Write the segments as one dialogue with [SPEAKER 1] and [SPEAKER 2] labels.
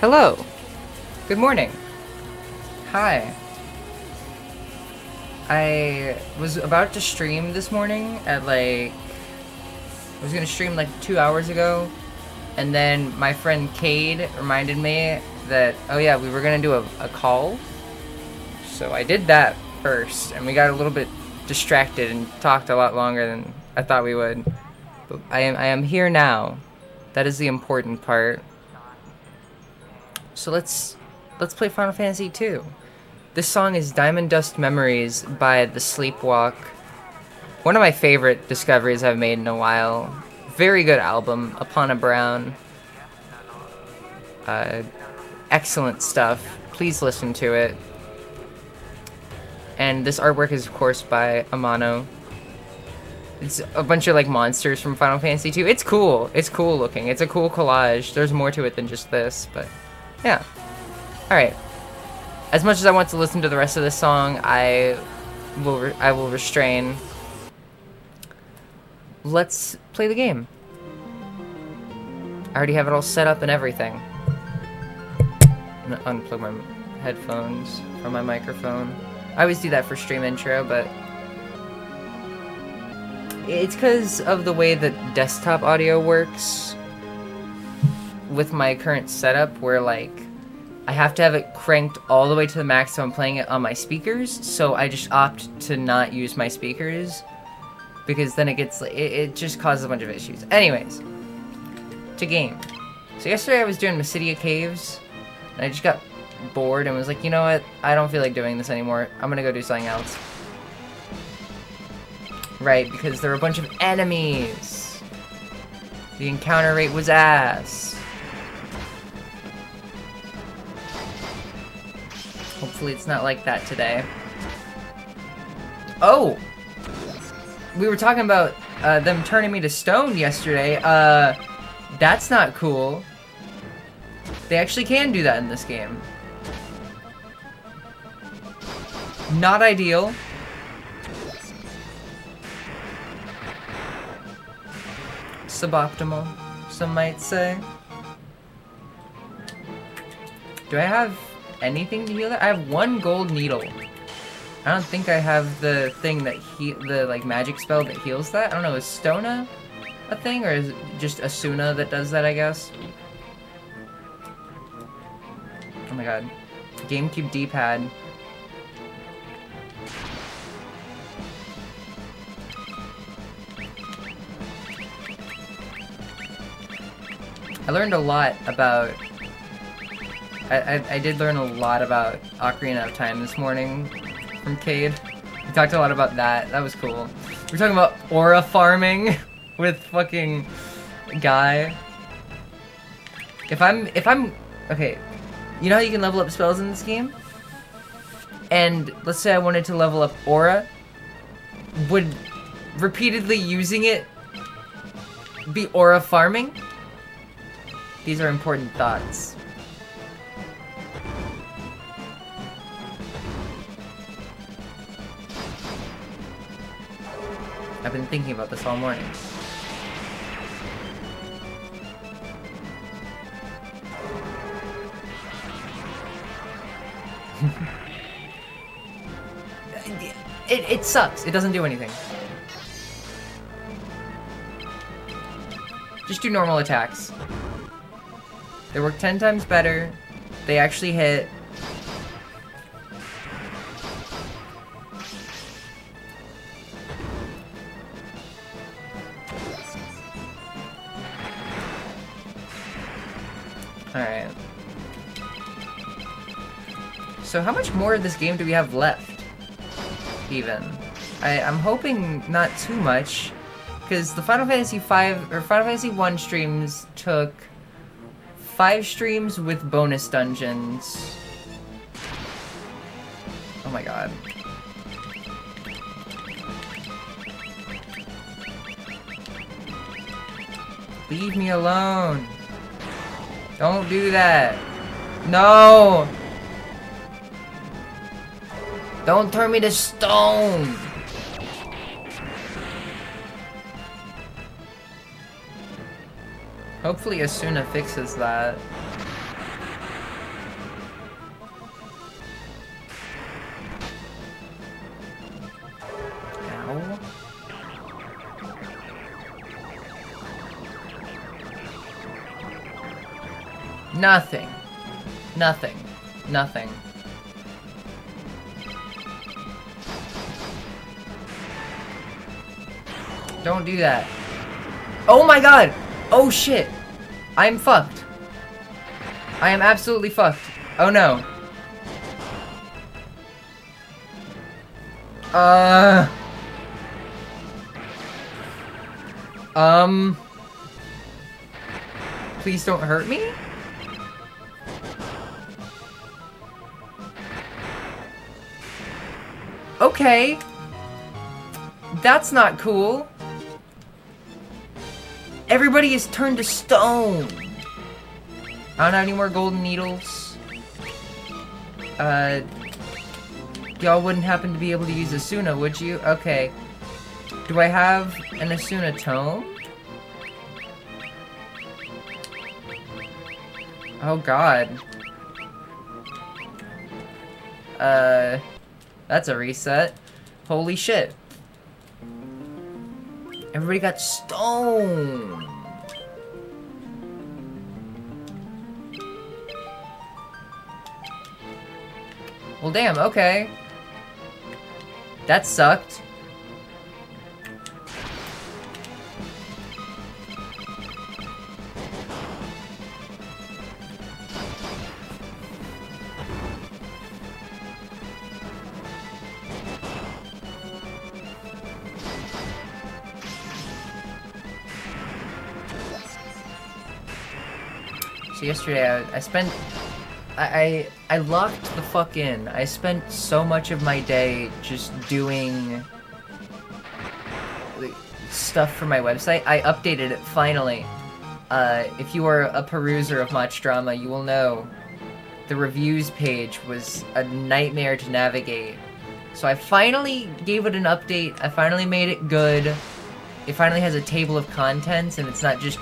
[SPEAKER 1] Hello. Good morning. Hi. I was about to stream this morning at I was gonna stream like 2 hours ago, and then my friend Cade reminded me that, oh yeah, we were gonna do a call. So I did that first, and we got a little bit distracted and talked a lot longer than I thought we would. But I am here now. That is the important part. So let's play Final Fantasy II. This song is Diamond Dust Memories by The Sleepwalk. One of my favorite discoveries I've made in a while. Very good album, Upon a Brown. Excellent stuff. Please listen to it. And this artwork is, of course, by Amano. It's a bunch of monsters from Final Fantasy II. It's cool. It's cool looking. It's a cool collage. There's more to it than just this, but yeah. Alright. As much as I want to listen to the rest of this song, I will restrain. Let's play the game. I already have it all set up and everything. I'm gonna unplug my headphones from my microphone. I always do that for stream intro, but it's because of the way that desktop audio works with my current setup, where I have to have it cranked all the way to the max so I'm playing it on my speakers, so I just opt to not use my speakers, because then it just causes a bunch of issues. Anyways, to game. So yesterday I was doing Mysidia Caves, and I just got bored and was like, you know what, I don't feel like doing this anymore, I'm gonna go do something else. Right, because there were a bunch of enemies. The encounter rate was ass. Hopefully it's not like that today. Oh! We were talking about them turning me to stone yesterday. That's not cool. They actually can do that in this game. Not ideal. Suboptimal, some might say. Do I have anything to heal that? I have one gold needle. I don't think I have the thing that the magic spell that heals that. I don't know, is Stona a thing, or is it just Asuna that does that, I guess? Oh my god. GameCube D-pad. I learned a lot about... I did learn a lot about Ocarina of Time this morning from Cade. We talked a lot about that. That was cool. We're talking about aura farming with fucking Guy. If I'm okay, you know how you can level up spells in this game? And let's say I wanted to level up aura, would repeatedly using it be aura farming? These are important thoughts. I've been thinking about this all morning. It sucks. It doesn't do anything. Just do normal attacks. They work 10 times better. They actually hit. Alright. So how much more of this game do we have left? Even. I'm hoping not too much, because the Final Fantasy V or Final Fantasy 1 streams took 5 streams with bonus dungeons. Oh my god. Leave me alone. Don't do that. No! Don't turn me to stone! Hopefully Asuna fixes that. Nothing. Nothing. Nothing. Don't do that. Oh my god! Oh shit! I'm fucked. I am absolutely fucked. Oh no. Please don't hurt me? Okay. That's not cool. Everybody is turned to stone. I don't have any more golden needles. Y'all wouldn't happen to be able to use Asuna, would you? Okay. Do I have an Asuna tome? Oh god. That's a reset. Holy shit. Everybody got stone. Well, damn, okay. That sucked. So yesterday I locked the fuck in. I spent so much of my day just doing stuff for my website. I updated it finally. If you are a peruser of Much Drama, you will know the reviews page was a nightmare to navigate. So I finally gave it an update. I finally made it good. It finally has a table of contents and it's not just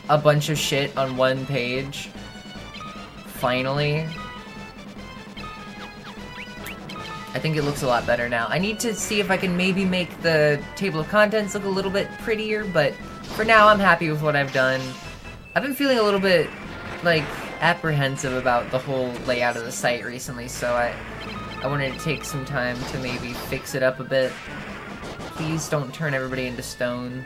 [SPEAKER 1] a bunch of shit on one page. Finally. I think it looks a lot better now. I need to see if I can maybe make the table of contents look a little bit prettier, but for now I'm happy with what I've done. I've been feeling a little bit, like, apprehensive about the whole layout of the site recently, so I wanted to take some time to maybe fix it up a bit. Please don't turn everybody into stone.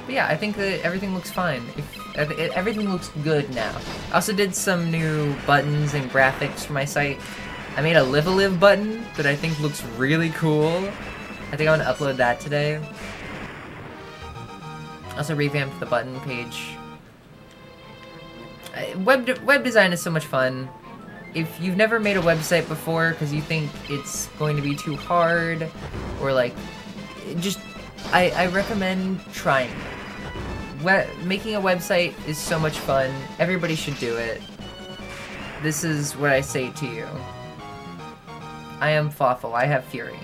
[SPEAKER 1] But yeah, I think that everything looks fine. Everything looks good now. I also did some new buttons and graphics for my site. I made a Live-A-Live button that I think looks really cool. I think I'm gonna upload that today. Also revamped the button page. Web design is so much fun. If you've never made a website before because you think it's going to be too hard, or like, just, I recommend trying it. Making a website is so much fun. Everybody should do it. This is what I say to you. I am Fawful. I have fury.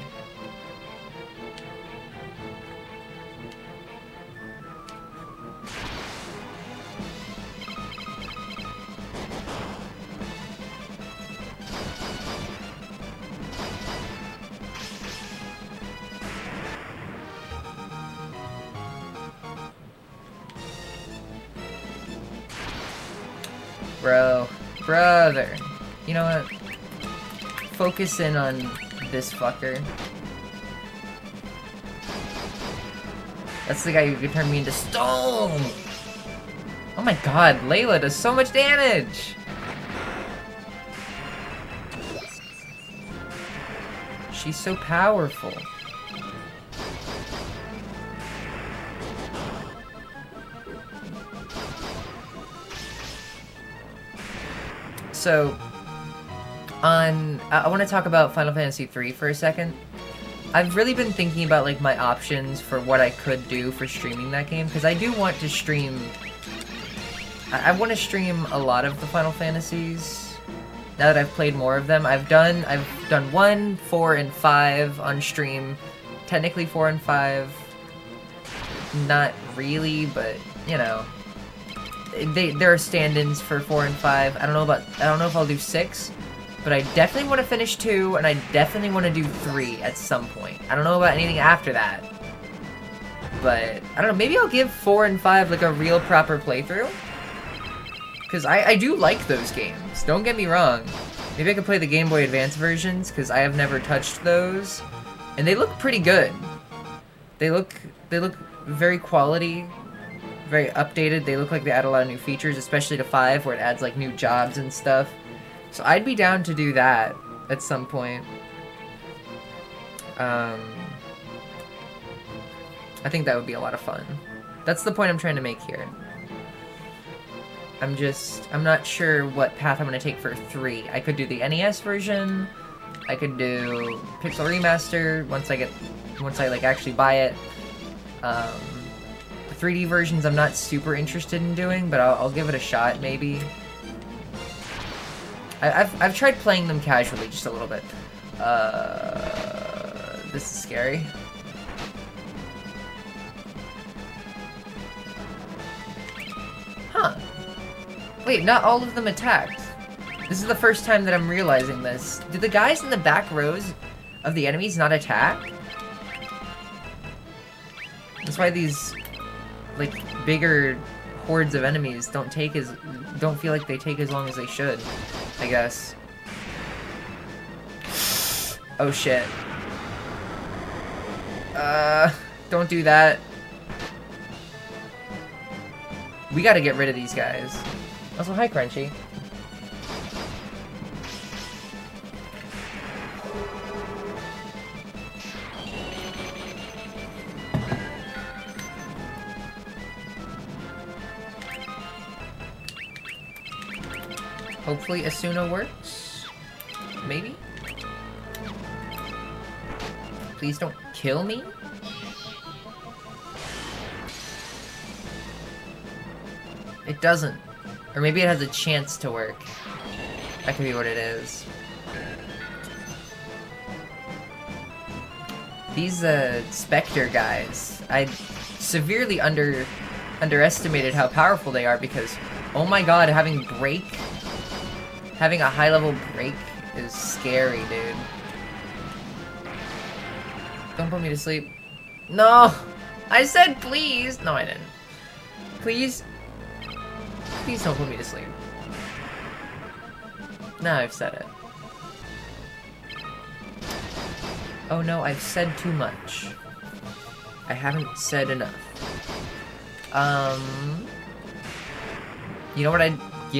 [SPEAKER 1] Brother. You know what? Focus in on this fucker. That's the guy who could turn me into stone! Oh my god, Layla does so much damage! She's so powerful. So, I want to talk about Final Fantasy III for a second. I've really been thinking about, like, my options for what I could do for streaming that game, because I do want to stream... I want to stream a lot of the Final Fantasies, now that I've played more of them. I've done 1, 4, and 5 on stream. Technically 4 and 5. Not really, but, you know. there are stand-ins for 4 and 5. I don't know if I'll do 6, but I definitely want to finish 2, and I definitely want to do 3 at some point. I don't know about anything after that, but I don't know. Maybe I'll give 4 and 5 like a real proper playthrough, because I do like those games. Don't get me wrong. Maybe I could play the Game Boy Advance versions, because I have never touched those, and they look pretty good. They look very quality, very updated. They look like they add a lot of new features, especially to 5, where it adds like new jobs and stuff. So I'd be down to do that at some point. I think that would be a lot of fun. That's the point I'm trying to make here. I'm not sure what path I'm going to take for 3. I could do the NES version. I could do Pixel Remaster once I like actually buy it. The 3D versions I'm not super interested in doing, but I'll give it a shot maybe. I've tried playing them casually just a little bit. This is scary. Huh. Wait, not all of them attacked. This is the first time that I'm realizing this. Did the guys in the back rows of the enemies not attack? That's why these, like, bigger hordes of enemies don't feel like they take as long as they should, I guess. Oh shit. Don't do that. We gotta get rid of these guys. Also, hi, Crunchy. Hopefully Asuna works. Maybe? Please don't kill me? It doesn't. Or maybe it has a chance to work. That could be what it is. These, Spectre guys, I severely underestimated how powerful they are because, oh my god, having a high-level break is scary, dude. Don't put me to sleep. No! I said please! No, I didn't. Please? Please don't put me to sleep. Now I've said it. Oh no, I've said too much. I haven't said enough. You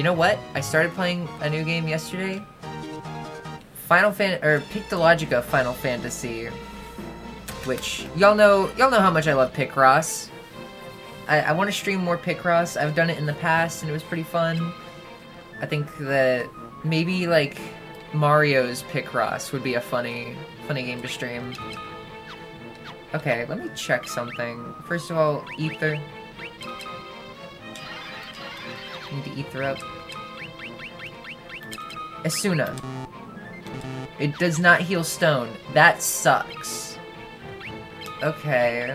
[SPEAKER 1] know what? I started playing a new game yesterday. Pictologica Final Fantasy, which y'all know how much I love Picross. I want to stream more Picross. I've done it in the past and it was pretty fun. I think that maybe like Mario's Picross would be a funny game to stream. Okay, let me check something. First of all, Ether. Need to ether up. Asuna. It does not heal stone. That sucks. Okay.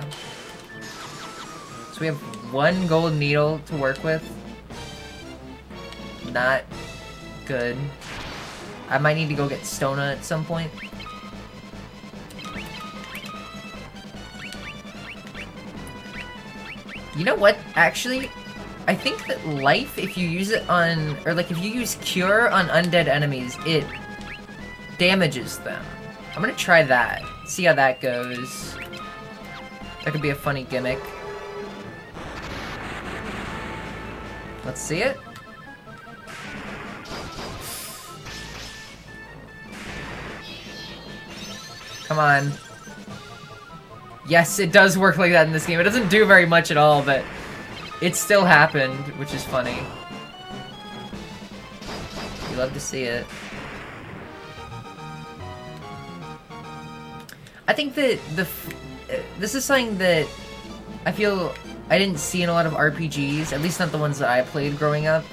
[SPEAKER 1] So we have 1 gold needle to work with. Not good. I might need to go get Stona at some point. You know what? Actually, I think that life, if you use it on, or like if you use cure on undead enemies, it damages them. I'm gonna try that. See how that goes. That could be a funny gimmick. Let's see it. Come on. Yes, it does work like that in this game. It doesn't do very much at all, but it still happened, which is funny. You love to see it. I think that this is something that I feel I didn't see in a lot of RPGs, at least not the ones that I played growing up.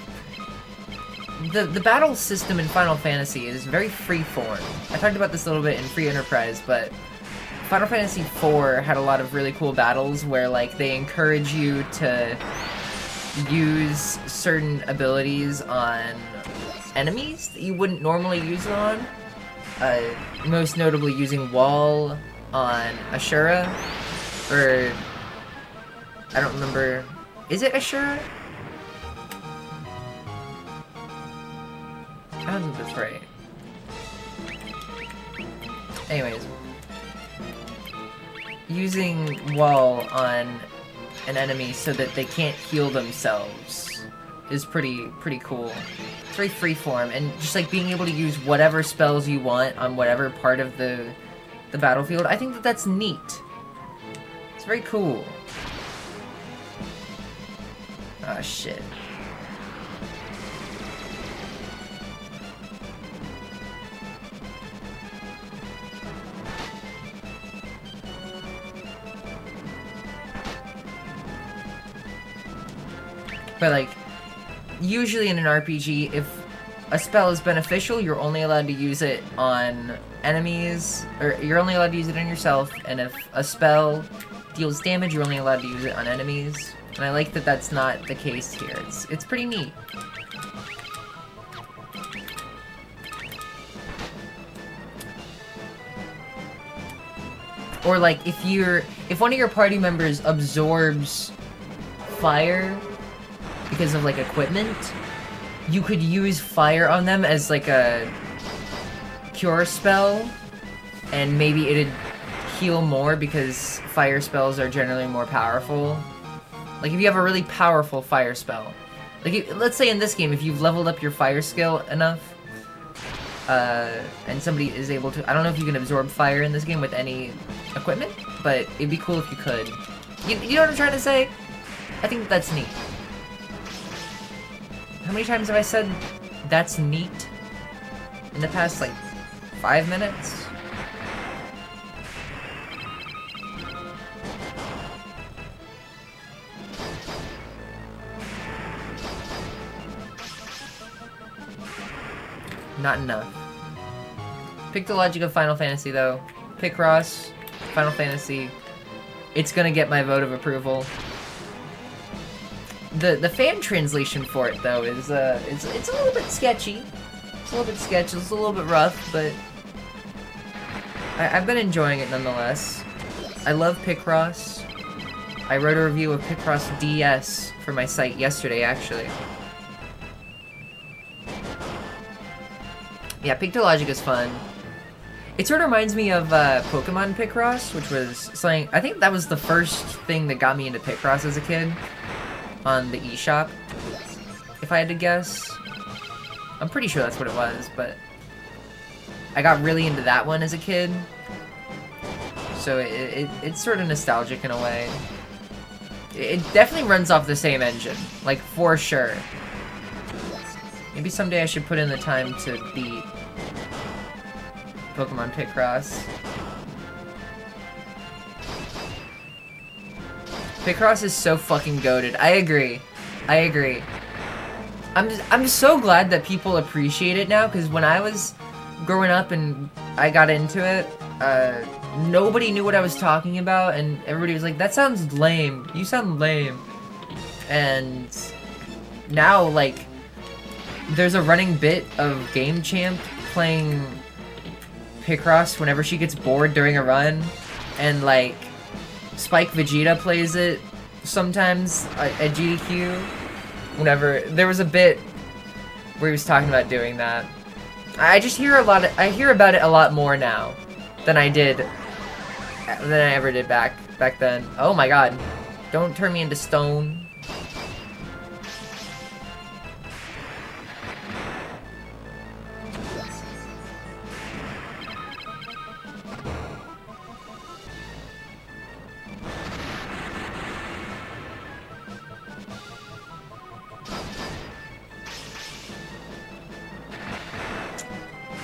[SPEAKER 1] The battle system in Final Fantasy is very free-form. I talked about this a little bit in Free Enterprise, but Final Fantasy IV had a lot of really cool battles where, like, they encourage you to use certain abilities on enemies that you wouldn't normally use it on. Most notably using Wall on Ashura, or I don't remember. Is it Ashura? I don't think that's right. Anyways, using Wall on an enemy so that they can't heal themselves is pretty cool. It's very freeform, and just like being able to use whatever spells you want on whatever part of the battlefield, I think that that's neat. It's very cool. Ah, shit. But like, usually in an RPG, if a spell is beneficial, you're only allowed to use it on enemies, or you're only allowed to use it on yourself, and if a spell deals damage, you're only allowed to use it on enemies. And I like that that's not the case here. It's pretty neat. Or like, if one of your party members absorbs fire because of like equipment, you could use fire on them as like a cure spell, and maybe it'd heal more because fire spells are generally more powerful. Like if you have a really powerful fire spell, like let's say in this game, if you've leveled up your fire skill enough, and somebody is able to, I don't know if you can absorb fire in this game with any equipment, but it'd be cool if you could. You know what I'm trying to say? I think that's neat. How many times have I said that's neat in the past, like, 5 minutes? Not enough. Pick the logic of Final Fantasy, though. Picross, Final Fantasy. It's gonna get my vote of approval. The fan translation for it, though, is it's a little bit sketchy. It's a little bit sketchy. It's a little bit rough, but I've been enjoying it nonetheless. I love Picross. I wrote a review of Picross DS for my site yesterday, actually. Yeah, Pictologic is fun. It sort of reminds me of Pokemon Picross, which was something, I think that was the first thing that got me into Picross as a kid on the eShop, if I had to guess. I'm pretty sure that's what it was, but I got really into that one as a kid, so it's sort of nostalgic in a way. It definitely runs off the same engine, like, for sure. Maybe someday I should put in the time to beat Pokemon Picross. Picross is so fucking goated. I agree. I agree. I'm so glad that people appreciate it now, because when I was growing up and I got into it, nobody knew what I was talking about, and everybody was like, that sounds lame. You sound lame. And now, like, there's a running bit of Game Champ playing Picross whenever she gets bored during a run, and like Spike Vegeta plays it sometimes at GDQ. Whenever there was a bit where he was talking about doing that, I just hear I hear about it a lot more now than I ever did back then. Oh my god! Don't turn me into stone.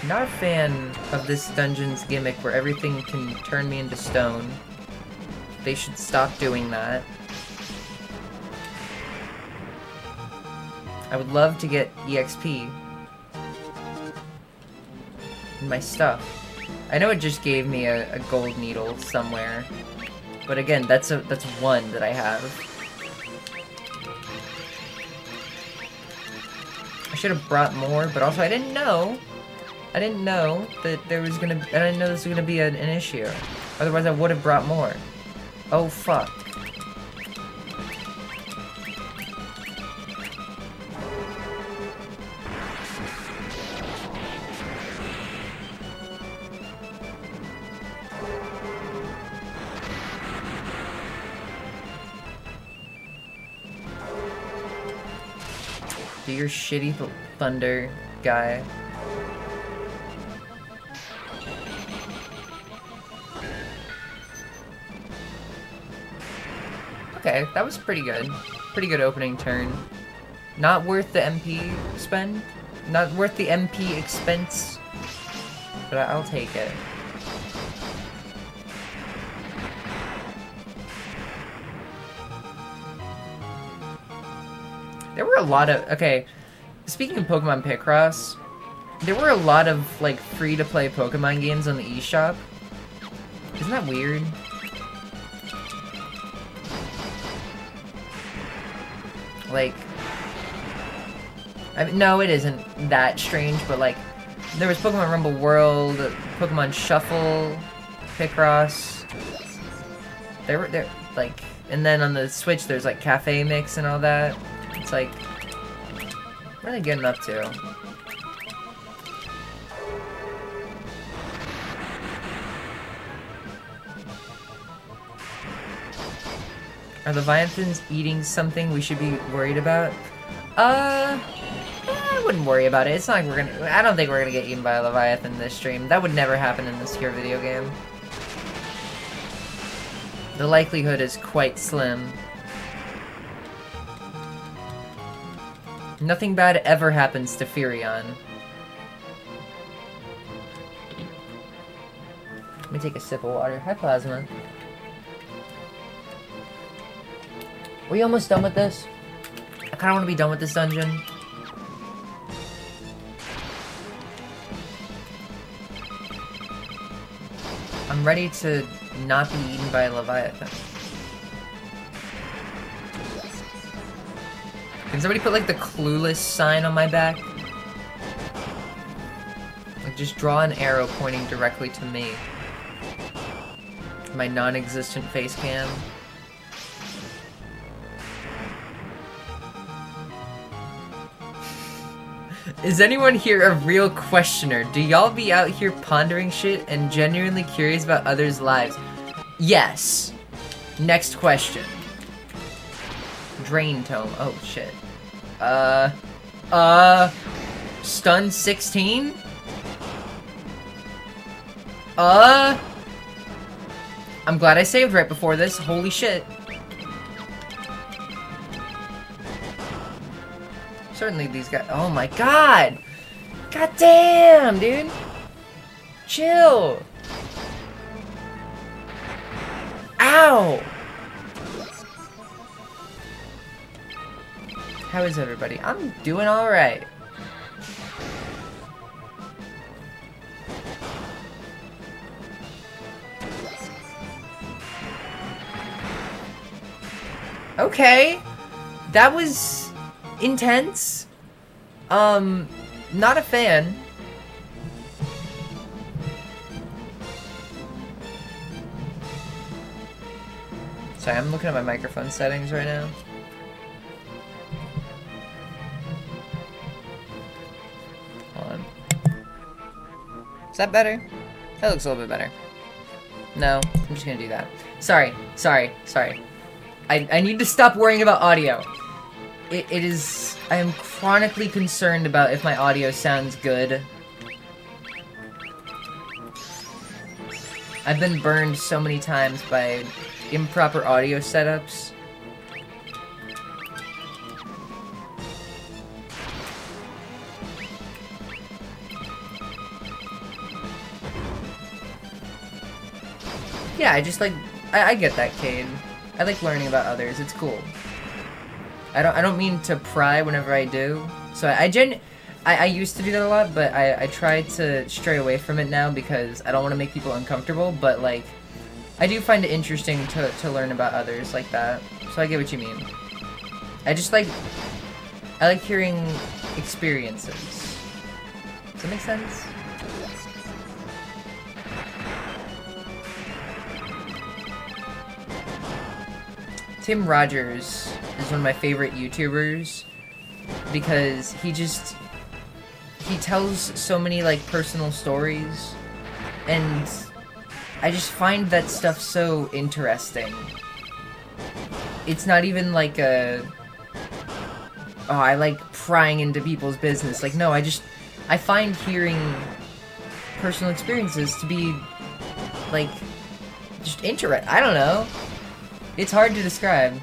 [SPEAKER 1] Not a fan of this dungeon's gimmick where everything can turn me into stone. They should stop doing that. I would love to get EXP in my stuff. I know it just gave me a gold needle somewhere, but again, that's one that I have. should have brought more, but also I didn't know that there was gonna, I didn't know this was gonna be an issue. Otherwise I would have brought more. Oh fuck. Do your shitty thunder guy. Okay, that was pretty good. Pretty good opening turn. Not worth the MP spend. Not worth the MP expense. But I'll take it. There were a lot of... Okay, speaking of Pokemon Picross, there were a lot of, like, free-to-play Pokemon games on the eShop. Isn't that weird? Like... I mean, no, it isn't that strange, but, like, there was Pokemon Rumble World, Pokemon Shuffle, Picross. There, like... And then on the Switch, there's, like, Cafe Mix and all that. It's like, what are they getting up to? Are Leviathans eating something we should be worried about? I wouldn't worry about it. It's not like we're gonna, I don't think we're gonna get eaten by a Leviathan this stream. That would never happen in this here video game. The likelihood is quite slim. Nothing bad ever happens to Furion. Let me take a sip of water. Hi, Plasma. Are we almost done with this? I kinda wanna be done with this dungeon. I'm ready to not be eaten by a Leviathan. Can somebody put, like, the clueless sign on my back? Like, just draw an arrow pointing directly to me. My non-existent face cam. Is anyone here a real questioner? Do y'all be out here pondering shit and genuinely curious about others' lives? Yes. Next question. Drain Tome. Oh, shit. Stun 16? I'm glad I saved right before this. Holy shit. Certainly these guys. Oh my god! God damn, dude! Chill! Ow! How is everybody? I'm doing alright. Okay. That was intense. Not a fan. Sorry, I'm looking at my microphone settings right now. Hold on. Is that better? That looks a little bit better. No, I'm just gonna do that. Sorry. I need to stop worrying about audio. It is... I am chronically concerned about if my audio sounds good. I've been burned so many times by improper audio setups. Yeah, I just like... I get that, Cade. I like learning about others. It's cool. I don't mean to pry whenever I do. So I used to do that a lot, but I try to stray away from it now because I don't want to make people uncomfortable, but like I do find it interesting to learn about others like that. So I get what you mean. I like hearing experiences. Does that make sense? Tim Rogers is one of my favorite YouTubers because he tells so many like personal stories, and I just find that stuff so interesting. It's not even like oh, I like prying into people's business. Like, no, I find hearing personal experiences to be like just interesting. I don't know. It's hard to describe.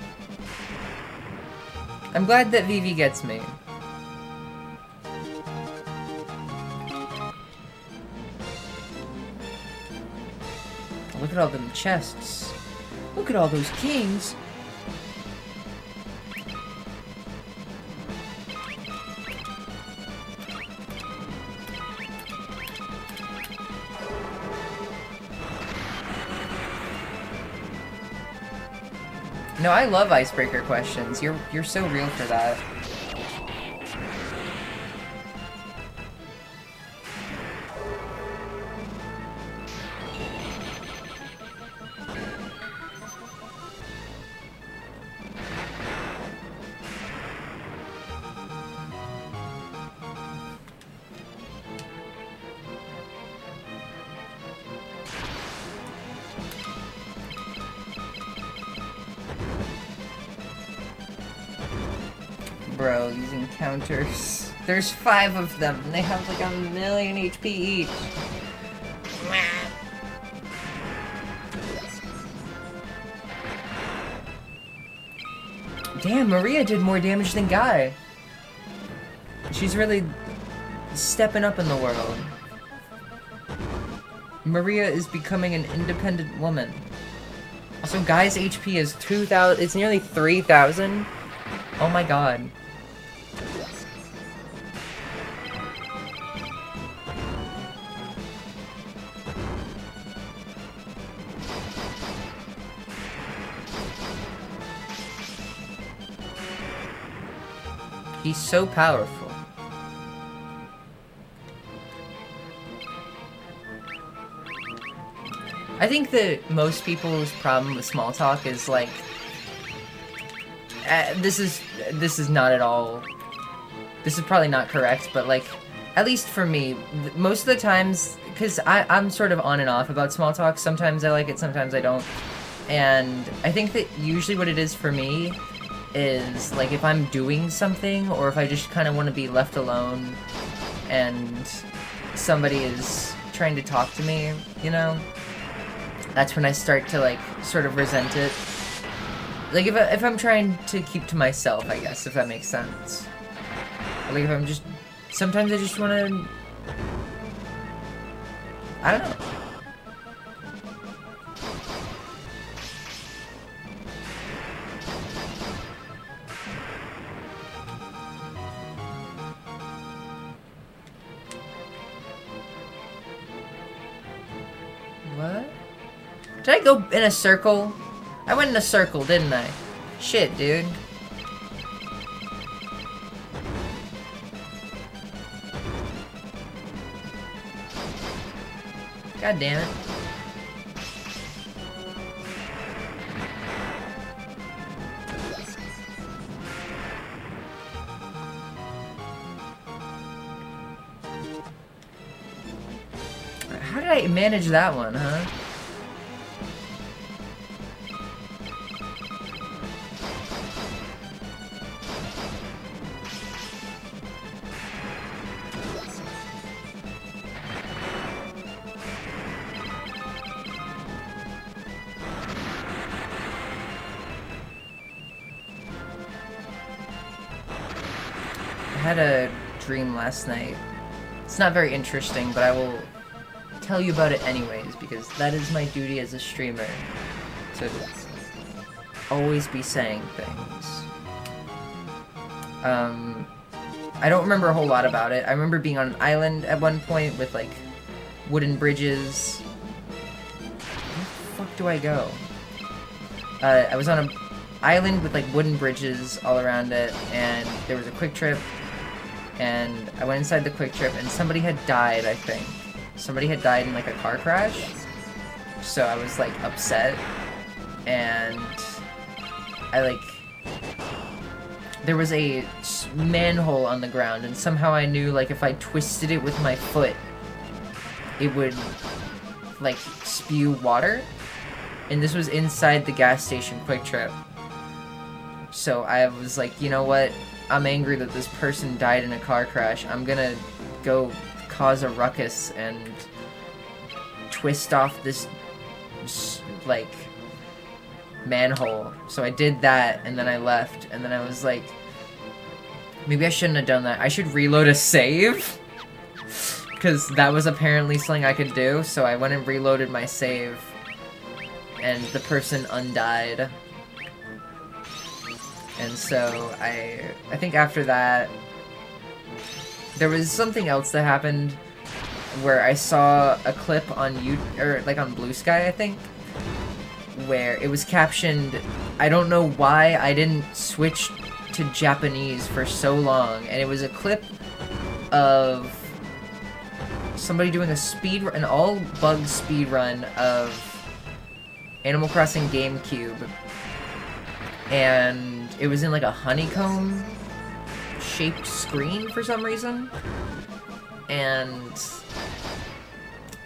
[SPEAKER 1] I'm glad that Vivi gets me. Look at all them chests. Look at all those kings. No, I love icebreaker questions. You're so real for that. Bro, these encounters. There's 5 of them, and they have like 1,000,000 HP each. Damn, Maria did more damage than Guy. She's really stepping up in the world. Maria is becoming an independent woman. Also, Guy's HP is 2,000. It's nearly 3,000. Oh my god. He's so powerful. I think that most people's problem with small talk is like, this is not at all, this is probably not correct, but like, at least for me, most of the times, because I'm sort of on and off about small talk, sometimes I like it, sometimes I don't, and I think that usually what it is for me is, like, if I'm doing something, or if I just kind of want to be left alone, and somebody is trying to talk to me, you know? That's when I start to, like, sort of resent it. Like, if I'm trying to keep to myself, I guess, if that makes sense. Like, if I'm just... Sometimes I just want to... I don't know. What? Did I go in a circle? I went in a circle, didn't I? Shit, dude. God damn it. How did I manage that one, huh? I had a dream last night. It's not very interesting, but I will tell you about it anyways, because that is my duty as a streamer, to always be saying things. I don't remember a whole lot about it. I remember being on an island at one point with, like, wooden bridges. Where the fuck do I go? I was on an island with, like, wooden bridges all around it, and there was a quick trip, and I went inside the Quick Trip, and somebody had died, I think. Somebody had died in, like, a car crash. So I was, like, upset. And I, like... There was a manhole on the ground, and somehow I knew, like, if I twisted it with my foot, it would, like, spew water. And this was inside the gas station Quick Trip. So I was like, you know what? I'm angry that this person died in a car crash. I'm gonna go cause a ruckus and twist off this, like, manhole. So I did that, and then I left, and then I was like, maybe I shouldn't have done that. I should reload a save, because that was apparently something I could do. So I went and reloaded my save, and the person undied. And so I think after that, there was something else that happened where I saw a clip on on Blue Sky, I think, where it was captioned. I don't know why I didn't switch to Japanese for so long, and it was a clip of somebody doing an all-bug speedrun of Animal Crossing GameCube, and it was in like a honeycomb-shaped screen for some reason, and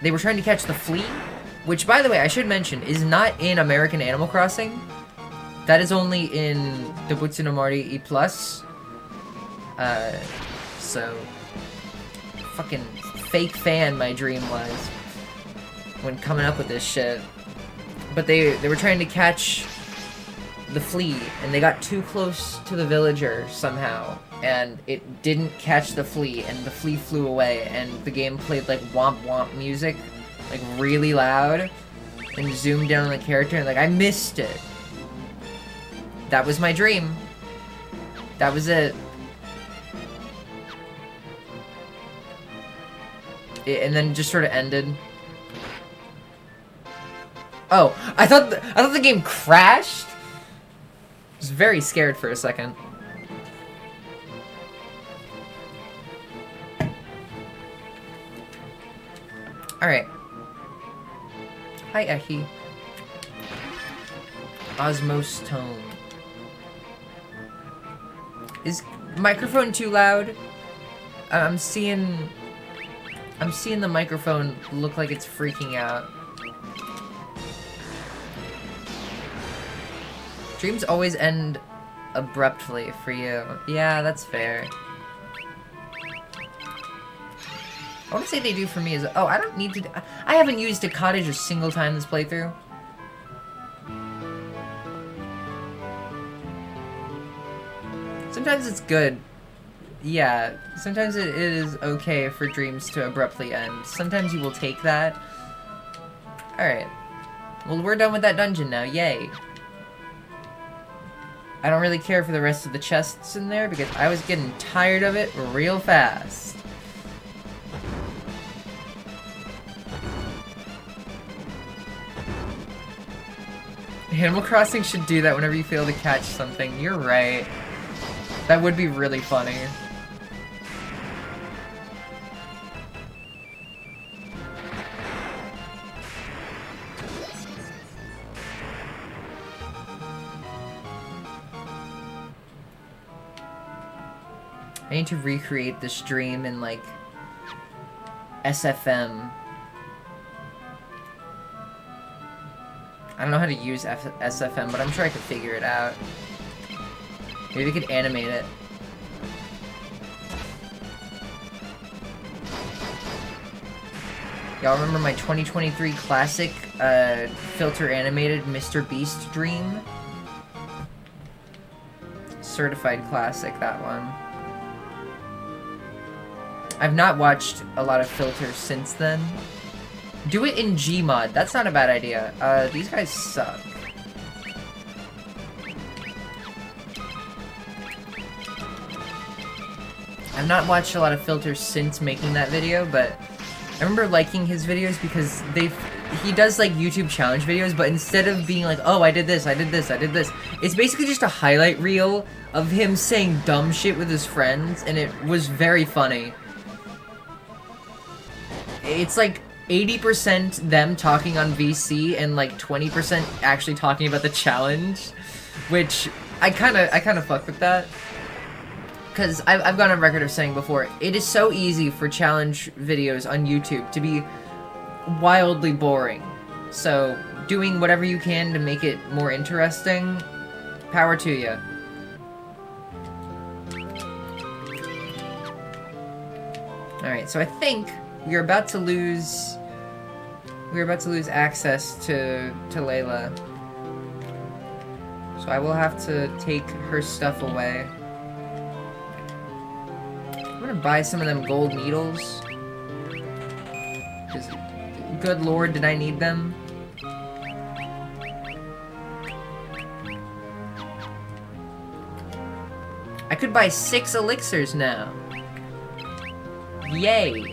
[SPEAKER 1] they were trying to catch the flea, which, by the way, I should mention, is not in American Animal Crossing. That is only in Dobutsu no Mori E+. So, fucking fake fan my dream was when coming up with this shit. But they were trying to catch the flea, and they got too close to the villager somehow, and it didn't catch the flea, and the flea flew away, and the game played like womp womp music, like really loud, and zoomed down on the character, and like, I missed it. That was my dream. That was it. And then just sort of ended. Oh, I thought the game crashed. I was very scared for a second. Alright. Hi, Ehi. Osmos tone. Is microphone too loud? I'm seeing the microphone look like it's freaking out. Dreams always end abruptly for you. Yeah, that's fair. I want to say they do for me is, oh, I don't need to, I haven't used a cottage a single time this playthrough. Sometimes it's good. Yeah, sometimes it is okay for dreams to abruptly end. Sometimes you will take that. Alright. Well, we're done with that dungeon now, yay. I don't really care for the rest of the chests in there because I was getting tired of it real fast. Animal Crossing should do that whenever you fail to catch something. You're right. That would be really funny. I need to recreate this dream in, like, SFM. I don't know how to use SFM, but I'm sure I could figure it out. Maybe we could animate it. Y'all remember my 2023 classic, filter animated Mr. Beast dream? Certified classic, that one. I've not watched a lot of filters since then. Do it in Gmod. That's not a bad idea. These guys suck. I've not watched a lot of filters since making that video, but I remember liking his videos because he does like YouTube challenge videos, but instead of being like, oh, I did this, I did this, I did this, it's basically just a highlight reel of him saying dumb shit with his friends, and it was very funny. It's like 80% them talking on VC and like 20% actually talking about the challenge, which I kind of fuck with that. Because I've gone on record of saying before, it is so easy for challenge videos on YouTube to be wildly boring. So doing whatever you can to make it more interesting, power to you. Alright, so I think we're about to lose access to Layla. So I will have to take her stuff away. I'm gonna buy some of them gold needles. Because, good lord, did I need them? I could buy 6 elixirs now. Yay!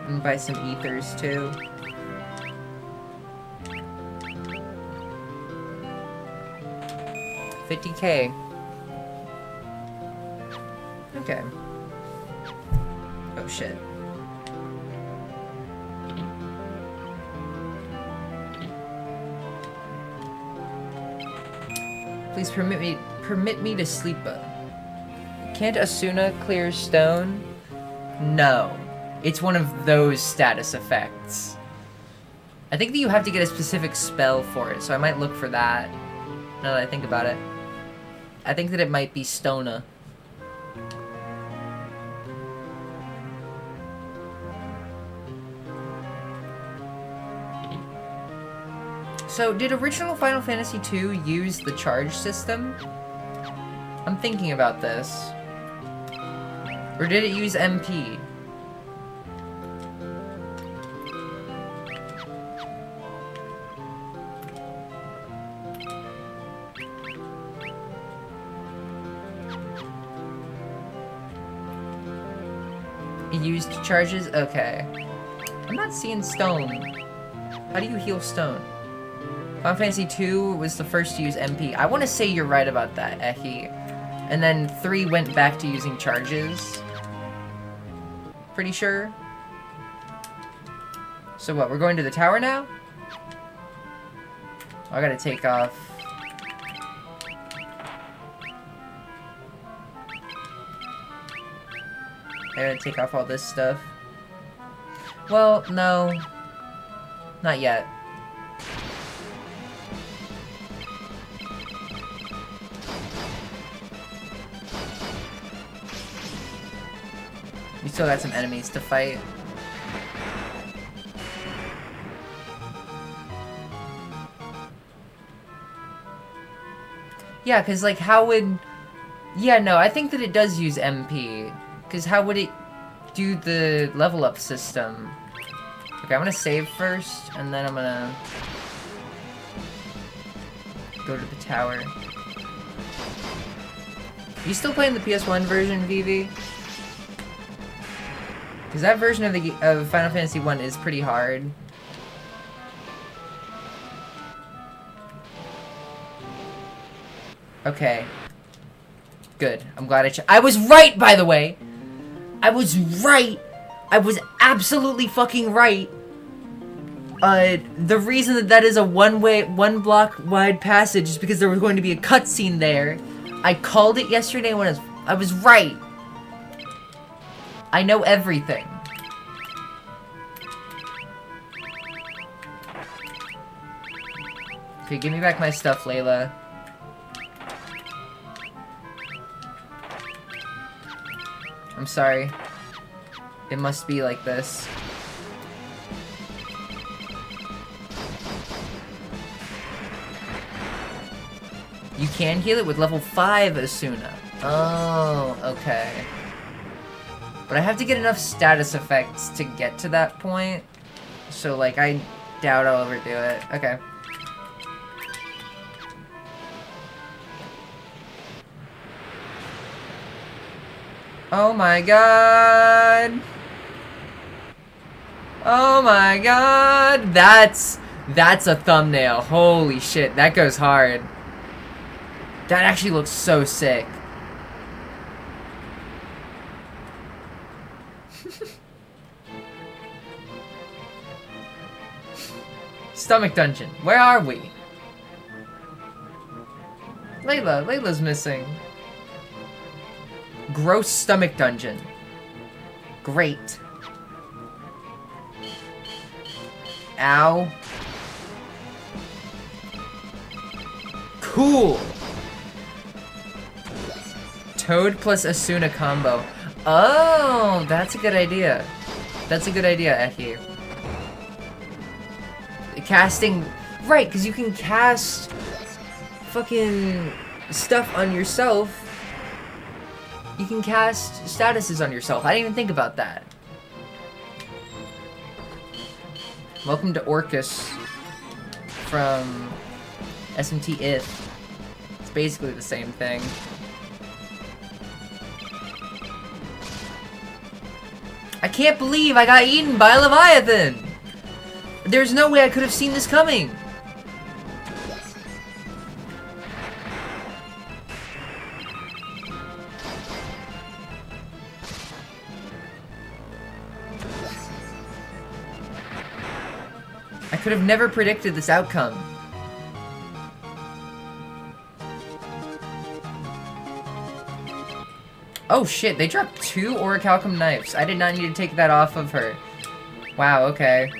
[SPEAKER 1] And buy some ethers too. $50K. Okay. Oh shit. Please permit me to sleep. Can't Asuna clear stone? No. It's one of those status effects. I think that you have to get a specific spell for it, so I might look for that. Now that I think about it. I think that it might be Stona. So, did original Final Fantasy II use the charge system? I'm thinking about this. Or did it use MP? It used charges? Okay. I'm not seeing stone. How do you heal stone? Final Fantasy II was the first to use MP. I want to say you're right about that, Ehi. And then 3 went back to using charges. Pretty sure. So what, we're going to the tower now? I gotta take off. I gotta take off all this stuff. Well, no. Not yet. We still got some enemies to fight. Yeah, because, like, how would... Yeah, no, I think that it does use MP. Because how would it do the level up system? Okay, I'm gonna save first, and then I'm gonna go to the tower. You still playing the PS1 version, Vivi? Because that version of Final Fantasy 1 is pretty hard. Okay. Good. I'm glad I was right, by the way! I was right! I was absolutely fucking right! The reason that that is a one block wide passage is because there was going to be a cutscene there. I called it yesterday when I was right! I know everything. Okay, give me back my stuff, Layla. I'm sorry. It must be like this. You can heal it with level 5 Asuna. Oh, okay. But I have to get enough status effects to get to that point. So, like, I doubt I'll ever do it. Okay. Oh my god! Oh my god! That's a thumbnail. Holy shit, that goes hard. That actually looks so sick. Stomach dungeon. Where are we? Layla's missing. Gross stomach dungeon. Great. Ow. Cool. Toad plus Asuna combo. Oh, that's a good idea. That's a good idea, Eki. Casting, right, because you can cast fucking stuff on yourself. You can cast statuses on yourself. I didn't even think about that. Welcome to Orcus from SMT If. It's basically the same thing. I can't believe I got eaten by a Leviathan! There's no way I could have seen this coming! I could have never predicted this outcome. Oh shit, they dropped 2 Orichalcum knives. I did not need to take that off of her. Wow, okay.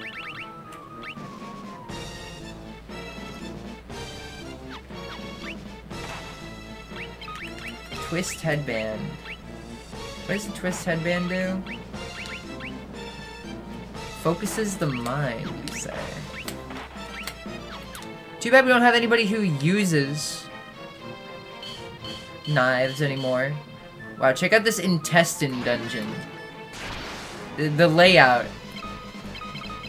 [SPEAKER 1] Twist headband. What does the twist headband do? Focuses the mind, you say. Too bad we don't have anybody who uses knives anymore. Wow, check out this intestine dungeon. The layout.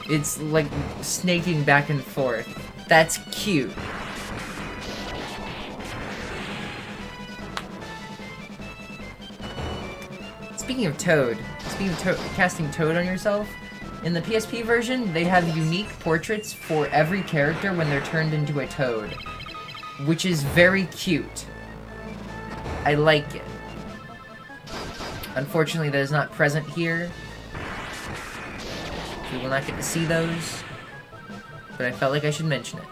[SPEAKER 1] It's like snaking back and forth. That's cute. Speaking of casting Toad on yourself, in the PSP version, they have unique portraits for every character when they're turned into a Toad, which is very cute. I like it. Unfortunately, that is not present here. We will not get to see those, but I felt like I should mention it.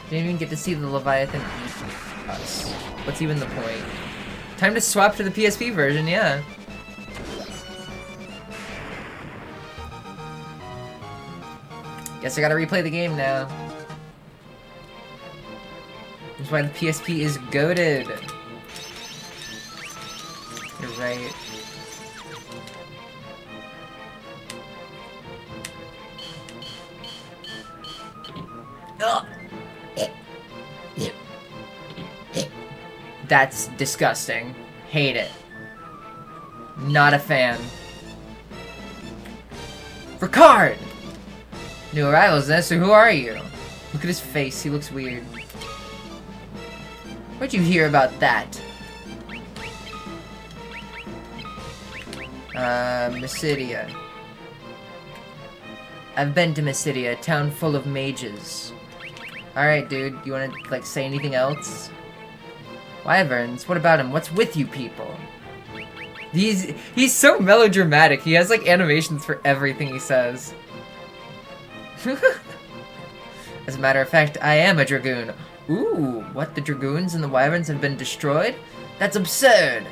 [SPEAKER 1] Didn't even get to see the Leviathan eat us. What's even the point? Time to swap to the PSP version, yeah. Guess I gotta replay the game now. That's why the PSP is goated. You're right. Ugh. That's disgusting. Hate it. Not a fan. Ricard! New arrivals, Nessa, who are you? Look at his face, he looks weird. What'd you hear about that? Mysidia. I've been to Mysidia, a town full of mages. Alright, dude, you wanna, like, say anything else? Wyverns, what about him? What's with you people? He's so melodramatic. He has, like, animations for everything he says. As a matter of fact, I am a dragoon. Ooh, what, the dragoons and the wyverns have been destroyed? That's absurd!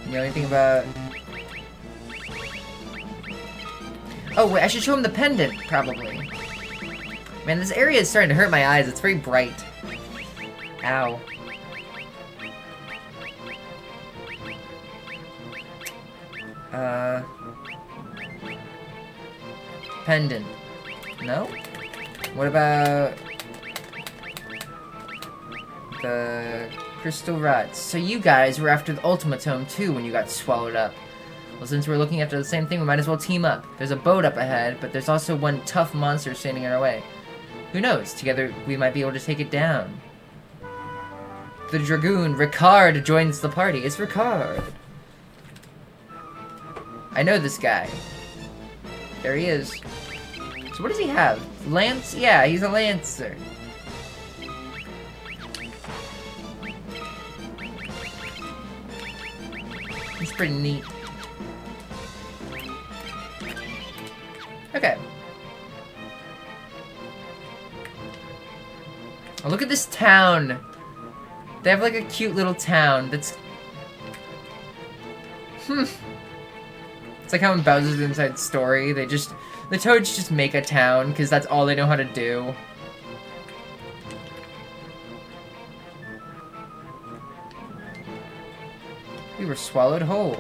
[SPEAKER 1] You know anything about... Oh, wait, I should show him the pendant, probably. Man, this area is starting to hurt my eyes. It's very bright. Ow. Pendant. No? What about... the Crystal rods. So you guys were after the Ultimatome too when you got swallowed up. Well, since we're looking after the same thing, we might as well team up. There's a boat up ahead, but there's also one tough monster standing in our way. Who knows? Together, we might be able to take it down. The Dragoon, Ricard, joins the party. It's Ricard. I know this guy. There he is. So what does he have? Lance? Yeah, he's a Lancer. It's pretty neat. Okay. Oh, look at this town. They have like a cute little town that's... It's like how in Bowser's Inside Story, they just... The Toads just make a town, because that's all they know how to do. We were swallowed whole.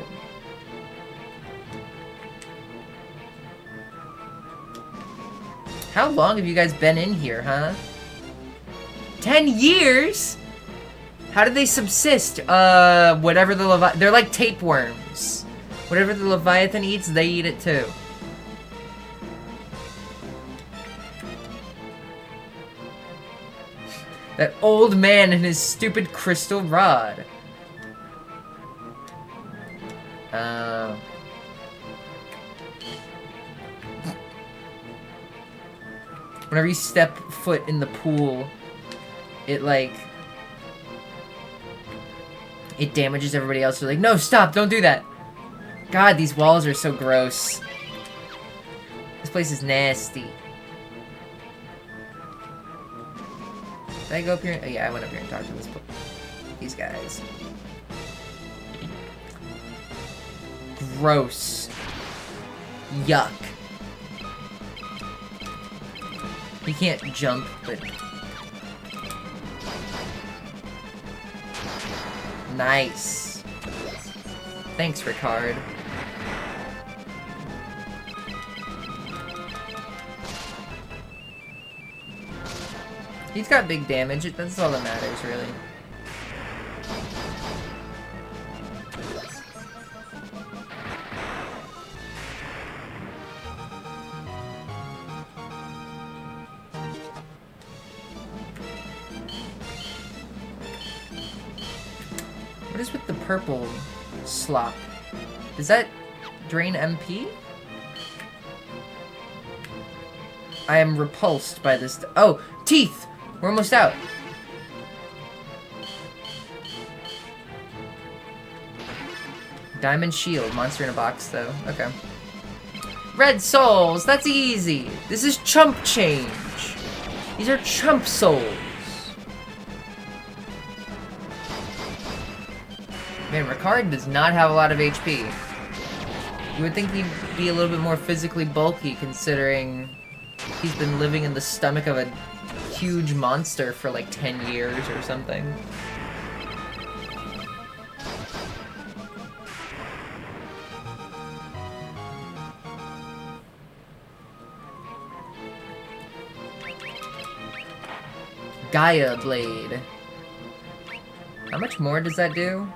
[SPEAKER 1] How long have you guys been in here, huh? 10 years? How did they subsist? Whatever the they're like tapeworms. Whatever the Leviathan eats, they eat it too. That old man and his stupid crystal rod. Whenever you step foot in the pool, it like... It damages everybody else. You're like, no, stop, don't do that. God, these walls are so gross. This place is nasty. Did I go up here? Oh, yeah, I went up here and talked to these guys. Gross. Yuck. You can't jump, but... Nice. Thanks, Ricard. He's got big damage. That's all that matters, really. What is with the purple slop? Does that drain MP? I am repulsed by this. Oh, teeth! We're almost out. Diamond shield. Monster in a box, though. Okay. Red souls! That's easy! This is chump change! These are chump souls! Man, Ricard does not have a lot of HP. You would think he'd be a little bit more physically bulky, considering he's been living in the stomach of a huge monster for like 10 years or something. Gaia Blade. How much more does that do?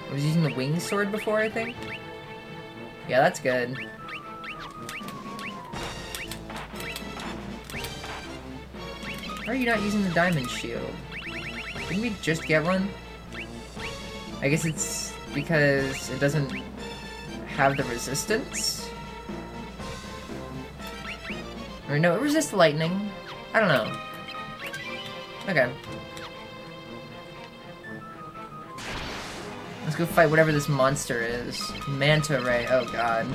[SPEAKER 1] I was using the wing sword before, I think? Yeah, that's good. Why are you not using the diamond shield? Didn't we just get one? I guess it's because it doesn't have the resistance? Or no, it resists lightning. I don't know. Okay. Let's go fight whatever this monster is. Manta Ray. Oh god.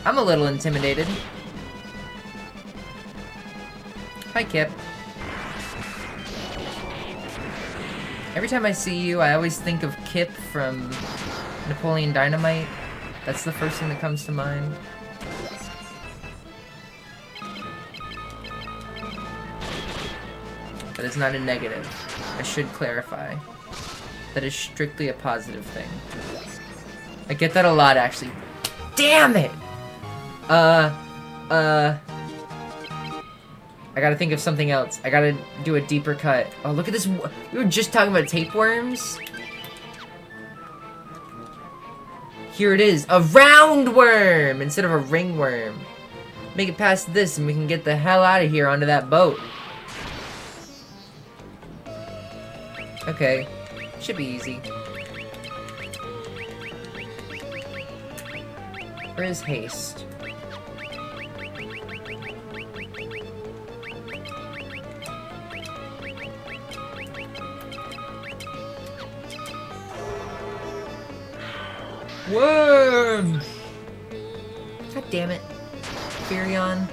[SPEAKER 1] I'm a little intimidated. Hi, Kip. Every time I see you, I always think of Kip from Napoleon Dynamite. That's the first thing that comes to mind. But it's not a negative. I should clarify. That is strictly a positive thing. I get that a lot, actually. Damn it! I I gotta think of something else. I gotta do a deeper cut. Oh, look at this. We were just talking about tapeworms. Here it is. A roundworm instead of a ringworm. Make it past this and we can get the hell out of here onto that boat. Okay. Should be easy. Where is haste? Worm! God damn it. Furion.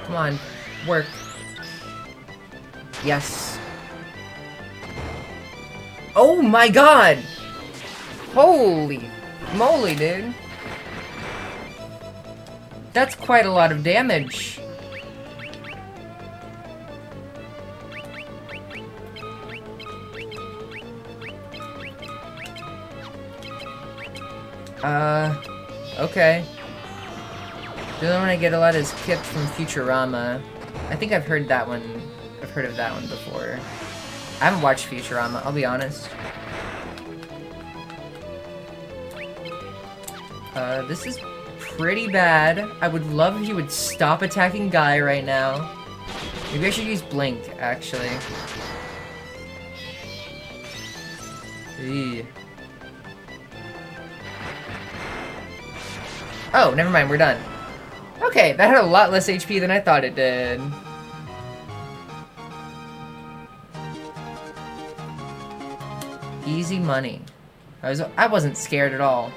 [SPEAKER 1] Come on. Work. Yes. Oh my god! Holy moly, dude. That's quite a lot of damage. Okay. The other one I get a lot is Kip from Futurama. I think I've heard that one. I've heard of that one before. I haven't watched Futurama, I'll be honest. This is pretty bad. I would love if you would stop attacking Guy right now. Maybe I should use Blink, actually. Eee. Oh, never mind, we're done. Okay, that had a lot less HP than I thought it did. Easy money. I wasn't scared at all.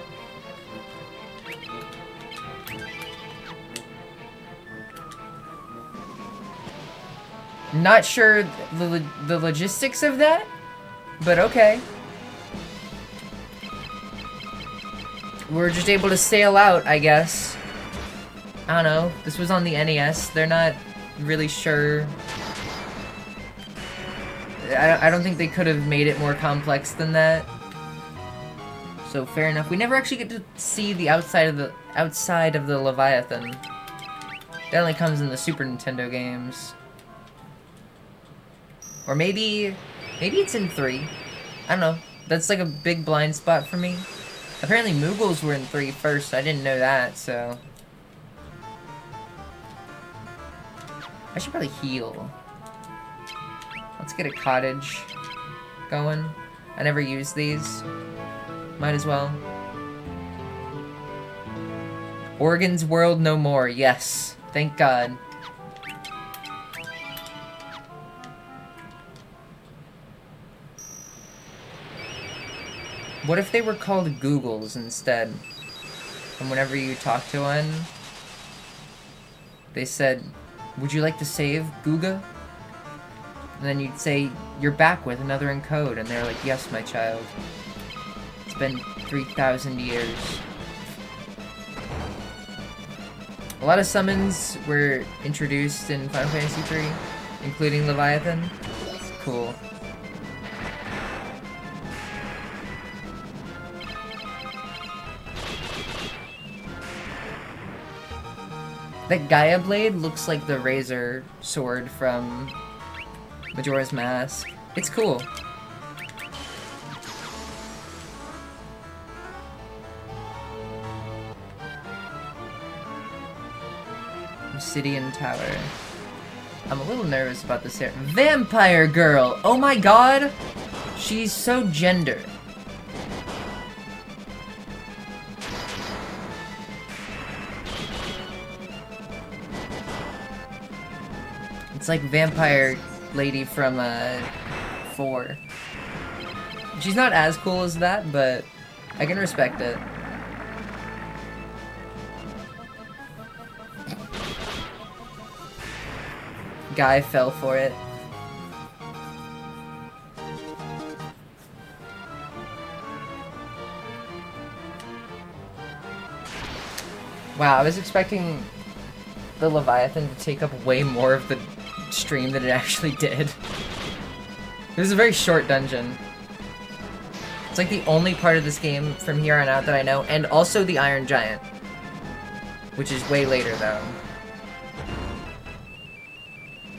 [SPEAKER 1] Not sure the logistics of that, but okay. We're just able to sail out, I guess. I don't know. This was on the NES. They're not really sure. I don't think they could have made it more complex than that. So fair enough. We never actually get to see the outside of the Leviathan. That only comes in the Super Nintendo games. Or maybe it's in 3. I don't know. That's like a big blind spot for me. Apparently Moogles were in 3 first. I didn't know that, so. I should probably heal. Let's get a cottage going. I never use these. Might as well. Organs World no more. Yes. Thank God. What if they were called Googles instead? And whenever you talk to one, they said, "Would you like to save Googa?" And then you'd say, "You're back with another encode." And they're like, "Yes, my child. It's been 3,000 years." A lot of summons were introduced in Final Fantasy III, including Leviathan. Cool. That Gaia Blade looks like the Razor sword from Majora's Mask. It's cool. Obsidian Tower. I'm a little nervous about this here. Vampire Girl! Oh my god! She's so gender. It's like Vampire Lady from 4. She's not as cool as that, but I can respect it. Guy fell for it. Wow, I was expecting the Leviathan to take up way more of the stream than it actually did. It was a very short dungeon. It's like the only part of this game from here on out that I know, and also the Iron Giant. Which is way later, though.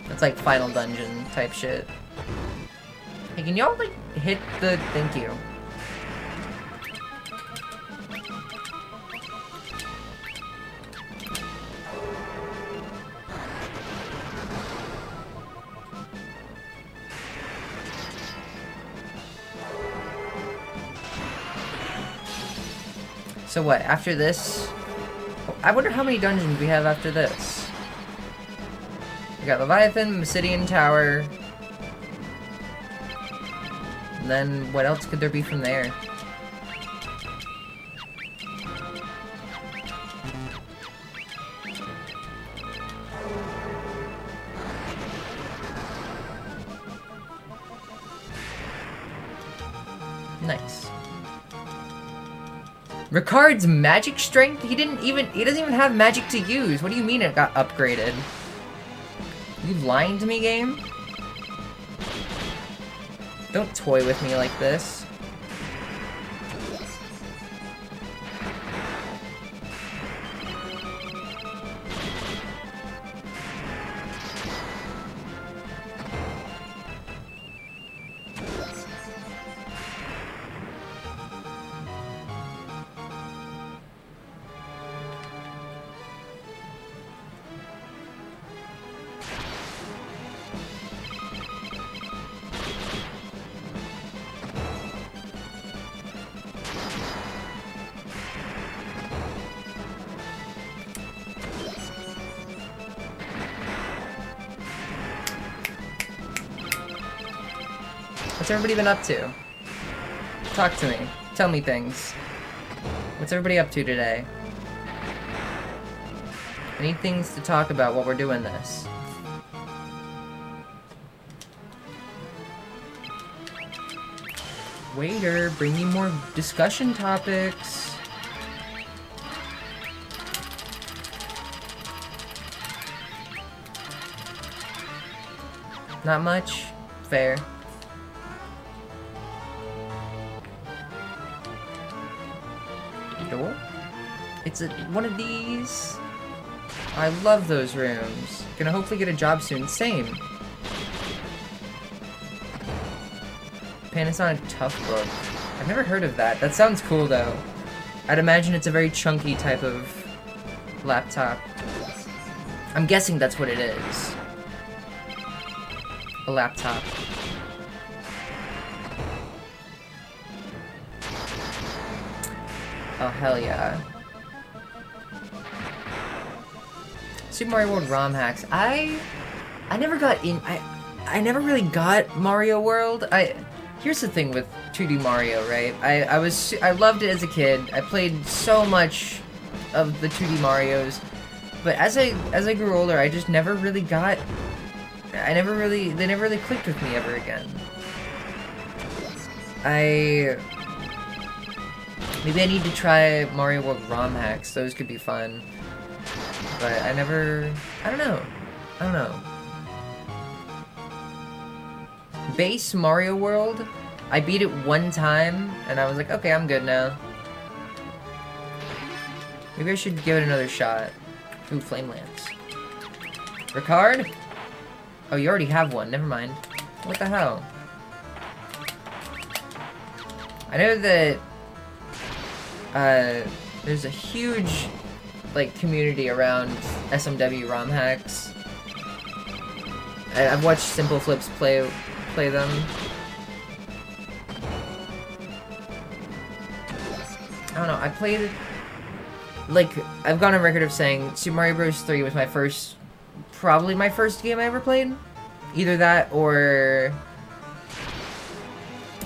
[SPEAKER 1] That's like final dungeon type shit. Hey, can y'all, like, hit the... Thank you. So what, after this? I wonder how many dungeons we have after this. We got Leviathan, Obsidian Tower. And then what else could there be from there? Nice. Ricard's magic strength? He doesn't even have magic to use. What do you mean it got upgraded? You lying to me, game? Don't toy with me like this. What's everybody been up to? Talk to me. Tell me things. What's everybody up to today? I need things to talk about while we're doing this. Waiter, bring me more discussion topics. Not much? Fair. Door? It's one of these. I love those rooms. Gonna hopefully get a job soon. Same. Panasonic Toughbook. I've never heard of that. That sounds cool though. I'd imagine it's a very chunky type of laptop. I'm guessing that's what it is. A laptop. Oh, hell yeah. Super Mario World ROM hacks. I never got in... I never really got Mario World. Here's the thing with 2D Mario, right? I loved it as a kid. I played so much of the 2D Marios. But as I grew older, I just never really got... they never really clicked with me ever again. Maybe I need to try Mario World ROM hacks. Those could be fun. But I don't know. Base Mario World, I beat it one time, and I was like, okay, I'm good now. Maybe I should give it another shot. Ooh, Flame Lance. Ricard? Oh, you already have one. Never mind. What the hell? I know that there's a huge, like, community around SMW ROM hacks. I've watched Simple Flips play them. I don't know, I played, like, I've gone on record of saying Super Mario Bros. 3 was probably my first game I ever played. Either that or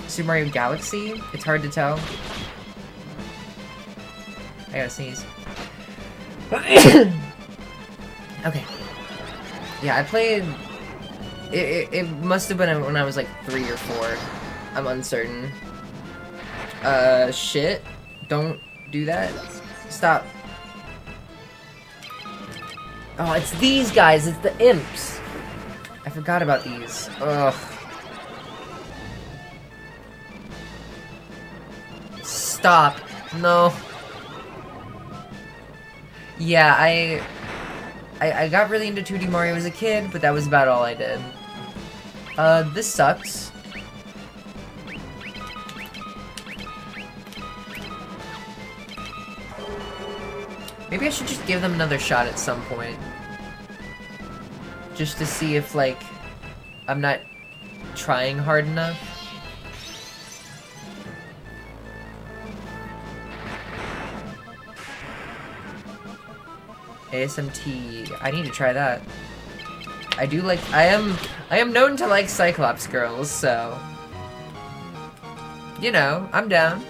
[SPEAKER 1] Super Mario Galaxy. It's hard to tell. I gotta sneeze. Okay. Yeah, I played... It must have been when I was like 3 or 4. I'm uncertain. Shit. Don't do that. Stop.
[SPEAKER 2] Oh, it's these guys. It's the imps.
[SPEAKER 1] I forgot about these. Ugh. Stop. No. Yeah, I got really into 2D Mario as a kid, but that was about all I did. This sucks. Maybe I should just give them another shot at some point. Just to see if, like, I'm not trying hard enough. ASMT. I need to try that. I do like. I am known to like Cyclops girls, so you know, I'm down.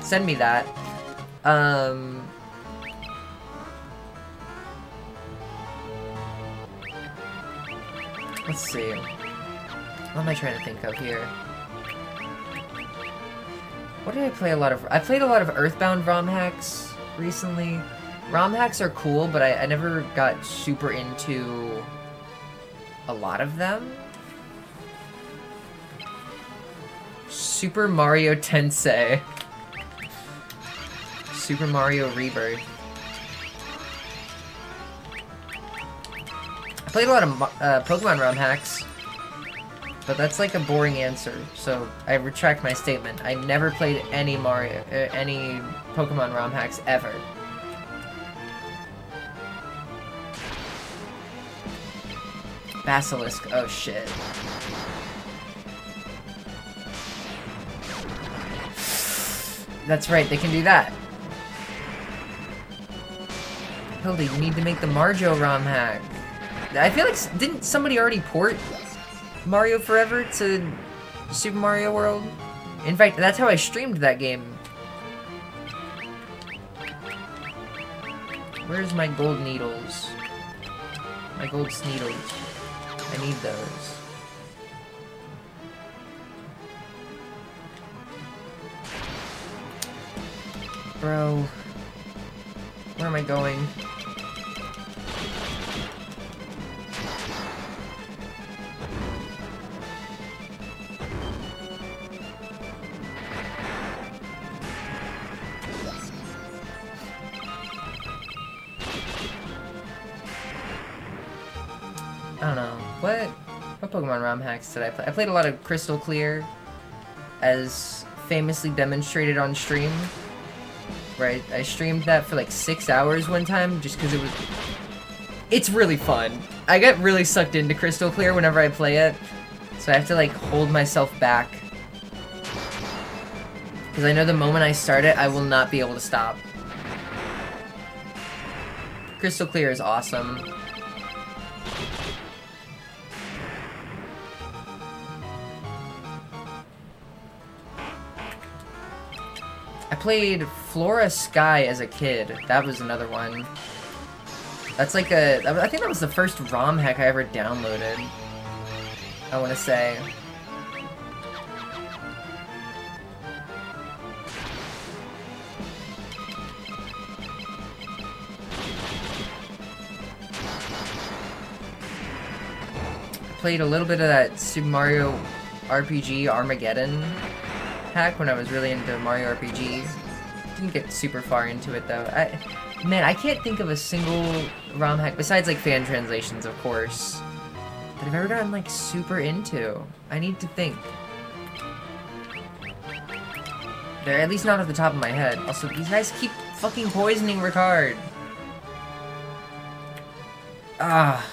[SPEAKER 1] Send me that. Let's see. What am I trying to think of here? What did I play a lot of? I played a lot of Earthbound ROM hacks recently. ROM hacks are cool, but I never got super into a lot of them. Super Mario Tensei. Super Mario Rebirth. I played a lot of Pokemon ROM hacks, but that's like a boring answer, so I retract my statement. I never played any any Pokemon ROM hacks ever. Basilisk. Oh shit. That's right, they can do that. Hilda, you need to make the Marjo ROM hack. I feel like, didn't somebody already port Mario Forever to Super Mario World? In fact, that's how I streamed that game. Where's my gold needles? My gold sneedles. I need those. Bro. Where am I going? I don't know. What Pokemon ROM hacks did I play? I played a lot of Crystal Clear, as famously demonstrated on stream. Where I streamed that for like 6 hours one time, just because it's really fun. I get really sucked into Crystal Clear whenever I play it, so I have to like hold myself back. Because I know the moment I start it, I will not be able to stop. Crystal Clear is awesome. I played Flora Sky as a kid. That was another one. That's like I think that was the first ROM hack I ever downloaded. I want to say. I played a little bit of that Super Mario RPG Armageddon hack when I was really into Mario RPG. Didn't get super far into it though. Man, I can't think of a single ROM hack besides like fan translations, of course, that I've ever gotten like super into. I need to think. They're at least not off the top of my head. Also, these guys keep fucking poisoning Ricard. Ah.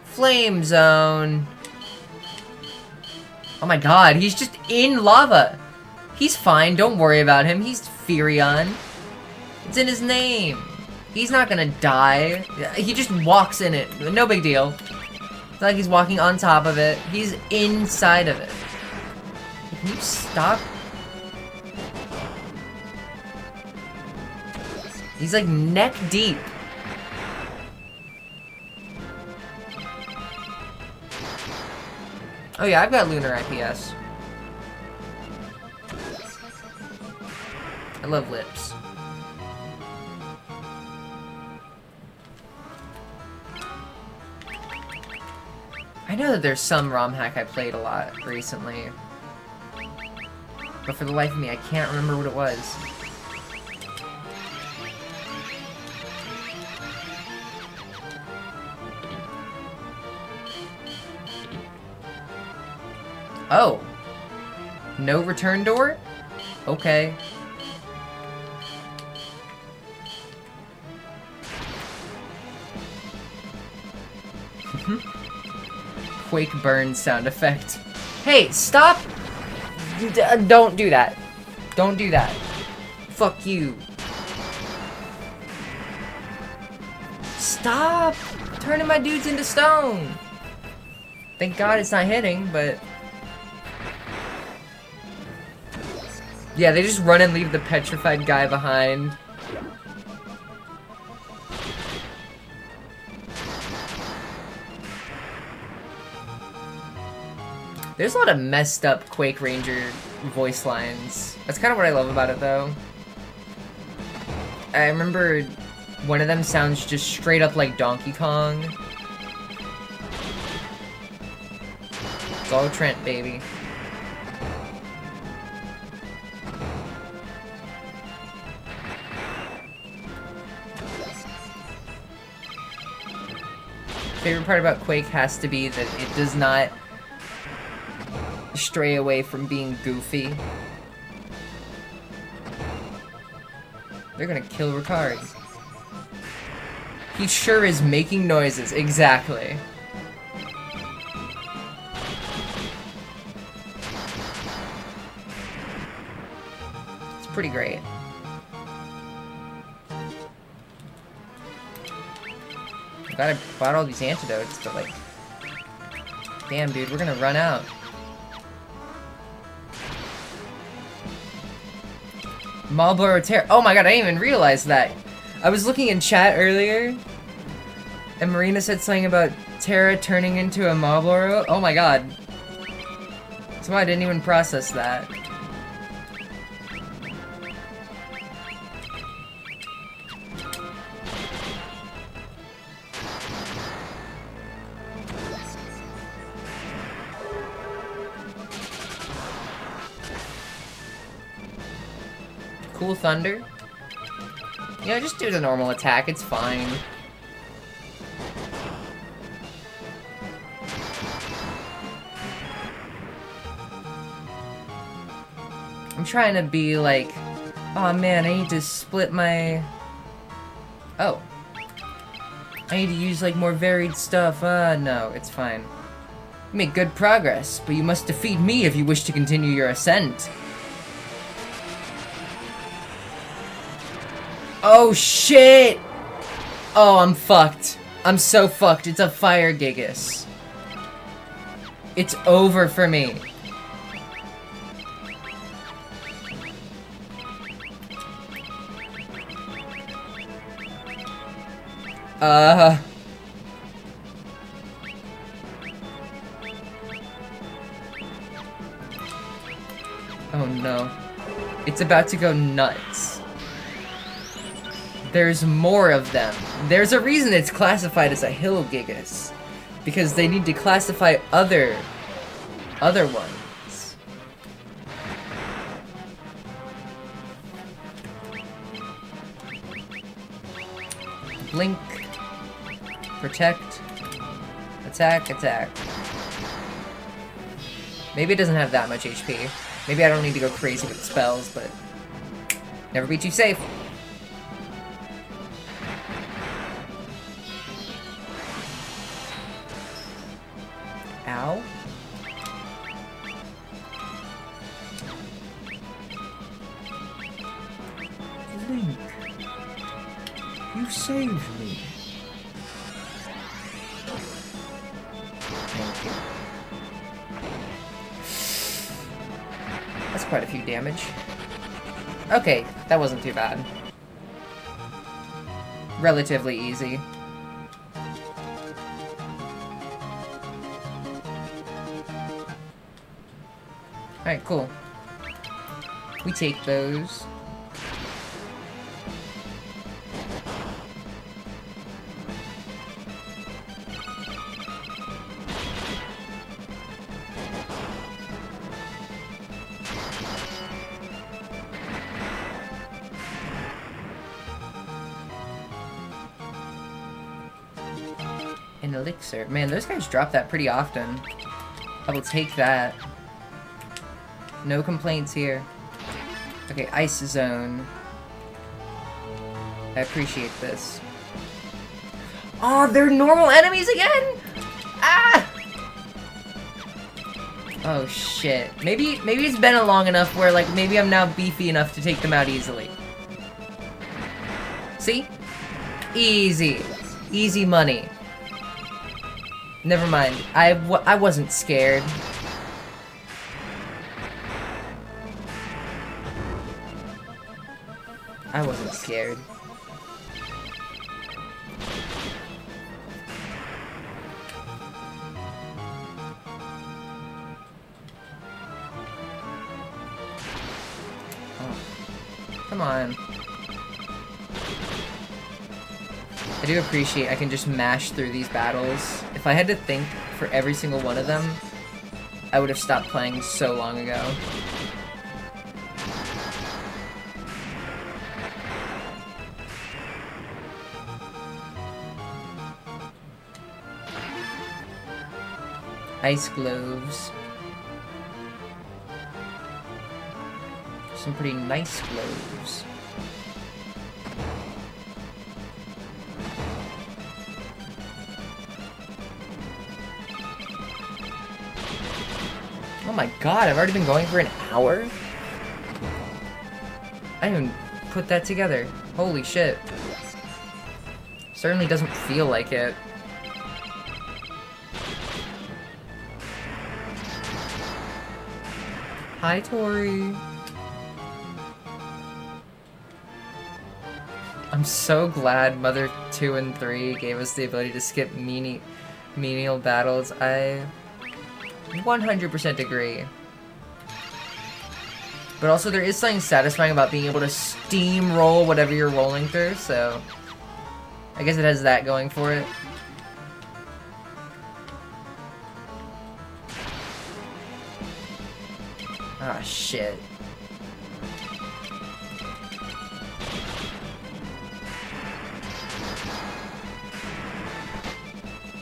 [SPEAKER 1] Flame Zone. Oh my god, he's just in lava. He's fine, don't worry about him. He's Furion. It's in his name. He's not gonna die. He just walks in it. No big deal. It's not like he's walking on top of it. He's inside of it. Can you stop? He's like neck deep. Oh yeah, I've got Lunar IPS. I love lips. know that there's some ROM hack I played a lot recently. But for the life of me, I can't remember what it was. Oh. No return door? Okay. Quake burn sound effect. Hey, stop! Don't do that. Don't do that. Fuck you. Stop turning my dudes into stone. Thank God it's not hitting, but... Yeah, they just run and leave the petrified guy behind. There's a lot of messed up Quake Ranger voice lines. That's kind of what I love about it, though. I remember one of them sounds just straight up like Donkey Kong. It's all Trent, baby. Favorite part about Quake has to be that it does not stray away from being goofy. They're gonna kill Ricari. He sure is making noises, exactly. It's pretty great. Glad I bought all these antidotes, but like... Damn, dude, we're gonna run out. Marlboro Terra. Oh my god, I didn't even realize that. I was looking in chat earlier, and Marina said something about Terra turning into a Marlboro. Oh my god. Somehow I didn't even process that. Cool Thunder? Yeah, just do the normal attack, it's fine. I'm trying to be like, oh man, I need to split my... Oh. I need to use like more varied stuff. No, it's fine. You make good progress, but you must defeat me if you wish to continue your ascent. Oh shit! Oh, I'm fucked. I'm so fucked. It's a Fire Gigas. It's over for me. Oh no. It's about to go nuts. There's more of them. There's a reason it's classified as a Hill Gigas. Because they need to classify other ones. Blink. Protect. Attack, attack. Maybe it doesn't have that much HP. Maybe I don't need to go crazy with spells, but... Never be too safe. Ow. Link. You saved me. Thank you. That's quite a few damage. Okay, that wasn't too bad. Relatively easy. Alright, cool. We take those. An elixir. Man, those guys drop that pretty often. I will take that. No complaints here. Okay, Ice Zone. I appreciate this. Oh, they're normal enemies again? Ah! Oh shit. Maybe it's been a long enough where like maybe I'm now beefy enough to take them out easily. See? Easy. Easy money. Never mind. I wasn't scared. I wasn't scared. Oh. Come on. I do appreciate I can just mash through these battles. If I had to think for every single one of them, I would have stopped playing so long ago. Ice gloves. Some pretty nice gloves. Oh my god, I've already been going for an hour? I didn't even put that together. Holy shit. Certainly doesn't feel like it. Hi, Tori. I'm so glad Mother 2 and 3 gave us the ability to skip menial battles. I 100% agree. But also there is something satisfying about being able to steamroll whatever you're rolling through, so I guess it has that going for it. Ah, shit.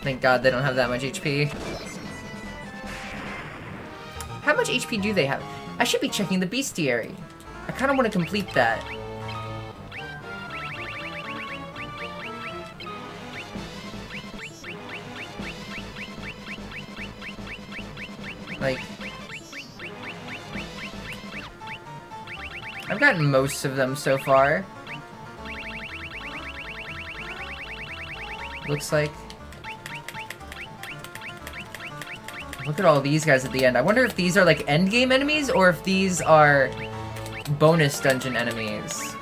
[SPEAKER 1] Thank God they don't have that much HP. How much HP do they have? I should be checking the bestiary. I kind of want to complete that. Like, I've gotten most of them so far. Looks like. Look at all these guys at the end. I wonder if these are like endgame enemies or if these are bonus dungeon enemies.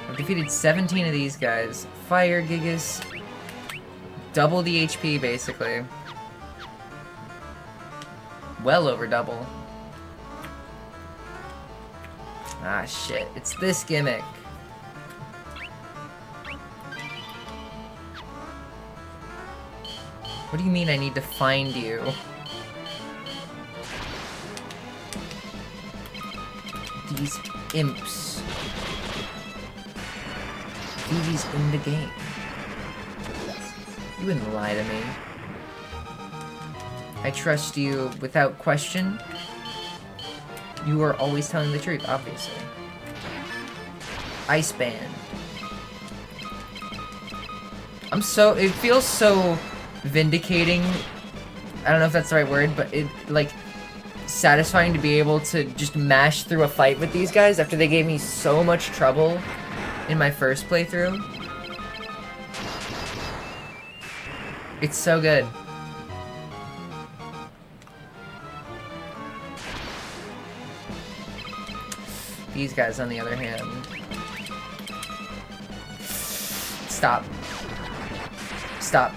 [SPEAKER 1] I've defeated 17 of these guys. Fire Gigas. Double the HP basically. Well over double. Ah shit, it's this gimmick. What do you mean I need to find you? These imps. These in the game. You wouldn't lie to me. I trust you without question. You are always telling the truth, obviously. Ice Band. It feels so vindicating. I don't know if that's the right word, but it, like, satisfying to be able to just mash through a fight with these guys after they gave me so much trouble in my first playthrough. It's so good. These guys, on the other hand. Stop. Stop.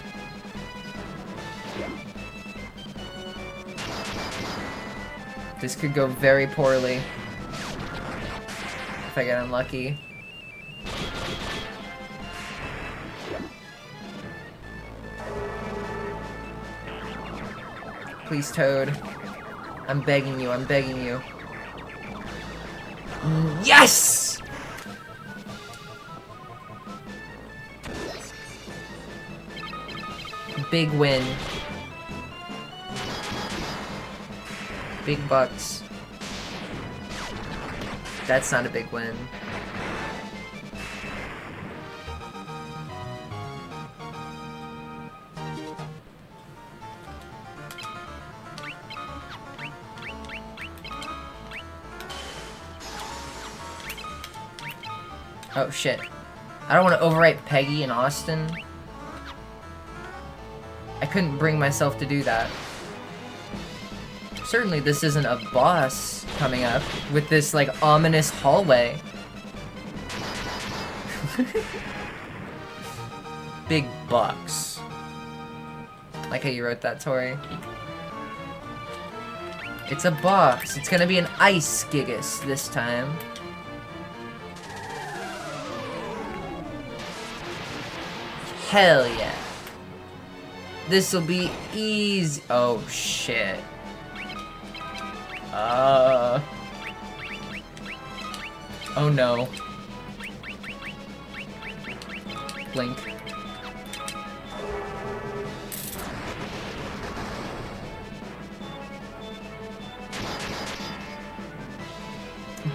[SPEAKER 1] This could go very poorly if I get unlucky. Please, Toad. I'm begging you, I'm begging you. Yes! big win. Big bucks. That's not a big win. Oh shit. I don't want to overwrite Peggy and Austin. I couldn't bring myself to do that. Certainly this isn't a boss coming up with this, like, ominous hallway. Big bucks. Like how you wrote that, Tori. It's a box. It's gonna be an ice Gigas this time. Hell yeah. This'll be easy. Oh shit. Oh no. Blink.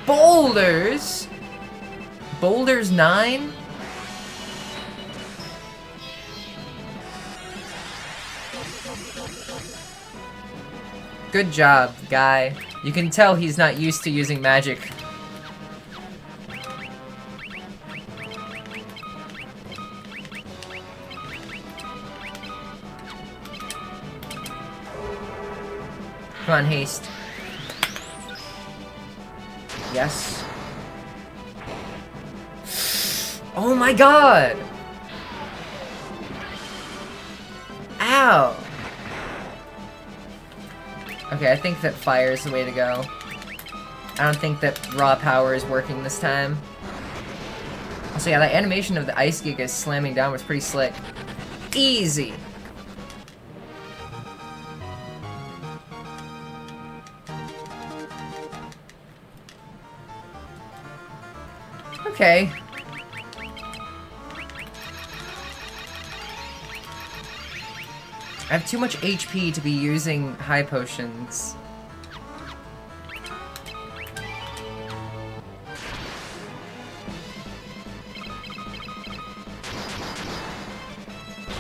[SPEAKER 1] Boulders? Boulders 9? Good job, guy. You can tell he's not used to using magic. Come on, haste. Yes. Oh my god! Ow! Okay, I think that fire is the way to go. I don't think that raw power is working this time. So yeah, that animation of the Ice Giga slamming down was pretty slick. Easy! Okay. I have too much HP to be using high potions.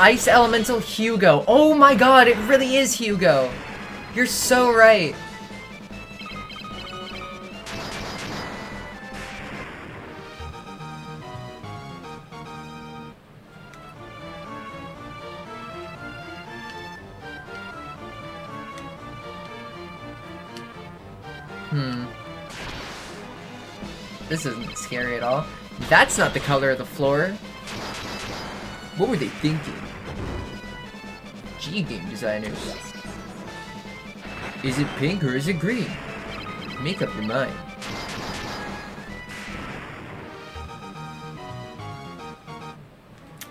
[SPEAKER 1] Ice Elemental Hugo. Oh my god, it really is Hugo. You're so right. This isn't scary at all. That's not the color of the floor. What were they thinking? Gee, game designers. Is it pink or is it green? Make up your mind.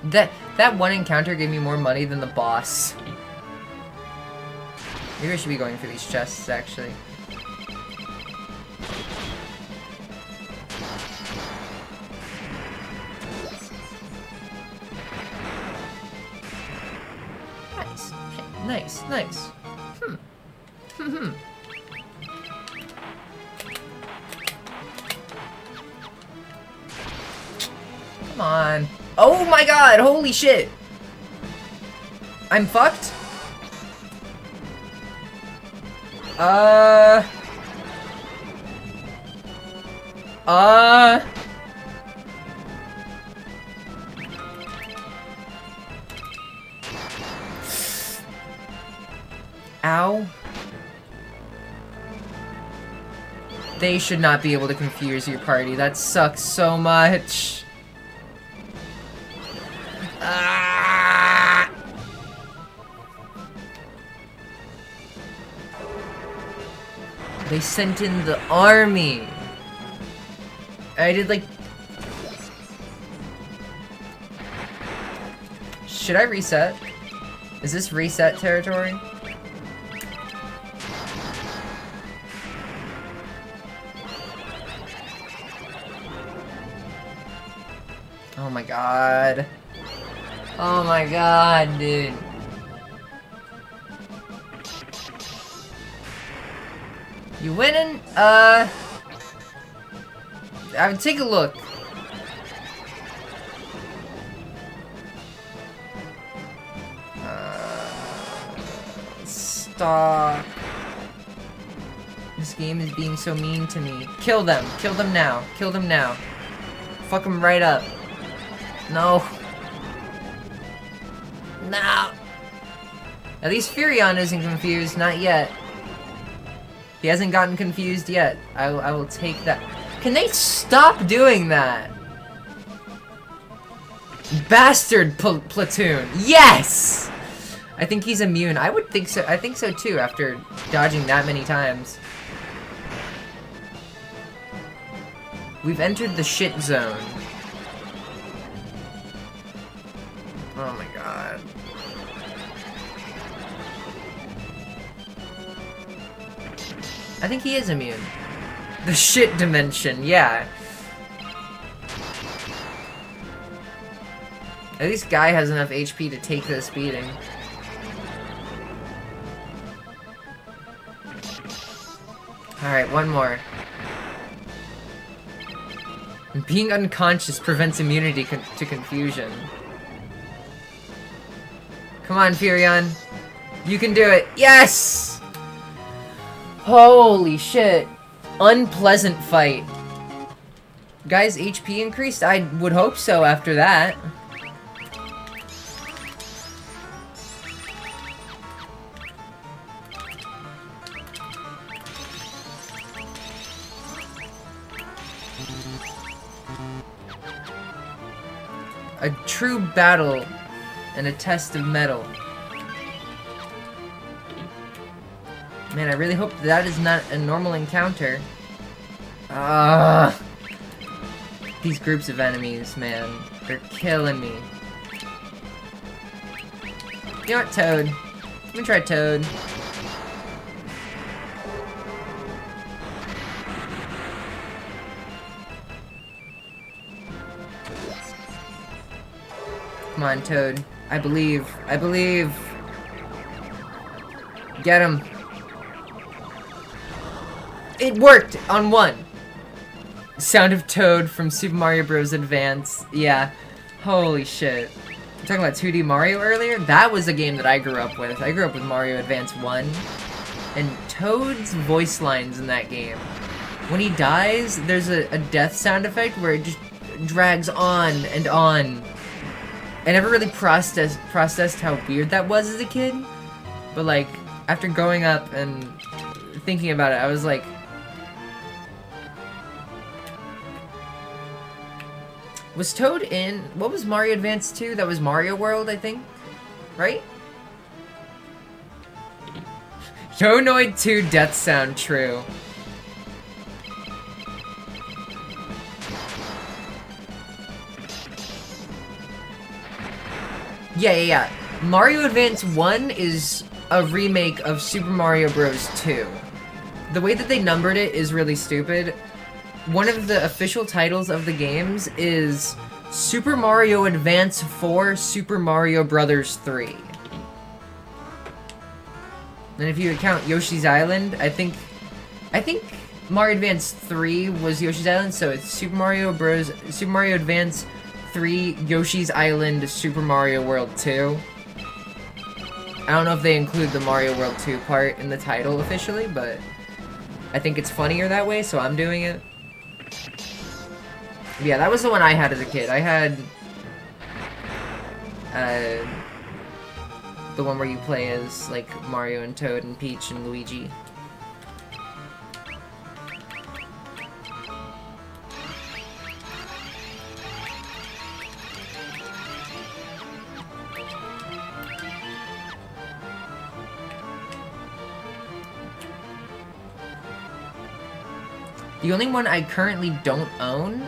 [SPEAKER 1] That one encounter gave me more money than the boss. Maybe I should be going for these chests, actually. Nice. Okay. Nice, nice. Come on. Oh my god, holy shit! I'm fucked? Ow. They should not be able to confuse your party. That sucks so much. Ah! They sent in the army. I did like... Should I reset? Is this reset territory? Oh my god. Oh my god, dude. You winning? I would take a look. Stop. This game is being so mean to me. Kill them. Kill them now. Kill them now. Fuck them right up. No. No. At least Furion isn't confused. Not yet. He hasn't gotten confused yet. I will take that. Can they stop doing that? Bastard platoon. Yes! I think he's immune. I would think so. I think so too after dodging that many times. We've entered the shit zone. Oh my god. I think he is immune. The shit dimension, yeah. At least Guy has enough HP to take this beating. Alright, one more. Being unconscious prevents immunity to confusion. Come on, Furion. You can do it. Yes! Holy shit. Unpleasant fight. Guy's HP increased? I would hope so after that. A true battle and a test of metal. Man, I really hope that is not a normal encounter. These groups of enemies, man. They're killing me. You know what, Toad? Let me try Toad. Come on, Toad. I believe. I believe. Get him. It worked on one. Sound of Toad from Super Mario Bros. Advance. Yeah. Holy shit. I'm talking about 2D Mario earlier? That was a game that I grew up with. I grew up with Mario Advance 1. And Toad's voice lines in that game. When he dies, there's a death sound effect where it just drags on and on. I never really processed how weird that was as a kid. But like, after growing up and thinking about it, I was like, was Toad in, what was Mario Advance 2? That was Mario World, I think? Right? Yonoid 2 death sound true. Yeah. Mario Advance 1 is a remake of Super Mario Bros. 2. The way that they numbered it is really stupid. One of the official titles of the games is Super Mario Advance 4 Super Mario Bros. 3. And if you count Yoshi's Island, I think Mario Advance 3 was Yoshi's Island, so it's Super Mario Advance 3 Yoshi's Island Super Mario World 2. I don't know if they include the Mario World 2 part in the title officially, but I think it's funnier that way, so I'm doing it. Yeah, that was the one I had as a kid. I had the one where you play as like Mario and Toad and Peach and Luigi. The only one I currently don't own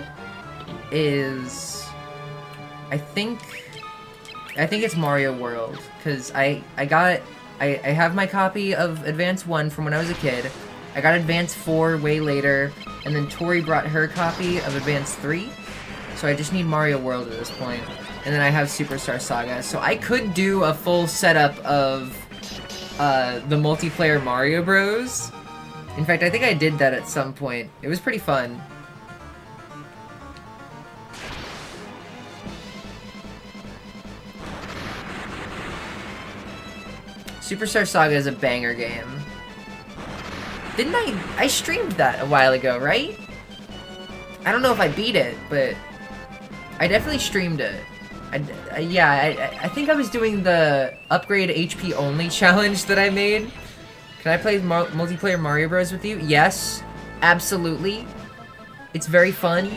[SPEAKER 1] is, I think it's Mario World, because I have my copy of Advance 1 from when I was a kid. I got Advance 4 way later, and then Tori brought her copy of Advance 3, so I just need Mario World at this point. And then I have Superstar Saga, so I could do a full setup of the multiplayer Mario Bros. In fact, I think I did that at some point. It was pretty fun. Superstar Saga is a banger game. Didn't I streamed that a while ago, right? I don't know if I beat it, but I definitely streamed it. I think I was doing the upgrade HP only challenge that I made. Can I play multiplayer Mario Bros with you? Yes, absolutely. It's very fun.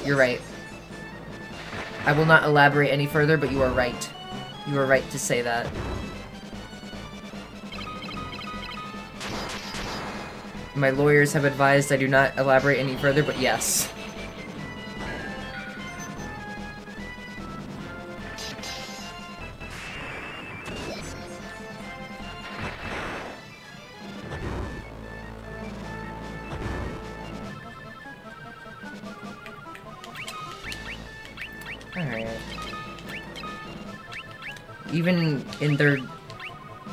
[SPEAKER 1] You're right. I will not elaborate any further, but you are right. You are right to say that. My lawyers have advised I do not elaborate any further, but yes. Alright.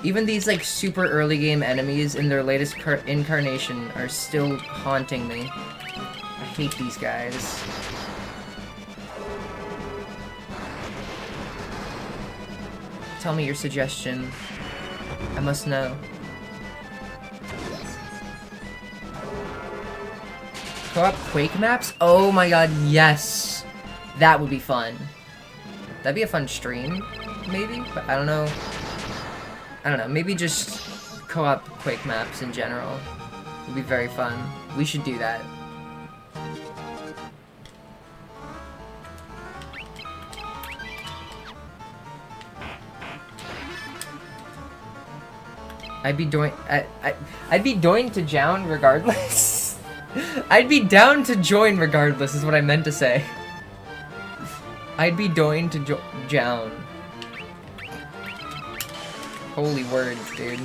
[SPEAKER 1] Even these, like, super early game enemies in their latest incarnation are still haunting me. I hate these guys. Tell me your suggestion. I must know. Co-op Quake maps? Oh my god, yes! That would be fun. That'd be a fun stream, maybe? But I don't know. I don't know, maybe just co-op Quake maps in general would be very fun. We should do that. I'd be doing to join regardless. I'd be down to join regardless is what I meant to say. I'd be doing to join. Holy words, dude.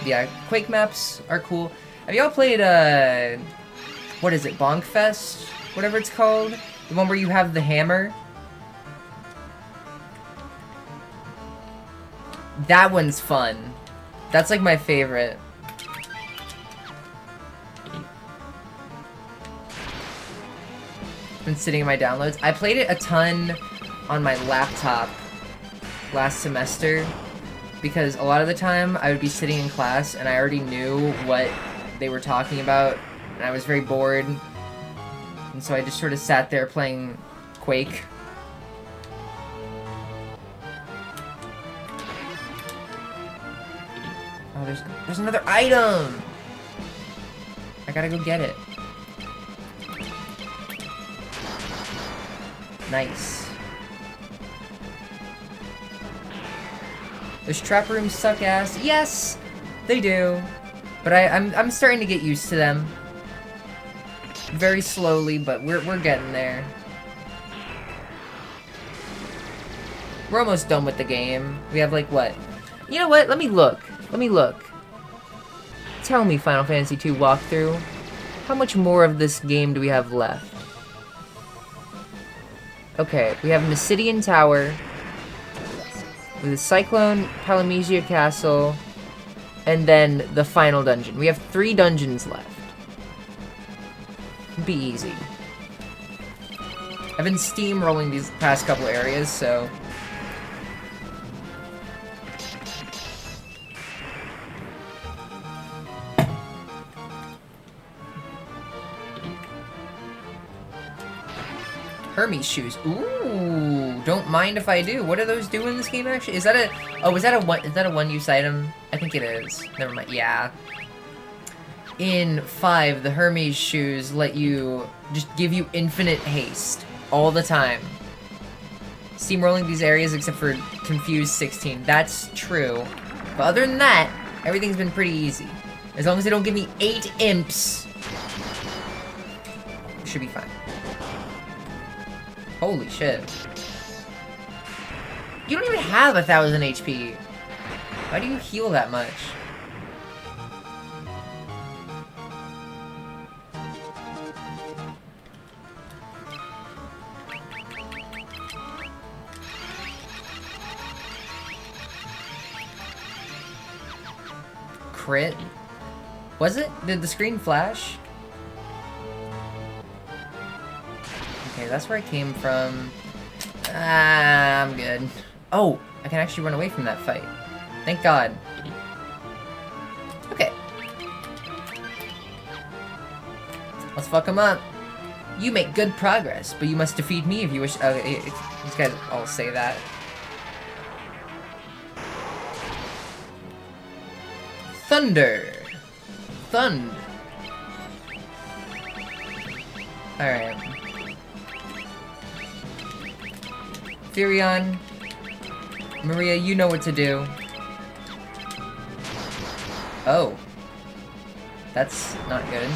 [SPEAKER 1] Yeah, Quake maps are cool. Have y'all played, what is it, Bonkfest? Whatever it's called? The one where you have the hammer? That one's fun. That's like my favorite. Been sitting in my downloads. I played it a ton on my laptop last semester because a lot of the time I would be sitting in class and I already knew what they were talking about and I was very bored, and so I just sort of sat there playing Quake. Oh, there's another item! I gotta go get it. Nice. Those trap rooms suck ass. Yes, they do. But I'm starting to get used to them. Very slowly, but we're getting there. We're almost done with the game. We have like what? You know what? Let me look. Let me look. Tell me, Final Fantasy II walkthrough. How much more of this game do we have left? Okay, we have Mysidian Tower, with the Cyclone, Palamesia Castle, and then the final dungeon. We have 3 dungeons left. Be easy. I've been steamrolling these past couple areas, so... Hermes shoes. Ooh, don't mind if I do. What do those do in this game actually? Is that a is that a one-use item? I think it is. Never mind. Yeah. In 5, the Hermes shoes let you just give you infinite haste all the time. Steamrolling these areas except for Confused 16. That's true. But other than that, everything's been pretty easy. As long as they don't give me 8 imps, should be fine. Holy shit. You don't even have 1,000 HP. Why do you heal that much? crit. Was it? Did the screen flash? Okay, that's where I came from. Ah, I'm good. Oh, I can actually run away from that fight. Thank God. Okay. Let's fuck him up. You make good progress, but you must defeat me if you wish. These guys all say that. Thunder. Thund. Alright. Furion. Maria, you know what to do. Oh. That's not good.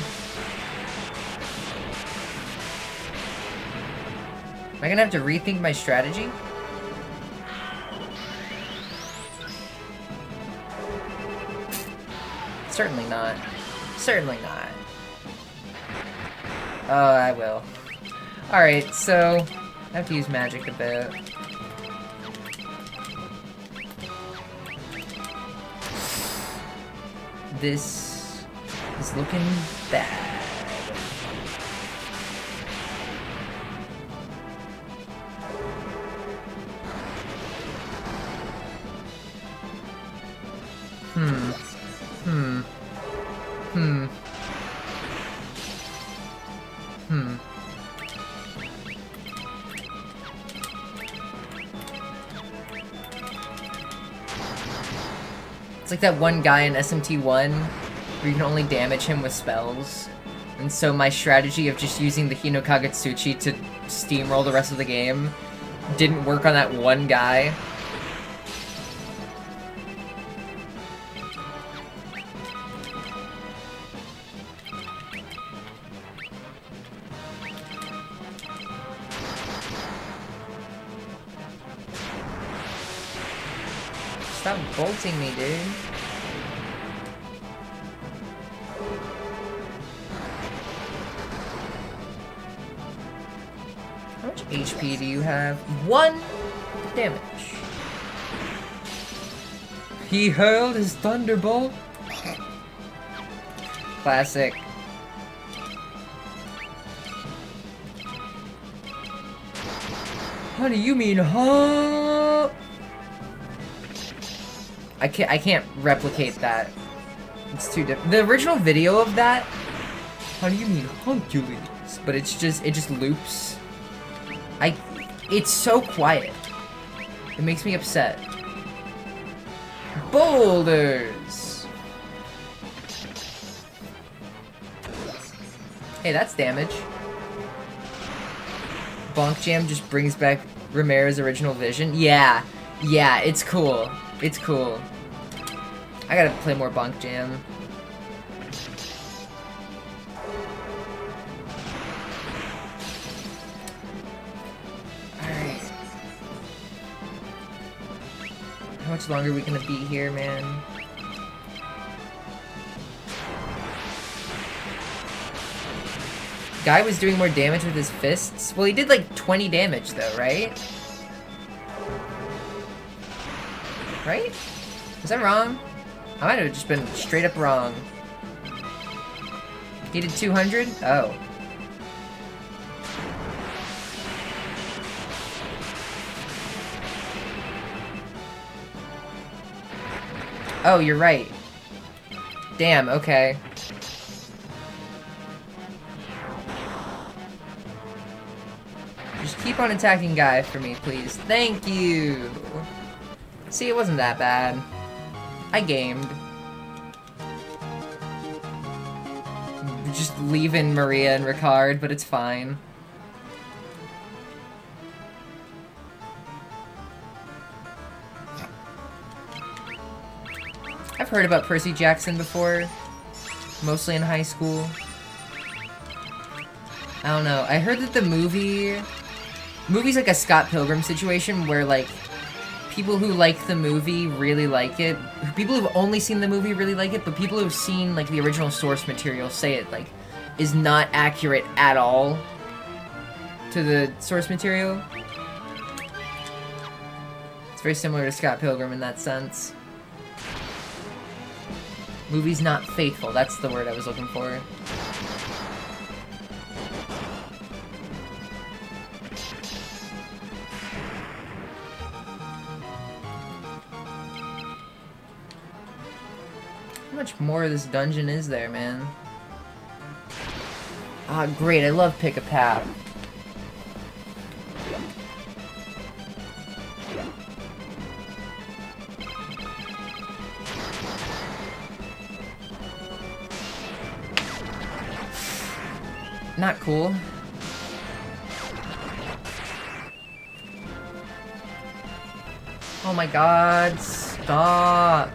[SPEAKER 1] Am I gonna have to rethink my strategy? Certainly not. Certainly not. Oh, I will. Alright, so I have to use magic a bit. This is looking bad. It's like that one guy in SMT1 where you can only damage him with spells. And so my strategy of just using the Hinokagetsuchi to steamroll the rest of the game didn't work on that one guy. Stop bolting me, dude. How much HP do you have? 1 damage. He hurled his thunderbolt. Classic. What do you mean, huh? I can't replicate that. It's too different. The original video of that, how do you mean Hercules? But it just loops. It's so quiet. It makes me upset. Boulders! Hey, that's damage. Bonk Jam just brings back Romero's original vision. Yeah, it's cool. It's cool. I gotta play more Bonk Jam. Alright. How much longer are we gonna be here, man? Guy was doing more damage with his fists? Well, he did like 20 damage though, right? Right? Was I wrong? I might have just been straight up wrong. He did 200? Oh. Oh, you're right. Damn, okay. Just keep on attacking Guy for me, please. Thank you! See, it wasn't that bad. I gamed. Just leaving Maria and Ricard, but it's fine. I've heard about Percy Jackson before. Mostly in high school. I don't know. I heard that the movie's like a Scott Pilgrim situation where, like, people who like the movie really like it. People who've only seen the movie really like it, but people who've seen, like, the original source material say it, like, is not accurate at all to the source material. It's very similar to Scott Pilgrim in that sense. Movie's not faithful. That's the word I was looking for. How much more of this dungeon is there, man? Ah, great. I love Pick a Path. Not cool. Oh my god, stop.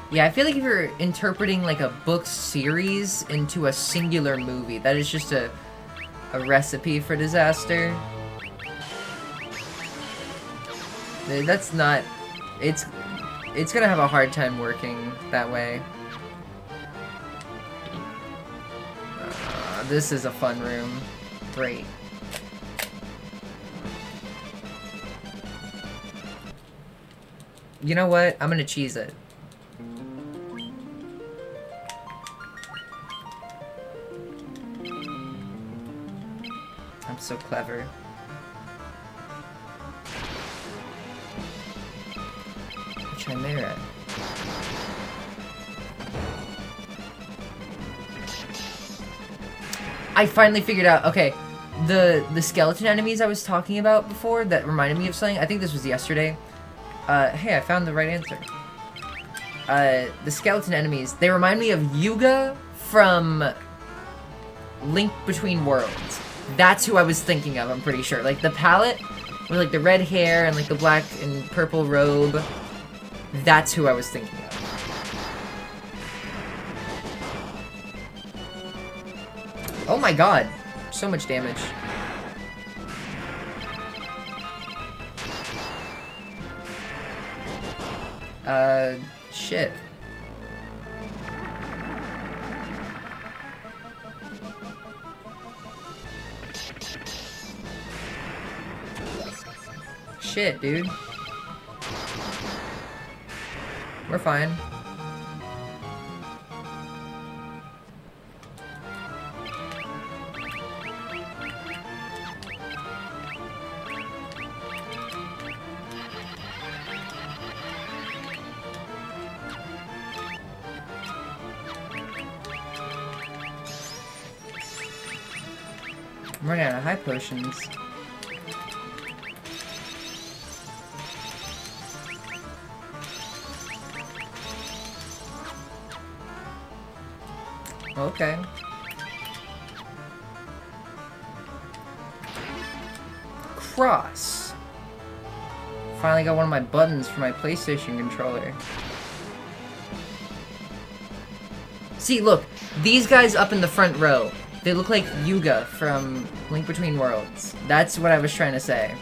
[SPEAKER 1] Yeah, I feel like if you're interpreting like a book series into a singular movie, that is just a recipe for disaster. That's not... It's gonna have a hard time working that way. This is a fun room. Great. You know what? I'm gonna cheese it. I'm so clever. Chimera. I finally figured out, okay, the skeleton enemies I was talking about before that reminded me of something, I think this was yesterday. Hey, I found the right answer. The skeleton enemies, they remind me of Yuga from Link Between Worlds. That's who I was thinking of, I'm pretty sure. Like, the palette with, like, the red hair and, like, the black and purple robe. That's who I was thinking of. Oh my god. So much damage. Shit. Shit, dude. We're fine. I'm running out of high potions. Okay. Cross. Finally got one of my buttons for my PlayStation controller. See, look. These guys up in the front row. They look like Yuga from Link Between Worlds. That's what I was trying to say.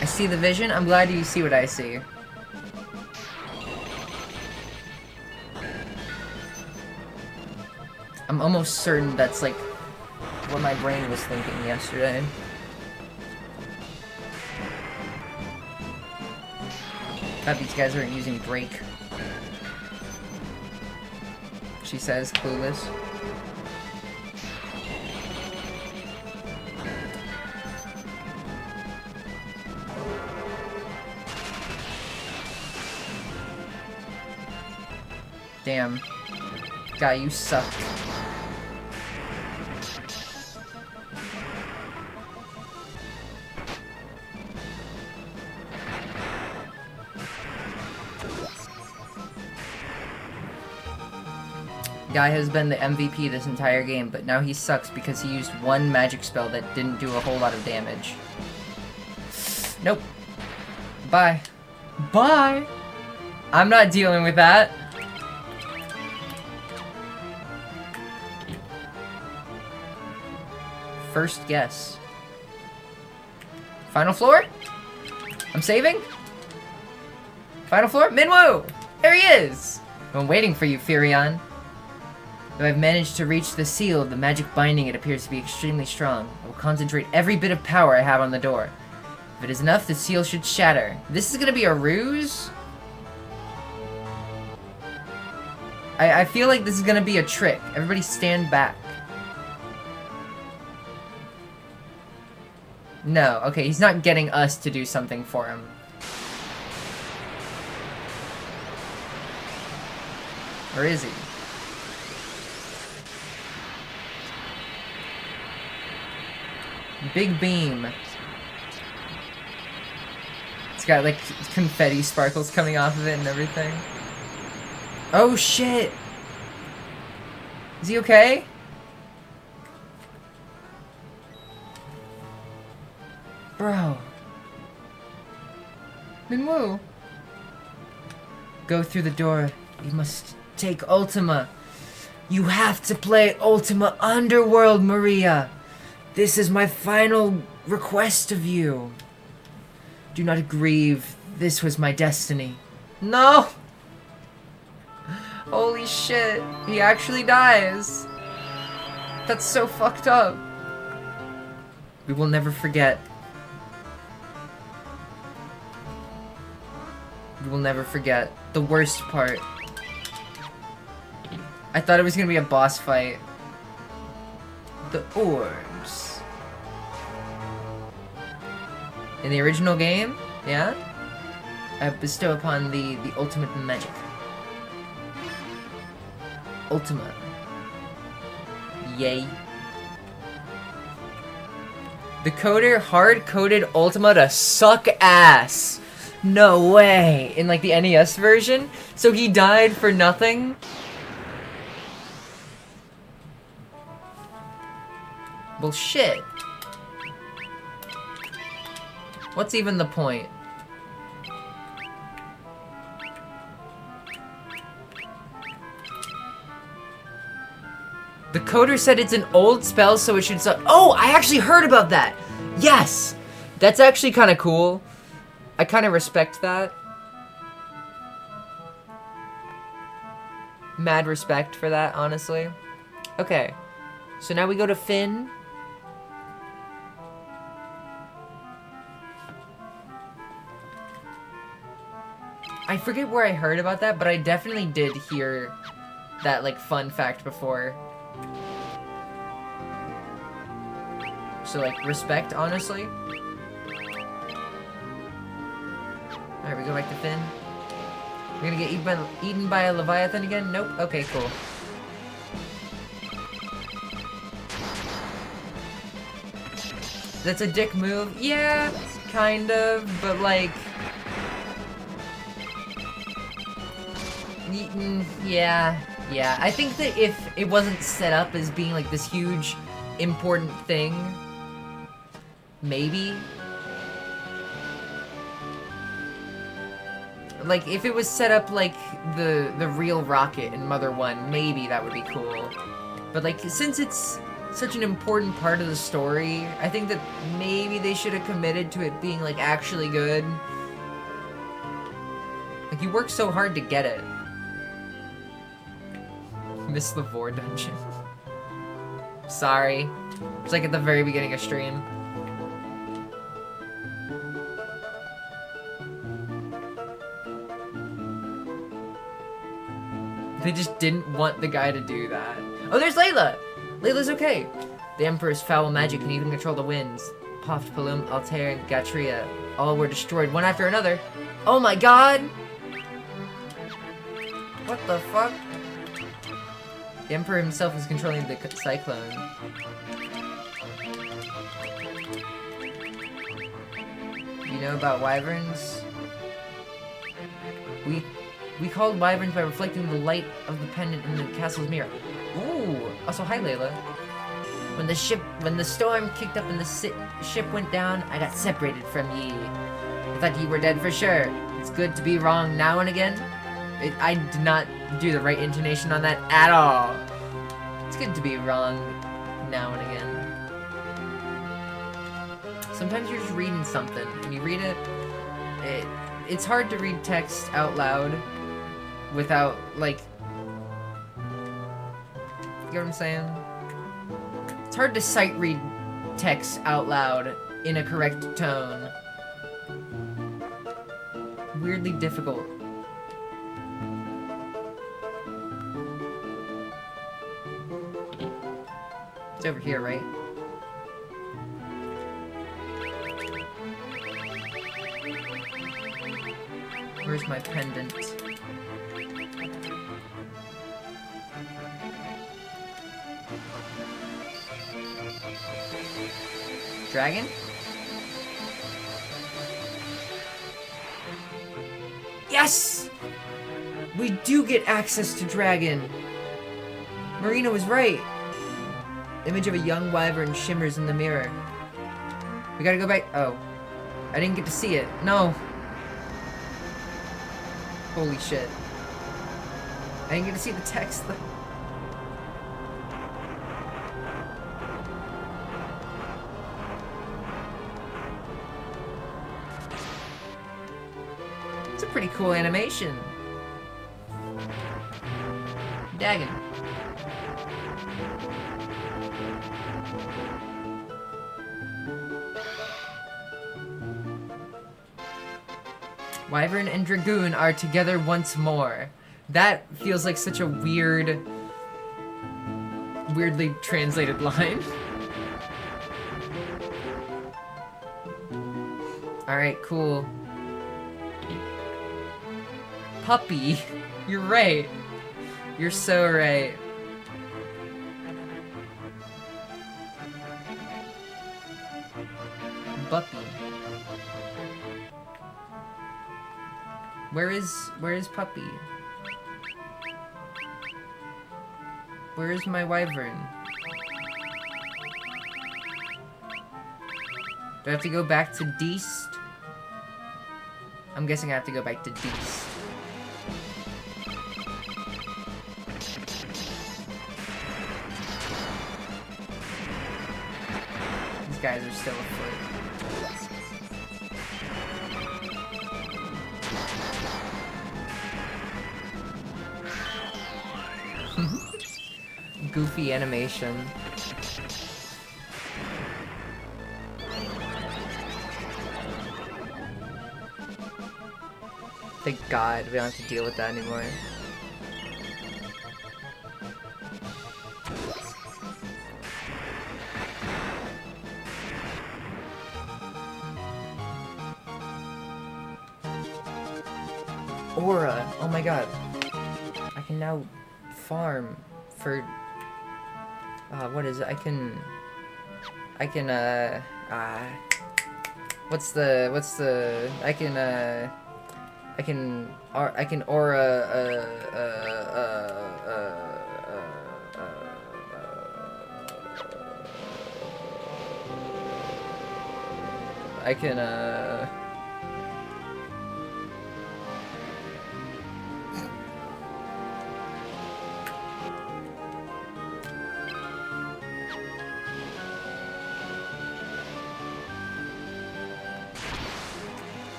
[SPEAKER 1] I see the vision. I'm glad you see what I see. I'm almost certain that's like what my brain was thinking yesterday. Thought these guys aren't using break. She says, clueless. Damn. Guy, you suck. Guy has been the MVP this entire game, but now he sucks because he used one magic spell that didn't do a whole lot of damage. Nope. Bye. Bye! I'm not dealing with that. First guess. Final floor? I'm saving? Final floor? Minwoo! There he is! I'm waiting for you, Furion. Though I've managed to reach the seal of the magic binding, it appears to be extremely strong. I will concentrate every bit of power I have on the door. If it is enough, the seal should shatter. This is gonna be a ruse? I feel like this is gonna be a trick. Everybody stand back. No, okay, he's not getting us to do something for him. Or is he? Big beam. It's got like confetti sparkles coming off of it and everything. Oh shit! Is he okay? Bro. Minwoo. Go through the door. You must take Ultima. You have to play Ultima Underworld, Maria. This is my final request of you. Do not grieve. This was my destiny. No! Holy shit. He actually dies. That's so fucked up. We will never forget. We will never forget. The worst part. I thought it was gonna be a boss fight. The orbs. In the original game, yeah? I bestow upon thee the ultimate magic. Ultima. Yay. The coder hard-coded Ultima to suck ass. No way. In like the NES version? So he died for nothing? Well, shit. What's even the point? The coder said it's an old spell, so it should suck. Oh, I actually heard about that! Yes! That's actually kind of cool. I kind of respect that. Mad respect for that, honestly. Okay. So now we go to Finn. I forget where I heard about that, but I definitely did hear that, like, fun fact before. So, like, respect, honestly. Alright, we go back to Finn. We're gonna get eaten by a Leviathan again? Nope. Okay, cool. That's a dick move? Yeah, kind of, but like... Yeah. I think that if it wasn't set up as being like this huge, important thing, maybe. Like, if it was set up like the real rocket in Mother 1, maybe that would be cool. But like, since it's such an important part of the story, I think that maybe they should have committed to it being like actually good. Like, you worked so hard to get it. Miss the Vor dungeon. Sorry. It's like at the very beginning of stream. They just didn't want the guy to do that. Oh, there's Layla! Layla's okay. The Emperor's foul magic can even control the winds. Poft, Palum, Altair, and Gatria all were destroyed one after another. Oh my god! What the fuck? The Emperor himself is controlling the cyclone. You know about wyverns?
[SPEAKER 2] We called wyverns by reflecting the light of the pendant in the castle's mirror. Ooh. Also, hi, Layla. When the storm kicked up and the ship went down, I got separated from ye. I thought ye were dead for sure. It's good to be wrong now and again. I did not do the right intonation on that at all. It's good to be wrong now and again. Sometimes you're just reading something, and you read it, it's hard to read text out loud without, like, you get what I'm saying? It's hard to sight read text out loud in a correct tone. Weirdly difficult. It's over here, right? Where's my pendant? Dragon? Yes! We do get access to Dragon! Marina was right! The image of a young wyvern shimmers in the mirror. We gotta go back. Oh. I didn't get to see it. No! Holy shit. I didn't get to see the text. It's a pretty cool animation. Dagon. Wyvern and Dragoon are together once more. That feels like such a weirdly translated line. Alright, cool. Puppy. You're right. You're so right. Buppy. Where is Puppy? Where is my wyvern? Do I have to go back to Deist? I'm guessing I have to go back to Deist. These guys are still afoot. Goofy animation. Thank God we don't have to deal with that anymore. Aura! Oh my god. I can now farm for... what is it? I can, I can aura, I can,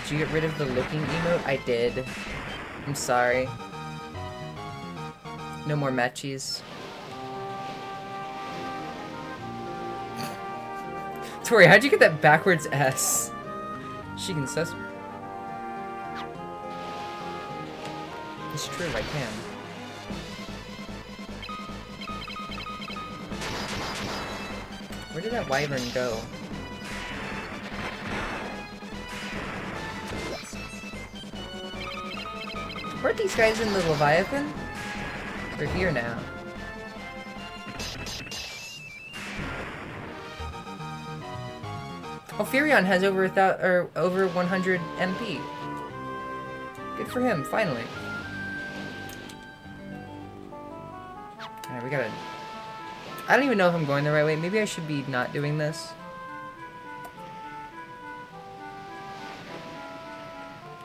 [SPEAKER 2] Did you get rid of the looking emote? I did. I'm sorry. No more matchies. Tori, how'd you get that backwards S? Shigen says. It's true, I can. Where did that wyvern go? Weren't these guys in the Leviathan? They're here now.
[SPEAKER 1] Oh, Furion has over over 100 MP. Good for him, finally. Alright, we gotta... I don't even know if I'm going the right way. Maybe I should be not doing this.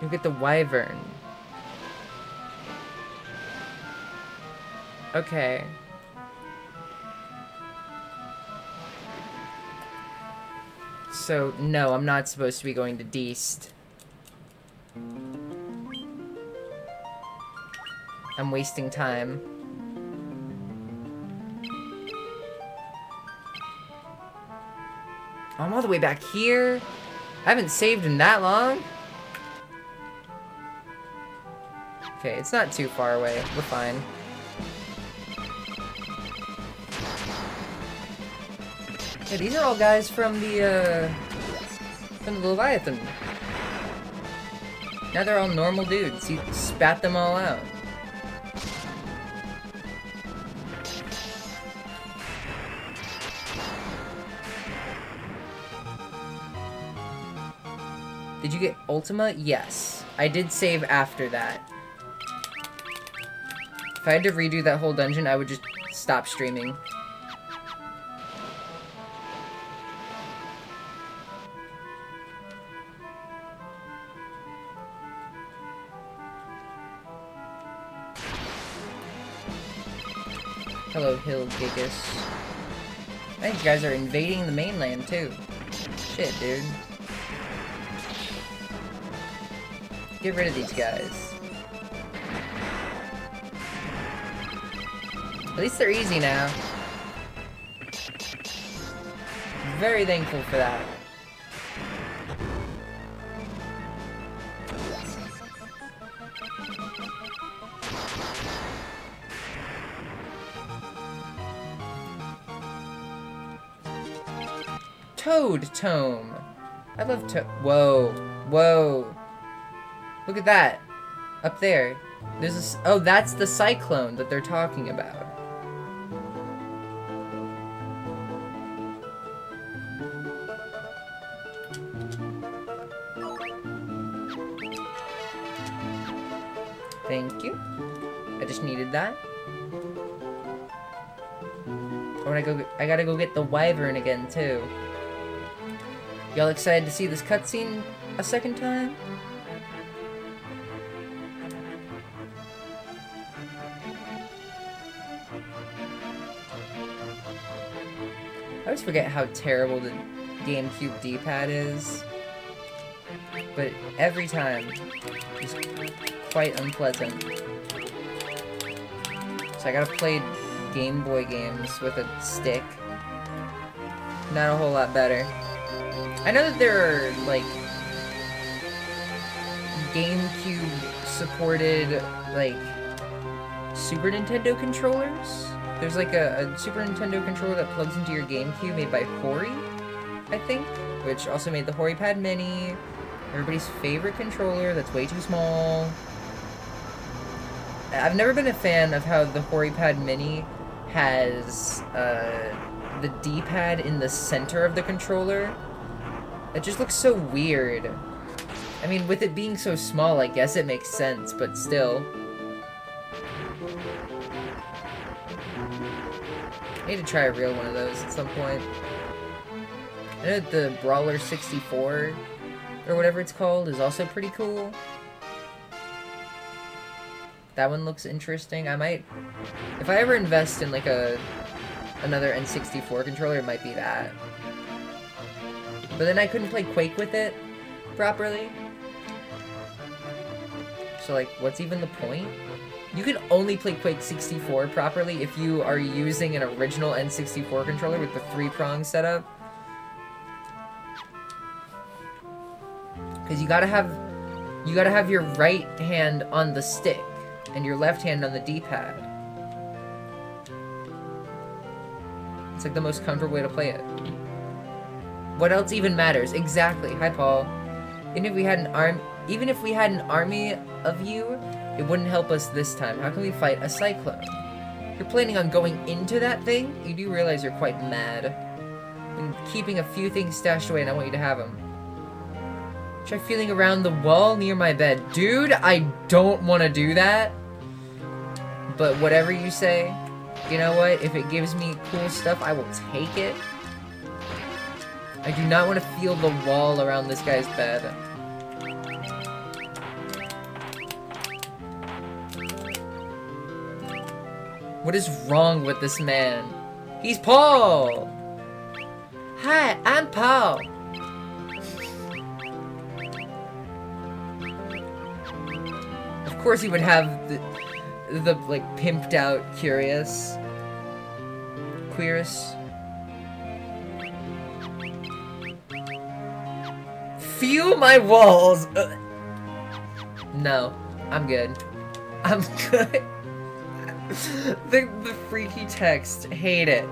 [SPEAKER 1] You get the Wyvern. Okay. So, no, I'm not supposed to be going to Deist. I'm wasting time. I'm all the way back here? I haven't saved in that long? Okay, it's not too far away. We're fine. Yeah, these are all guys from the Leviathan. Now they're all normal dudes. He spat them all out. Did you get Ultima? Yes. I did save after that. If I had to redo that whole dungeon, I would just stop streaming. Hello, Hill Gigas. I think you guys are invading the mainland, too. Shit, dude. Get rid of these guys. At least they're easy now. Very thankful for that. Toad Tome. I love Whoa. Whoa. Look at that. Up there. There's a... Oh, that's the cyclone that they're talking about. Thank you. I just needed that. Oh, I gotta go get the Wyvern again, too. Y'all excited to see this cutscene a second time? I always forget how terrible the GameCube D-pad is. But every time, it's quite unpleasant. So I gotta play Game Boy games with a stick. Not a whole lot better. I know that there are, like, GameCube supported, like, Super Nintendo controllers. There's like a Super Nintendo controller that plugs into your GameCube made by Hori, I think, which also made the HoriPad Mini, everybody's favorite controller that's way too small. I've never been a fan of how the HoriPad Mini has the D-pad in the center of the controller. It just looks so weird. I mean, with it being so small, I guess it makes sense, but still. I need to try a real one of those at some point. I know that the Brawler 64, or whatever it's called, is also pretty cool. That one looks interesting. I might... If I ever invest in, like, another N64 controller, it might be that. But then I couldn't play Quake with it properly. So, like, what's even the point? You can only play Quake 64 properly if you are using an original N64 controller with the 3-prong setup. Because you gotta have your right hand on the stick and your left hand on the D-pad. It's like the most comfortable way to play it. What else even matters? Exactly. Hi, Paul. Even if we had an army of you, it wouldn't help us this time. How can we fight a cyclone? You're planning on going into that thing? You do realize you're quite mad.
[SPEAKER 2] Been keeping a few things stashed away and I want you to have them. Try feeling around the wall near my bed. Dude, I don't want to do that. But whatever you say, you know what? If it gives me cool stuff, I will take it. I do not want to feel the wall around this guy's bed. What is wrong with this man? He's Paul! Hi, I'm Paul. Of course he would have the like, pimped out Curious. Queerus. Feel my walls! No, I'm good. I'm good. The freaky text. Hate it.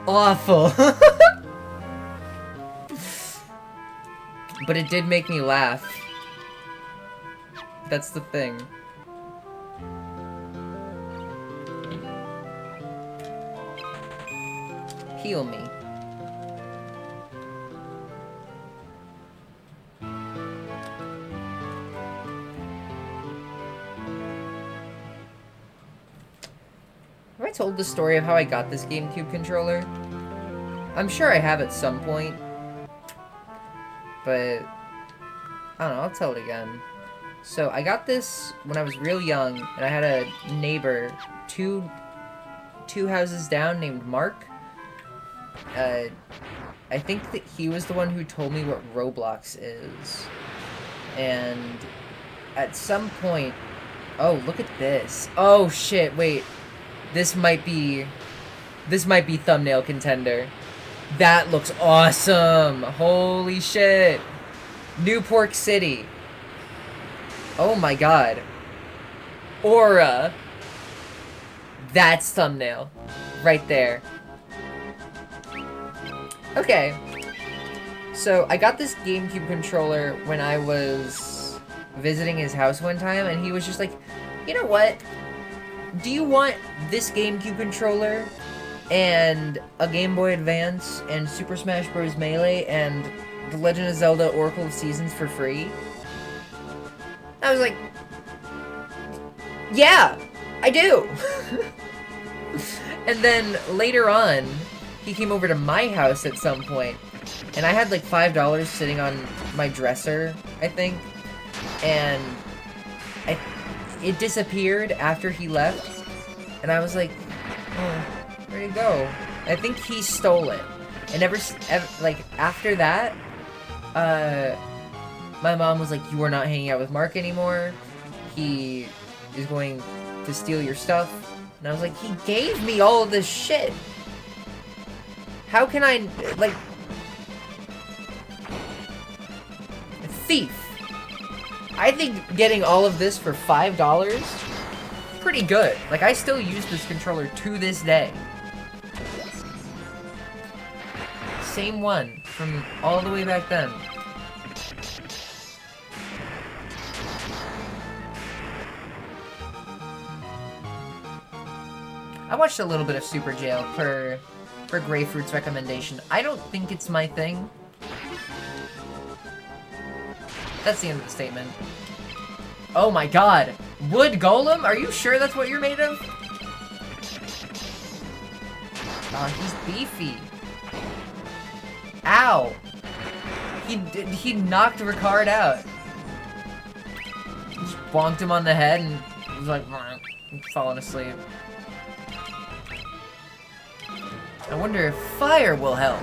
[SPEAKER 2] Awful. But it did make me laugh. That's the thing. Heal me. Have I told the story of how I got this GameCube controller? I'm sure I have at some point. But I don't know, I'll tell it again. So I got this when I was real young, and I had a neighbor two houses down named Mark. I think that he was the one who told me what Roblox is. And at some point... Oh, look at this. Oh, shit, wait. This might be thumbnail contender. That looks awesome! Holy shit! New Pork City. Oh my god. Aura. That's thumbnail. Right there. Okay. So, I got this GameCube controller when I was visiting his house one time, and he was just like, you know what? Do you want this GameCube controller and a Game Boy Advance and Super Smash Bros. Melee and The Legend of Zelda Oracle of Seasons for free? I was like, yeah, I do. And then later on, he came over to my house at some point, and I had like $5 sitting on my dresser, I think, and it disappeared after he left, and I was like, oh, where'd it go? I think he stole it. And ever like, after that, my mom was like, you are not hanging out with Mark anymore. He is going to steal your stuff. And I was like, he gave me all of this shit. How can I, like... A thief. I think getting all of this for $5, pretty good. Like, I still use this controller to this day. Same one from all the way back then. I watched a little bit of Super Jail for Grapefruit's recommendation. I don't think it's my thing. That's the end of the statement. Oh my god! Wood Golem? Are you sure that's what you're made of? Oh, he's beefy. Ow! He knocked Ricard out. Just bonked him on the head and was like, falling asleep. I wonder if fire will help.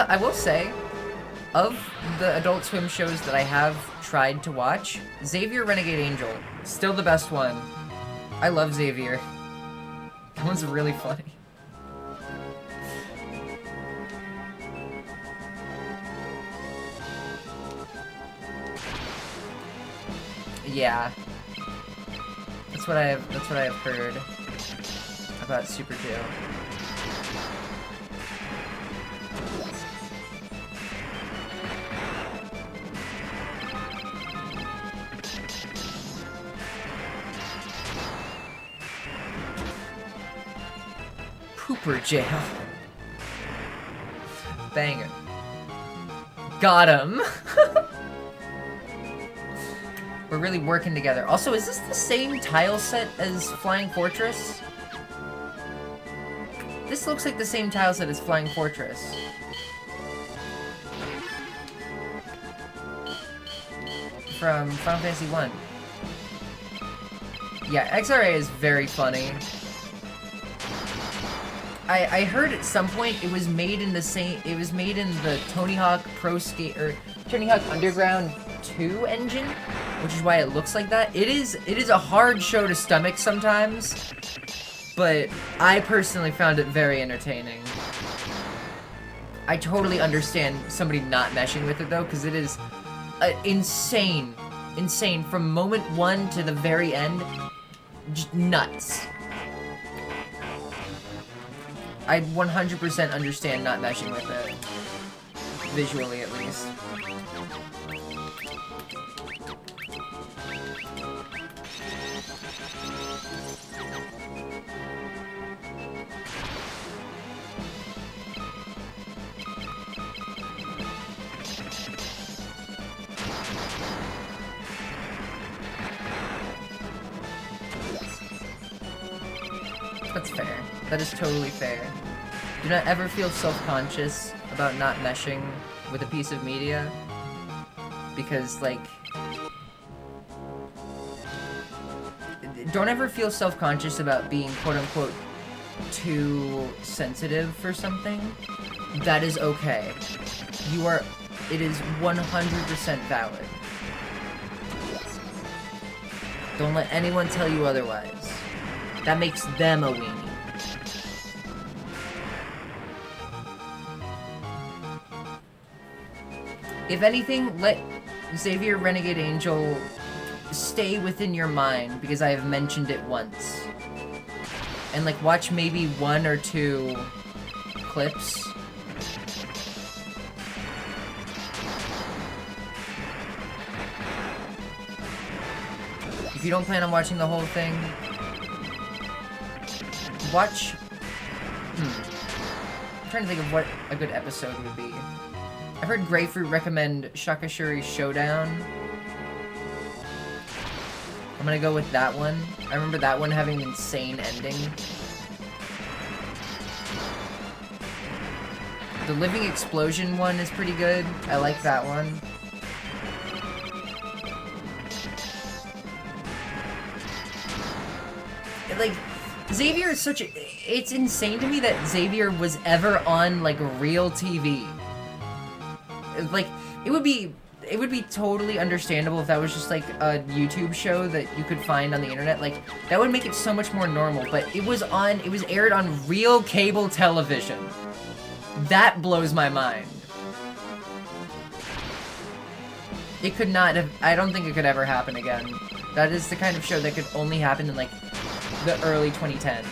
[SPEAKER 2] I will say, of the Adult Swim shows that I have tried to watch, Xavier Renegade Angel, still the best one. I love Xavier. That one's really funny. Yeah. That's what I have heard about Super Jail. super jail. Banger. Got him. We're really working together. Also, is this the same tile set as Flying Fortress? This looks like the same tile set as Flying Fortress. From Final Fantasy 1. Yeah, XRA is very funny. I heard at some point it was made in the same, it was made in the Tony Hawk Pro Skate, or Tony Hawk Underground 2 engine, which is why it looks like that. It is a hard show to stomach sometimes, but I personally found it very entertaining. I totally understand somebody not meshing with it though, because it is insane from moment 1 to the very end. Just nuts. I 100% understand not meshing with it. Visually, at least. That's fair. That is totally fair. Do not ever feel self-conscious about not meshing with a piece of media, because, like, don't ever feel self-conscious about being quote-unquote too sensitive for something. That is okay. It is 100% valid. Don't let anyone tell you otherwise. That makes them a weenie. If anything, let Xavier Renegade Angel stay within your mind, because I have mentioned it once. And, like, watch maybe 1 or 2 clips. If you don't plan on watching the whole thing, watch... I'm trying to think of what a good episode would be. I've heard Grapefruit recommend Shakashuri Showdown. I'm gonna go with that one. I remember that one having an insane ending. The Living Explosion one is pretty good. I like that one. Like, Xavier is such a... It's insane to me that Xavier was ever on, like, real TV. Like, it would be totally understandable if that was just, like, a YouTube show that you could find on the internet. Like, that would make it so much more normal. But it was aired on real cable television. That blows my mind. It could not have... I don't think it could ever happen again. That is the kind of show that could only happen in, like, the early 2010s.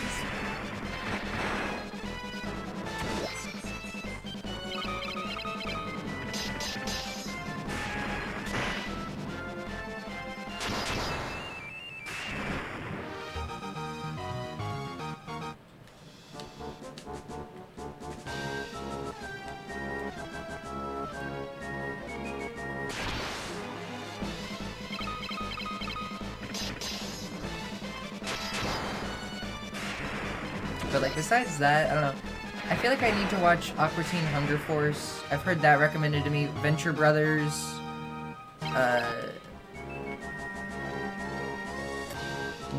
[SPEAKER 2] But, like, besides that, I don't know. I feel like I need to watch Aqua Teen Hunger Force. I've heard that recommended to me. Venture Brothers.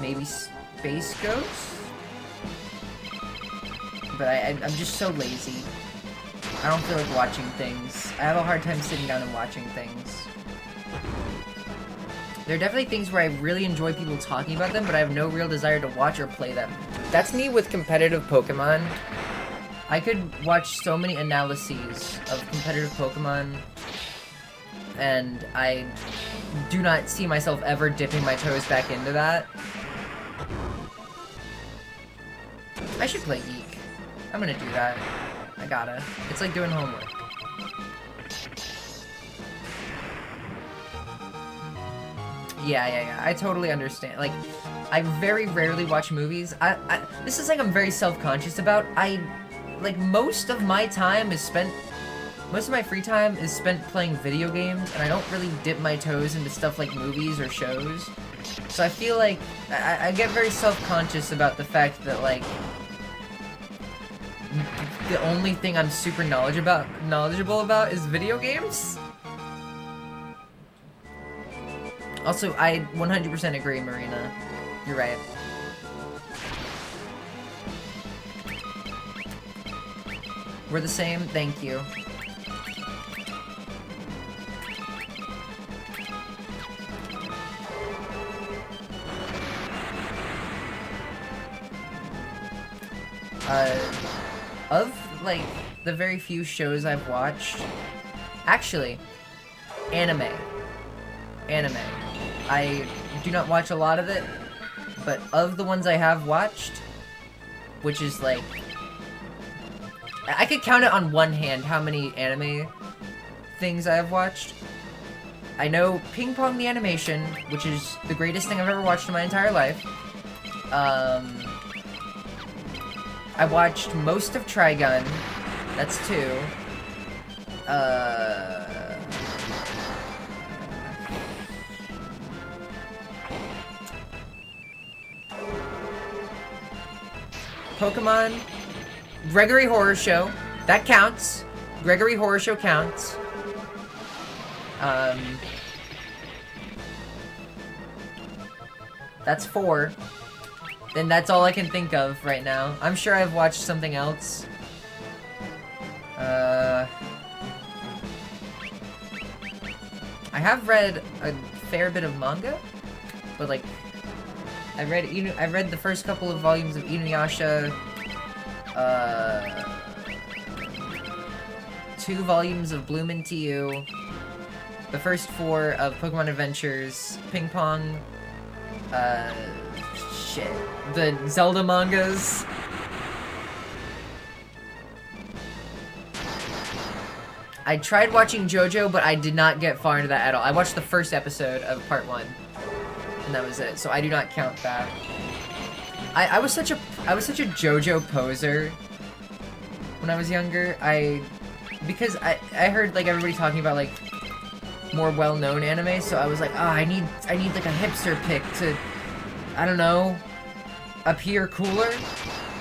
[SPEAKER 2] Maybe Space Ghost? But I'm just so lazy. I don't feel like watching things. I have a hard time sitting down and watching things. There are definitely things where I really enjoy people talking about them, but I have no real desire to watch or play them. That's me with competitive Pokemon. I could watch so many analyses of competitive Pokemon, and I do not see myself ever dipping my toes back into that. I should play Geek. I'm gonna do that. I gotta. It's like doing homework.
[SPEAKER 1] Yeah. I totally understand. Like, I very rarely watch movies. This is like I'm very self-conscious about. Like, most of my free time is spent playing video games, and I don't really dip my toes into stuff like movies or shows. So I feel like I get very self-conscious about the fact that, like, the only thing I'm super knowledgeable about is video games. Also, I 100% agree, Marina. You're right. We're the same, thank you. Of, like, the very few shows I've watched, actually, anime. I do not watch a lot of it, but of the ones I have watched, which is, like, I could count it on one hand how many anime things I have watched. I know Ping Pong the Animation, which is the greatest thing I've ever watched in my entire life. I watched most of Trigun. That's 2. Pokemon. Gregory Horror Show. That counts. Gregory Horror Show counts. That's 4. Then that's all I can think of right now. I'm sure I've watched something else. I have read a fair bit of manga, but like, I read the first couple of volumes of Inuyasha, 2 volumes of Bloom Into You, the first 4 of Pokemon Adventures, Ping Pong, shit, the Zelda mangas. I tried watching JoJo, but I did not get far into that at all. I watched the first episode of part 1, and that was it. So I do not count that. I was such a JoJo poser when I was younger. Because I heard like everybody talking about like more well-known anime, so I was like, I need like a hipster pick to, I don't know, appear cooler.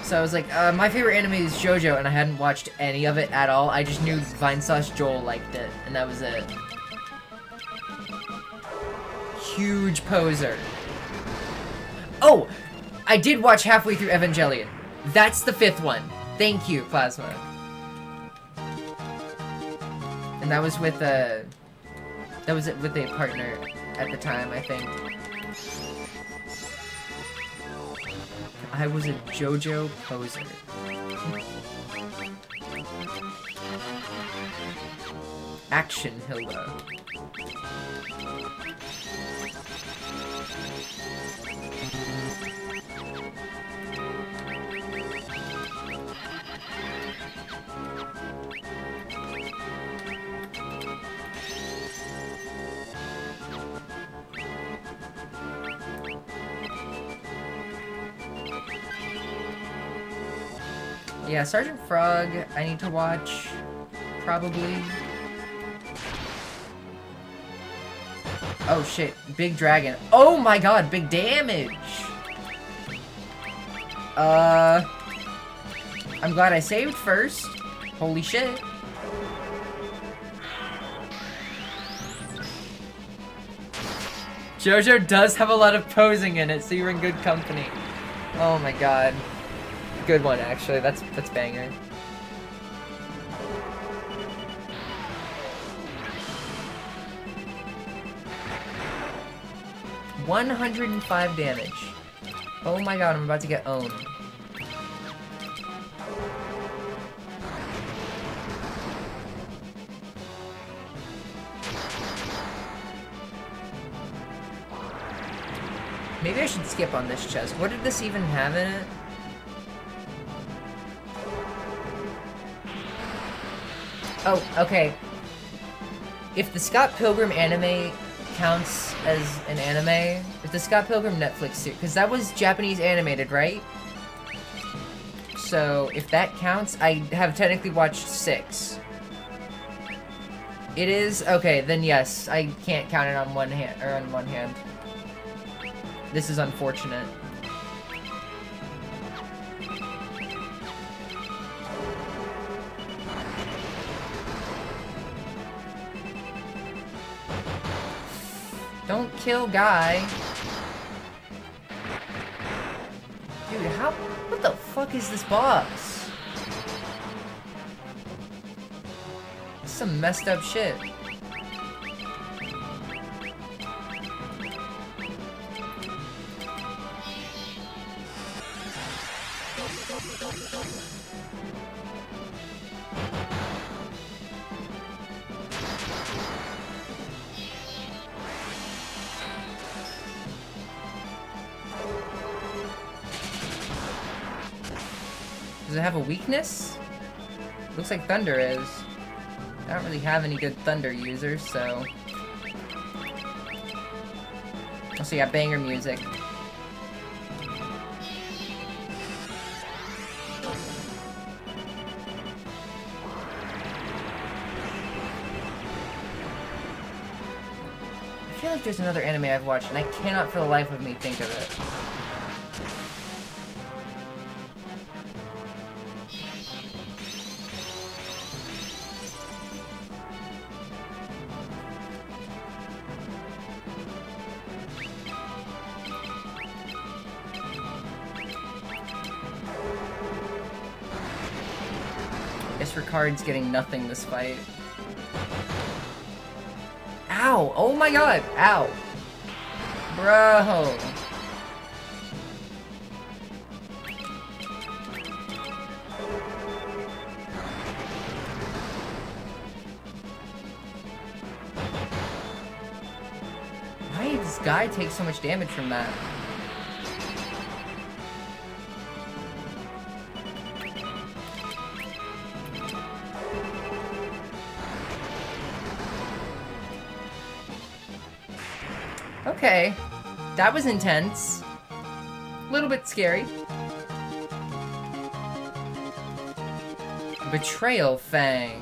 [SPEAKER 1] So I was like, my favorite anime is JoJo, and I hadn't watched any of it at all. I just knew Vinesauce Joel liked it, and that was it. Huge poser. Oh! I did watch halfway through Evangelion. That's the 5th one. Thank you, Plasma. And that was with a partner at the time, I think. I was a JoJo poser. Action Hilda. Yeah, Sergeant Frog, I need to watch, probably. Oh shit, Big Dragon. Oh my god, big damage! I'm glad I saved first. Holy shit. JoJo does have a lot of posing in it, so you're in good company. Oh my god. Good one, actually. That's banger. $105 damage. Oh my god, I'm about to get owned. Maybe I should skip on this chest. What did this even have in it? Oh, okay. If the Scott Pilgrim anime counts as an anime. If the Scott Pilgrim Netflix series, because that was Japanese animated, right? So if that counts, I have technically watched 6. It is? Okay, then yes, I can't count it on one hand, or on one hand. This is unfortunate. Don't kill Guy. Dude, what the fuck is this boss? This is some messed up shit. Does it have a weakness? Looks like Thunder is. I don't really have any good Thunder users, so... Also, yeah, banger music. I feel like there's another anime I've watched, and I cannot for the life of me think of it. Guess Ricard's getting nothing this fight. Ow! Oh my god! Ow! Bro! Why did this guy take so much damage from that? Okay, that was intense. A little bit scary. Betrayal Fang.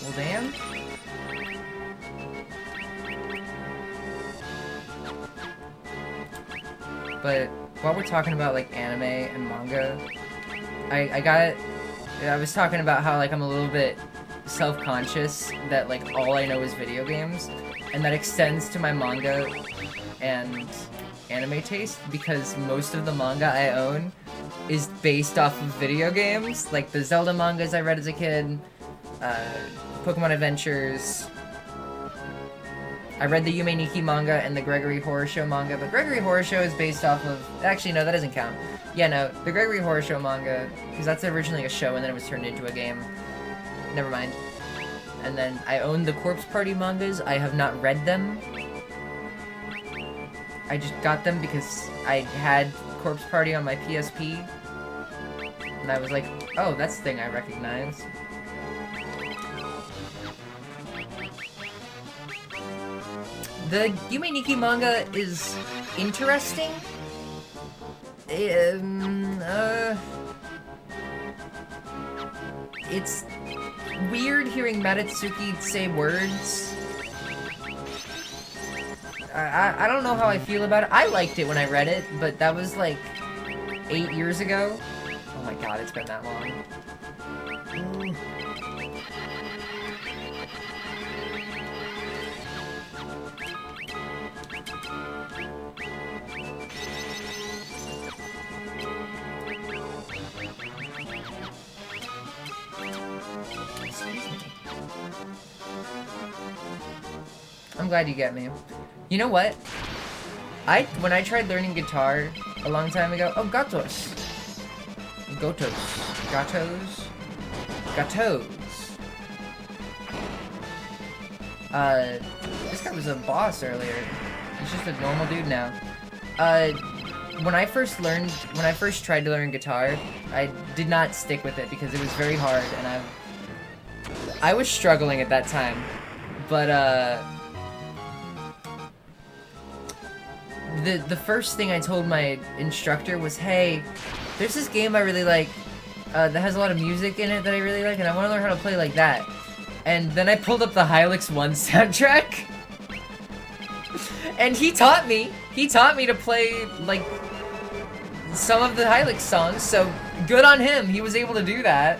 [SPEAKER 1] Well, damn. But while we're talking about like anime and manga, I was talking about how like I'm a little bit self-conscious that like all I know is video games, and that extends to my manga and anime taste because most of the manga I own is based off of video games, like the Zelda mangas I read as a kid, Pokemon Adventures. I read the Yume Nikki manga and the Gregory Horror Show manga, but Gregory Horror Show is based off of... Actually, no, that doesn't count. Yeah, no, the Gregory Horror Show manga, because that's originally a show and then it was turned into a game. Never mind. And then I own the Corpse Party mangas. I have not read them. I just got them because I had Corpse Party on my PSP. And I was like, oh, that's the thing I recognize. The Yume Nikki manga is interesting. It's weird hearing Madatsuki say words. I don't know how I feel about it. I liked it when I read it, but that was like 8 years ago. Oh my god, it's been that long. Ooh. I'm glad you get me. You know what? When I tried learning guitar a long time ago... Oh, gatos. Gotos. Gatos. Gatos. This guy was a boss earlier. He's just a normal dude now. when I first tried to learn guitar, I did not stick with it because it was very hard, and I was struggling at that time. But the first thing I told my instructor was, hey, there's this game I really like that has a lot of music in it that I really like, and I want to learn how to play like that. And then I pulled up the Hylics 1 soundtrack, and he taught me to play like some of the Hylics songs, so good on him. He was able to do that.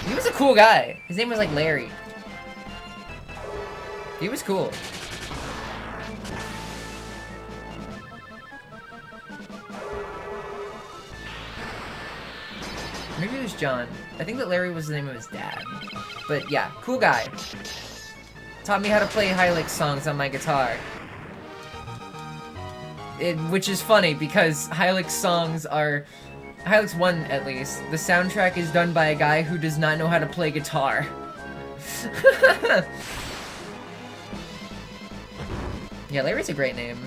[SPEAKER 1] He was a cool guy. His name was like Larry. He was cool. Maybe it was John. I think that Larry was the name of his dad. But yeah, cool guy. Taught me how to play Hylics songs on my guitar. Which is funny because Hylics songs are... Hylics 1 at least. The soundtrack is done by a guy who does not know how to play guitar. Yeah, Larry's a great name.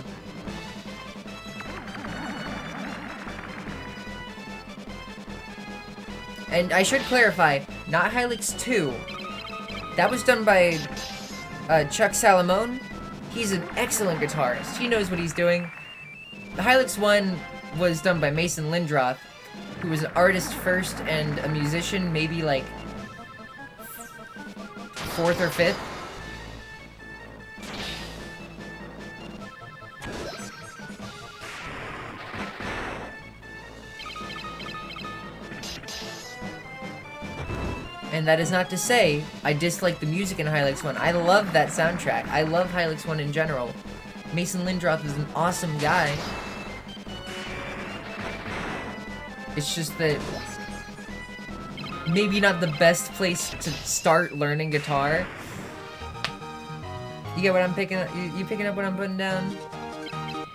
[SPEAKER 1] And I should clarify, not Hylics 2. That was done by Chuck Salamone. He's an excellent guitarist. He knows what he's doing. The Hylics 1 was done by Mason Lindroth, who was an artist first and a musician, maybe like 4th or 5th. And that is not to say I dislike the music in Hylics 1. I love that soundtrack. I love Hylics 1 in general. Mason Lindroth is an awesome guy. It's just that maybe not the best place to start learning guitar. You get what I'm picking up? You picking up what I'm putting down? Oh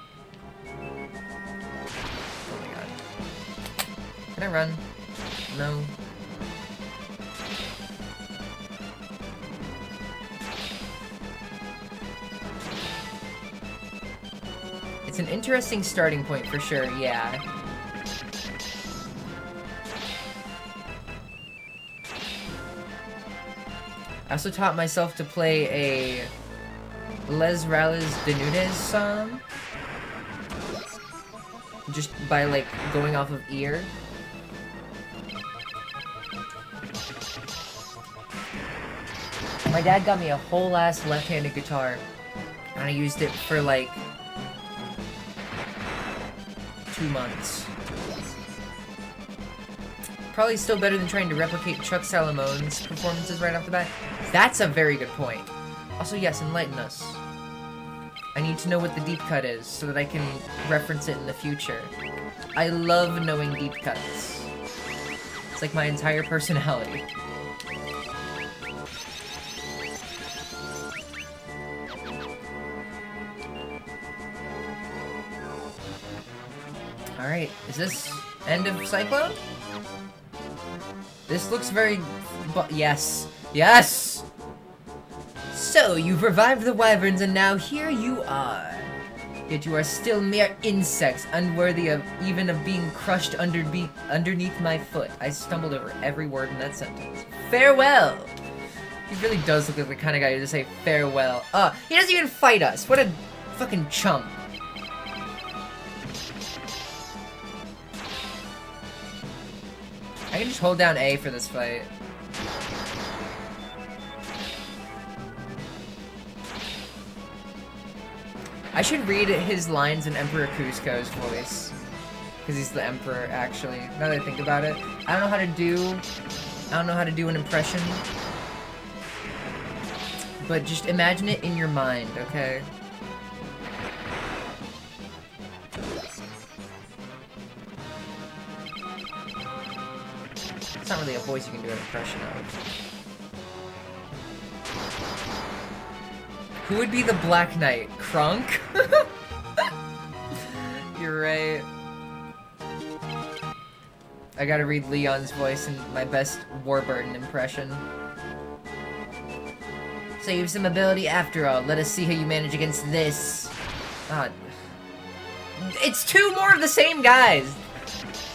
[SPEAKER 1] my god. Can I run? No. It's an interesting starting point for sure, yeah. I also taught myself to play a Les Ralez de Nunez song. Just by, like, going off of ear. My dad got me a whole-ass left-handed guitar. And I used it for, like, 2 months. Probably still better than trying to replicate Chuck Salamone's performances right off the bat. That's a very good point. Also, yes, enlighten us. I need to know what the deep cut is so that I can reference it in the future. I love knowing deep cuts. It's like my entire personality. Alright, is this end of Cyclone? This looks very... yes. Yes! So, you've revived the wyverns and now here you are. Yet you are still mere insects, unworthy of even of being crushed underneath my foot. I stumbled over every word in that sentence. Farewell! He really does look like the kind of guy who just say farewell. He doesn't even fight us. What a fucking chump. I can just hold down A for this fight. I should read his lines in Emperor Cusco's voice. Because he's the Emperor, actually. Now that I think about it. I don't know how to do an impression. But just imagine it in your mind, okay? It's not really a voice you can do an impression of. Who would be the Black Knight? Krunk? You're right. I gotta read Leon's voice in my best Warburton impression. So you have some ability after all. Let us see how you manage against this. It's 2 more of the same guys!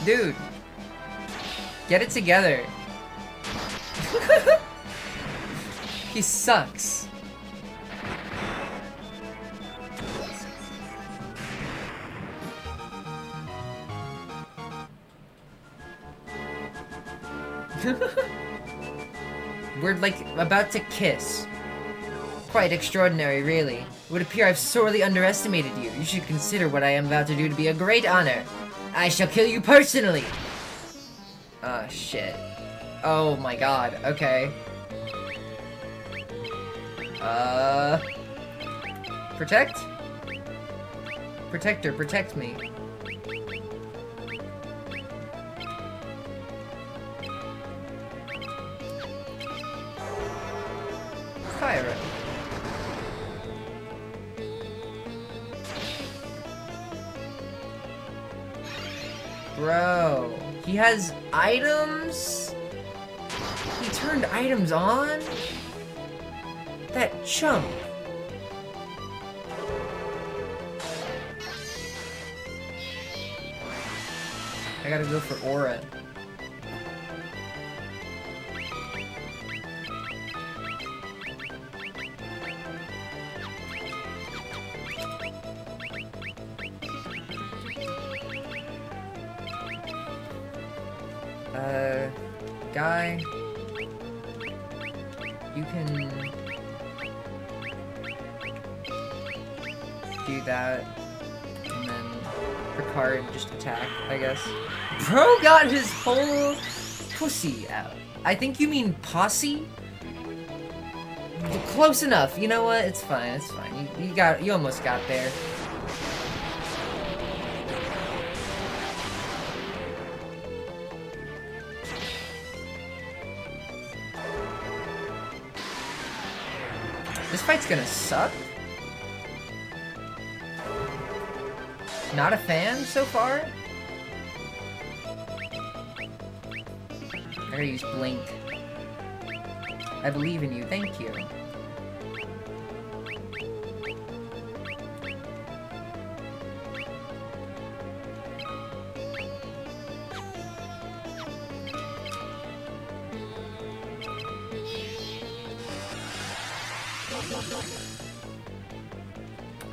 [SPEAKER 1] Dude. Get it together. He sucks. We're like about to kiss. Quite extraordinary, really. It would appear I've sorely underestimated you. You should consider what I am about to do to be a great honor. I shall kill you personally! Oh, shit. Oh my god, okay. Protect? Protector, protect me. Fire. Bro, he has items? He turned items on? That chump. I gotta go for aura. Guy, you can do that, and then Picard just attack, I guess. Bro got his whole pussy out. I think you mean posse? Close enough. You know what? It's fine. It's fine. You almost got there. This fight's gonna suck. Not a fan so far? I gotta use Blink. I believe in you, thank you.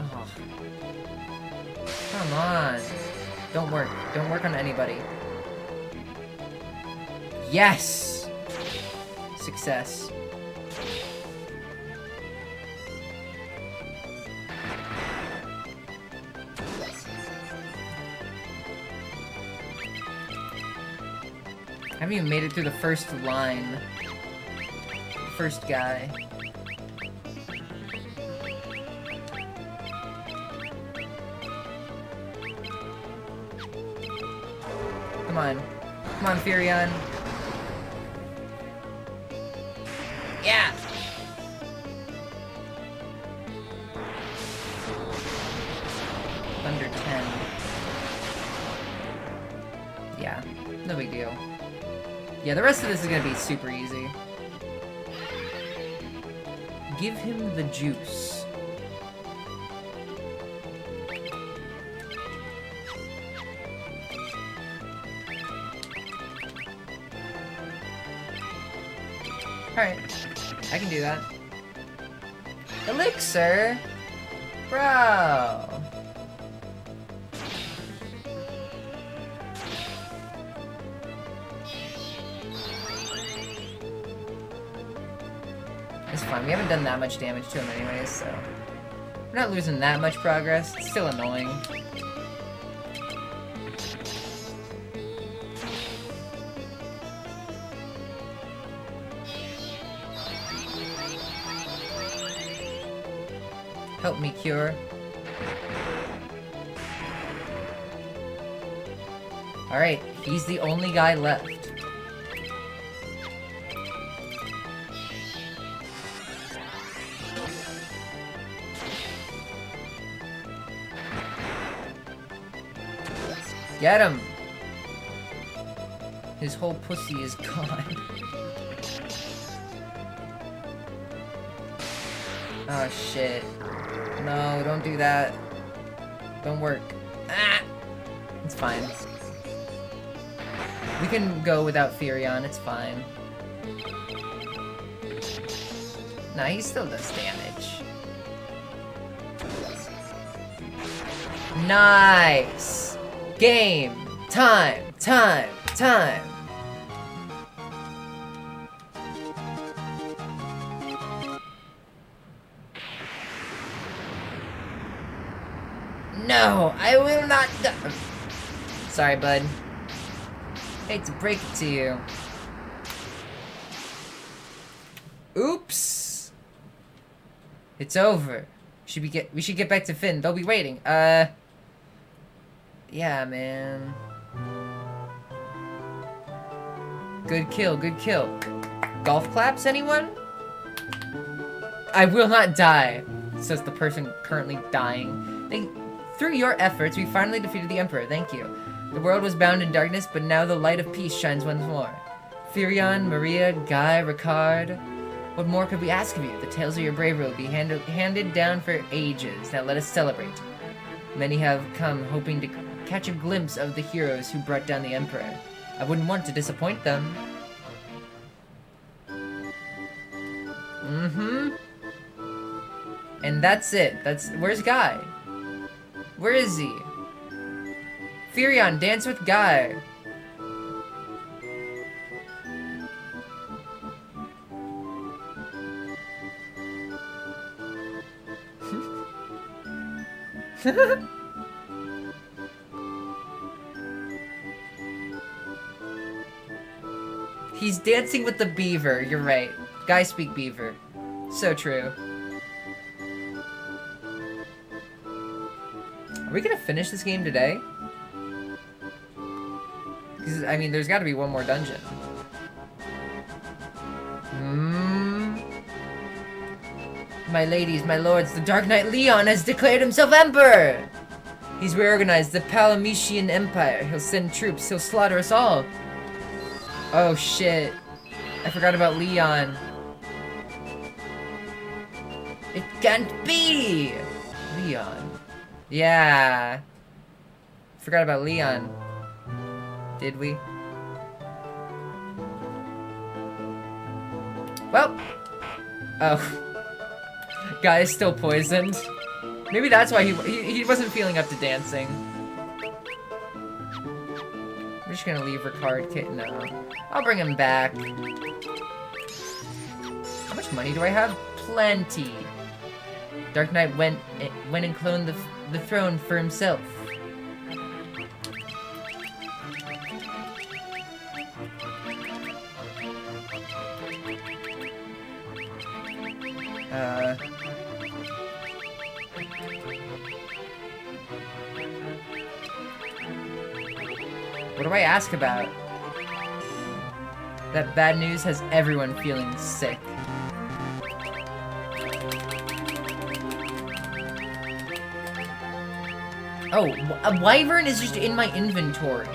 [SPEAKER 1] Oh. Come on. Don't work. Don't work on anybody. Yes! Success. I haven't even made it through the first line. First guy. Come on. Come on, Furion. Yeah! Under 10. Yeah, no big deal. Yeah, the rest of this is gonna be super easy. Give him the juice. Alright, I can do that. Elixir? Bro! It's fine, we haven't done that much damage to him anyways, so... We're not losing that much progress, it's still annoying. Help me, Cure. Alright, he's the only guy left. Get him! His whole pussy is gone. Oh shit. No, don't do that. Don't work. Ah! It's fine. We can go without Furion, it's fine. Nah, he still does damage. Nice! Game! Time! Time! Time! No! I will not die! Sorry, bud. Hate to break it to you. Oops! It's over. We should get back to Finn. They'll be waiting. Yeah, man. Good kill, good kill. Golf claps, anyone? I will not die, says the person currently dying. Through your efforts, we finally defeated the Emperor. Thank you. The world was bound in darkness, but now the light of peace shines once more. Furion, Maria, Guy, Ricard. What more could we ask of you? The tales of your bravery will be handed down for ages. Now let us celebrate. Many have come hoping to catch a glimpse of the heroes who brought down the Emperor. I wouldn't want to disappoint them. Mm-hmm. And that's it. Where's Guy? Where is he? Furion, dance with Guy. He's dancing with the beaver, you're right. Guys speak beaver. So true. Are we gonna finish this game today? Because, I mean, there's gotta be one more dungeon. My ladies, my lords, the Dark Knight Leon has declared himself Emperor! He's reorganized the Palametian Empire. He'll send troops, he'll slaughter us all. Oh shit. I forgot about Leon. It can't be! Leon. Yeah. Forgot about Leon. Did we? Well. Oh. Guy is still poisoned. Maybe that's why he wasn't feeling up to dancing. I'm just gonna leave Ricard Kit. No. I'll bring him back. How much money do I have? Plenty. Dark Knight went and cloned the throne for himself. What do I ask about? That bad news has everyone feeling sick. Oh, a wyvern is just in my inventory.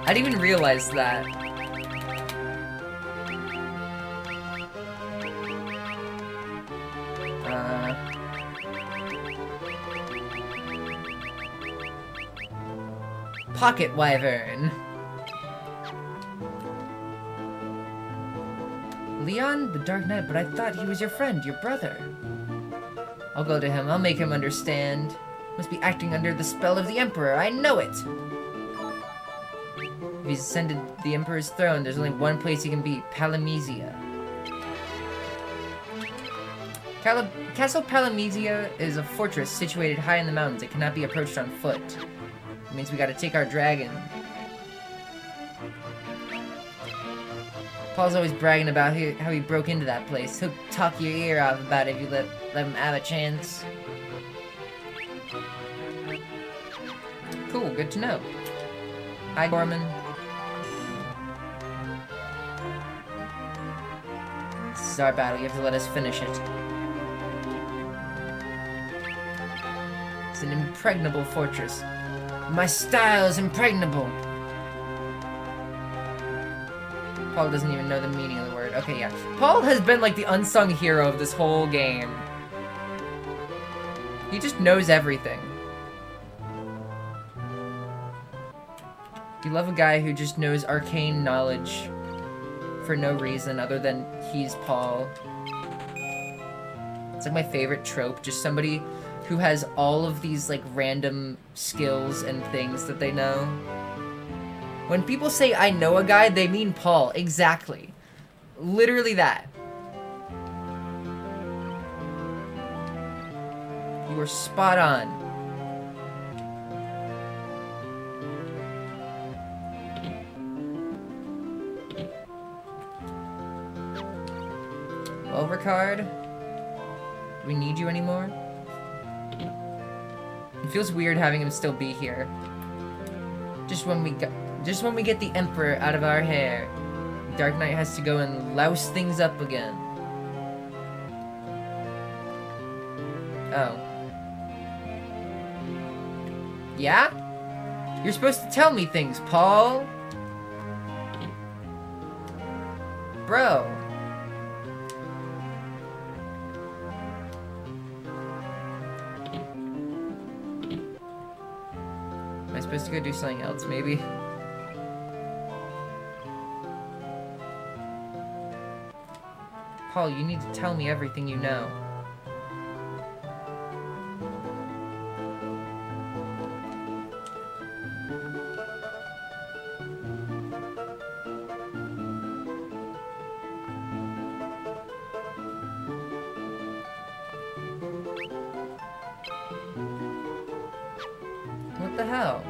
[SPEAKER 1] I didn't even realize that. Pocket wyvern. Leon, the Dark Knight, but I thought he was your friend, your brother. I'll go to him. I'll make him understand. Must be acting under the spell of the Emperor. I know it. If he's ascended the Emperor's throne, there's only one place he can be: Palamesia. Castle Palamesia is a fortress situated high in the mountains. It cannot be approached on foot. It means we gotta take our dragon. Paul's always bragging about how he broke into that place. He'll talk your ear off about it if you let him have a chance. Cool, good to know. Hi, Gorman. This is our battle. You have to let us finish it. It's an impregnable fortress. My style is impregnable. Paul doesn't even know the meaning of the word. Okay, yeah. Paul has been like the unsung hero of this whole game. He just knows everything. You love a guy who just knows arcane knowledge for no reason other than he's Paul. It's like my favorite trope, just somebody who has all of these like random skills and things that they know. When people say I know a guy, they mean Paul. Exactly. Literally that. You were spot on. Well, Ricard, do we need you anymore? It feels weird having him still be here. Just when we get the Emperor out of our hair, Dark Knight has to go and louse things up again. Oh. Yeah? You're supposed to tell me things, Paul. Bro. Am I supposed to go do something else, maybe? Paul, you need to tell me everything you know. What the hell?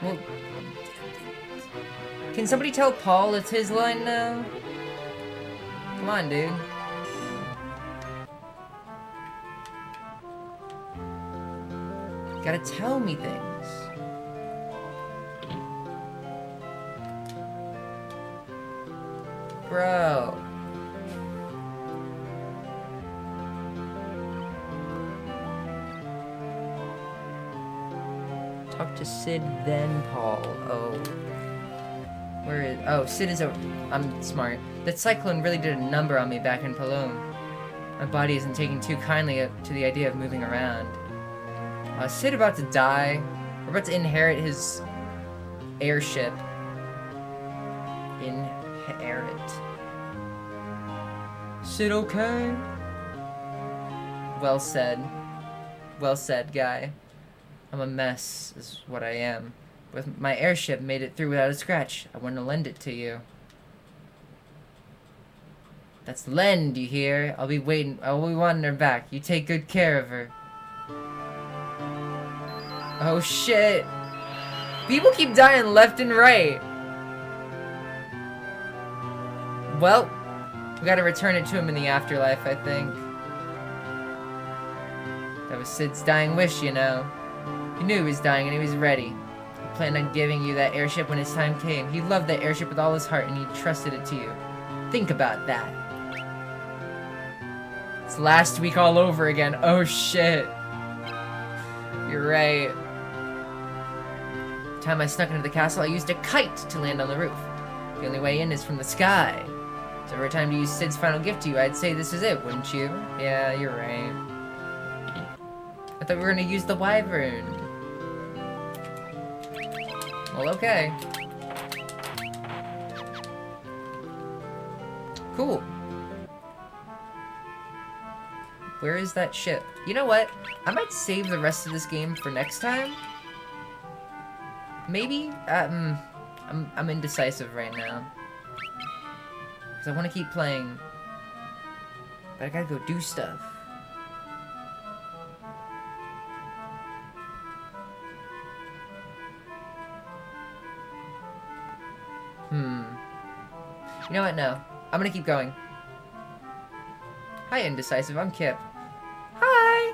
[SPEAKER 1] Well, can somebody tell Paul it's his line now? Come on, dude. Gotta tell me things. Bro. Talk to Sid, then Paul. Oh. Where is... Oh, Sid is over... I'm smart. That cyclone really did a number on me back in Palome. My body isn't taking too kindly to the idea of moving around. Sid about to die. We're about to inherit his airship. Inherit. Sid okay? Well said. Well said, guy. I'm a mess, is what I am. But my airship made it through without a scratch. I want to lend it to you. That's lend, you hear? I'll be waiting. I'll be wanting her back. You take good care of her. Oh shit. People keep dying left and right. Well, we gotta return it to him in the afterlife, I think. That was Sid's dying wish, you know. He knew he was dying and he was ready. He planned on giving you that airship when his time came. He loved that airship with all his heart and he trusted it to you. Think about that. It's last week all over again. Oh shit. You're right. The time I snuck into the castle, I used a kite to land on the roof. The only way in is from the sky. So every time to use Sid's final gift to you, I'd say this is it, wouldn't you? Yeah, you're right. I thought we were gonna use the wyvern. Well, okay. Cool. Where is that ship? You know what? I might save the rest of this game for next time. Maybe? I'm indecisive right now. Because I want to keep playing. But I gotta go do stuff. You know what? No. I'm gonna keep going. Hi, Indecisive. I'm Kip. Hi!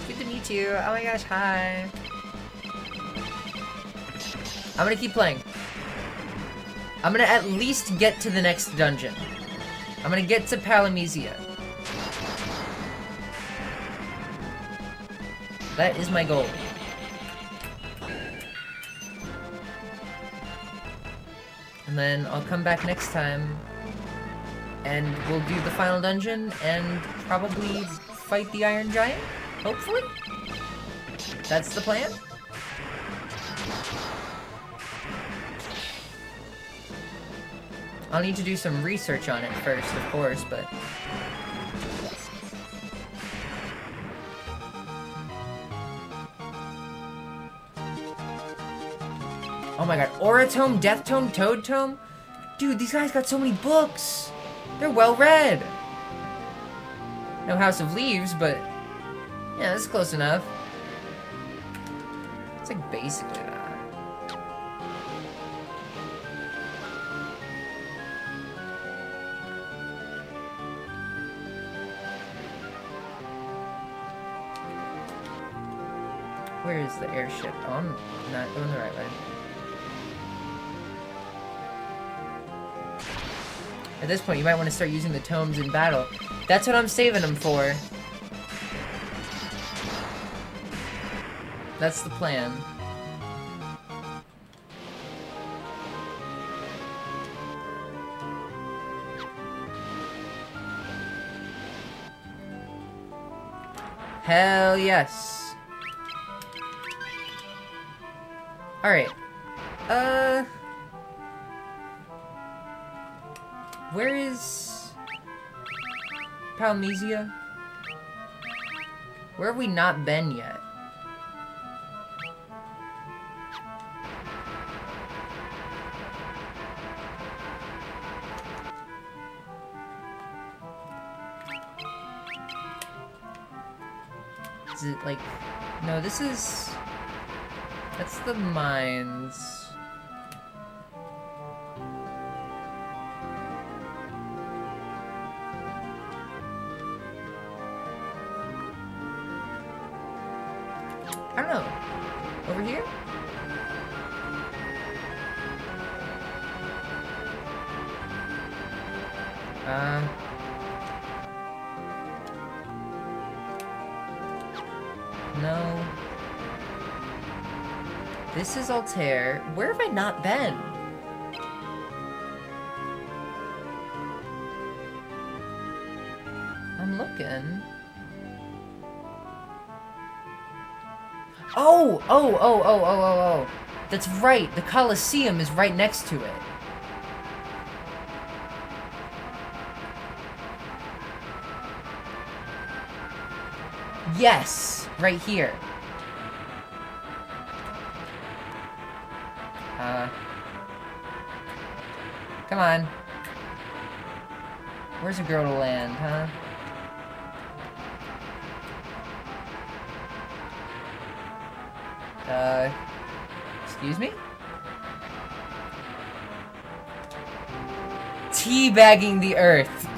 [SPEAKER 1] Good to meet you. Oh my gosh, hi. I'm gonna keep playing. I'm gonna at least get to the next dungeon. I'm gonna get to Palamesia. That is my goal. And then I'll come back next time, and we'll do the final dungeon, and probably fight the Iron Giant, hopefully? That's the plan? I'll need to do some research on it first, of course, but... Oh my god, Aura Tome, Death Tome, Toad Tome? Dude, these guys got so many books! They're well read! No House of Leaves, but... yeah, that's close enough. It's like basically that. Where is the airship? Oh, I'm not going the right way. At this point, you might want to start using the tomes in battle. That's what I'm saving them for. That's the plan. Hell yes. Alright. Where is Palmesia? Where have we not been yet? Is it like... no, this is... that's the mines. I don't know. Over here? No. This is Altair. Where have I not been? I'm looking. Oh! That's right, the Colosseum is right next to it. Yes! Right here. Come on. Where's a girl to land, huh? Excuse me? Teabagging the earth.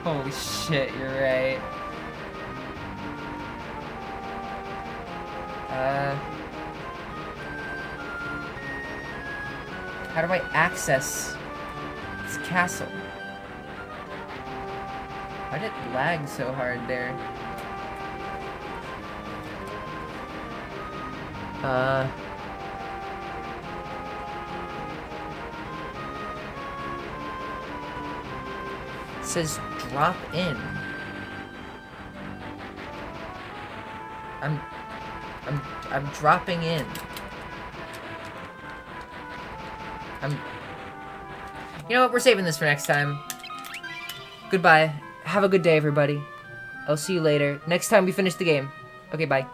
[SPEAKER 1] Holy shit, you're right. How do I access this castle? Why did it lag so hard there? It says drop in. I'm dropping in. You know what? We're saving this for next time. Goodbye. Have a good day, everybody. I'll see you later. Next time we finish the game. Okay, bye.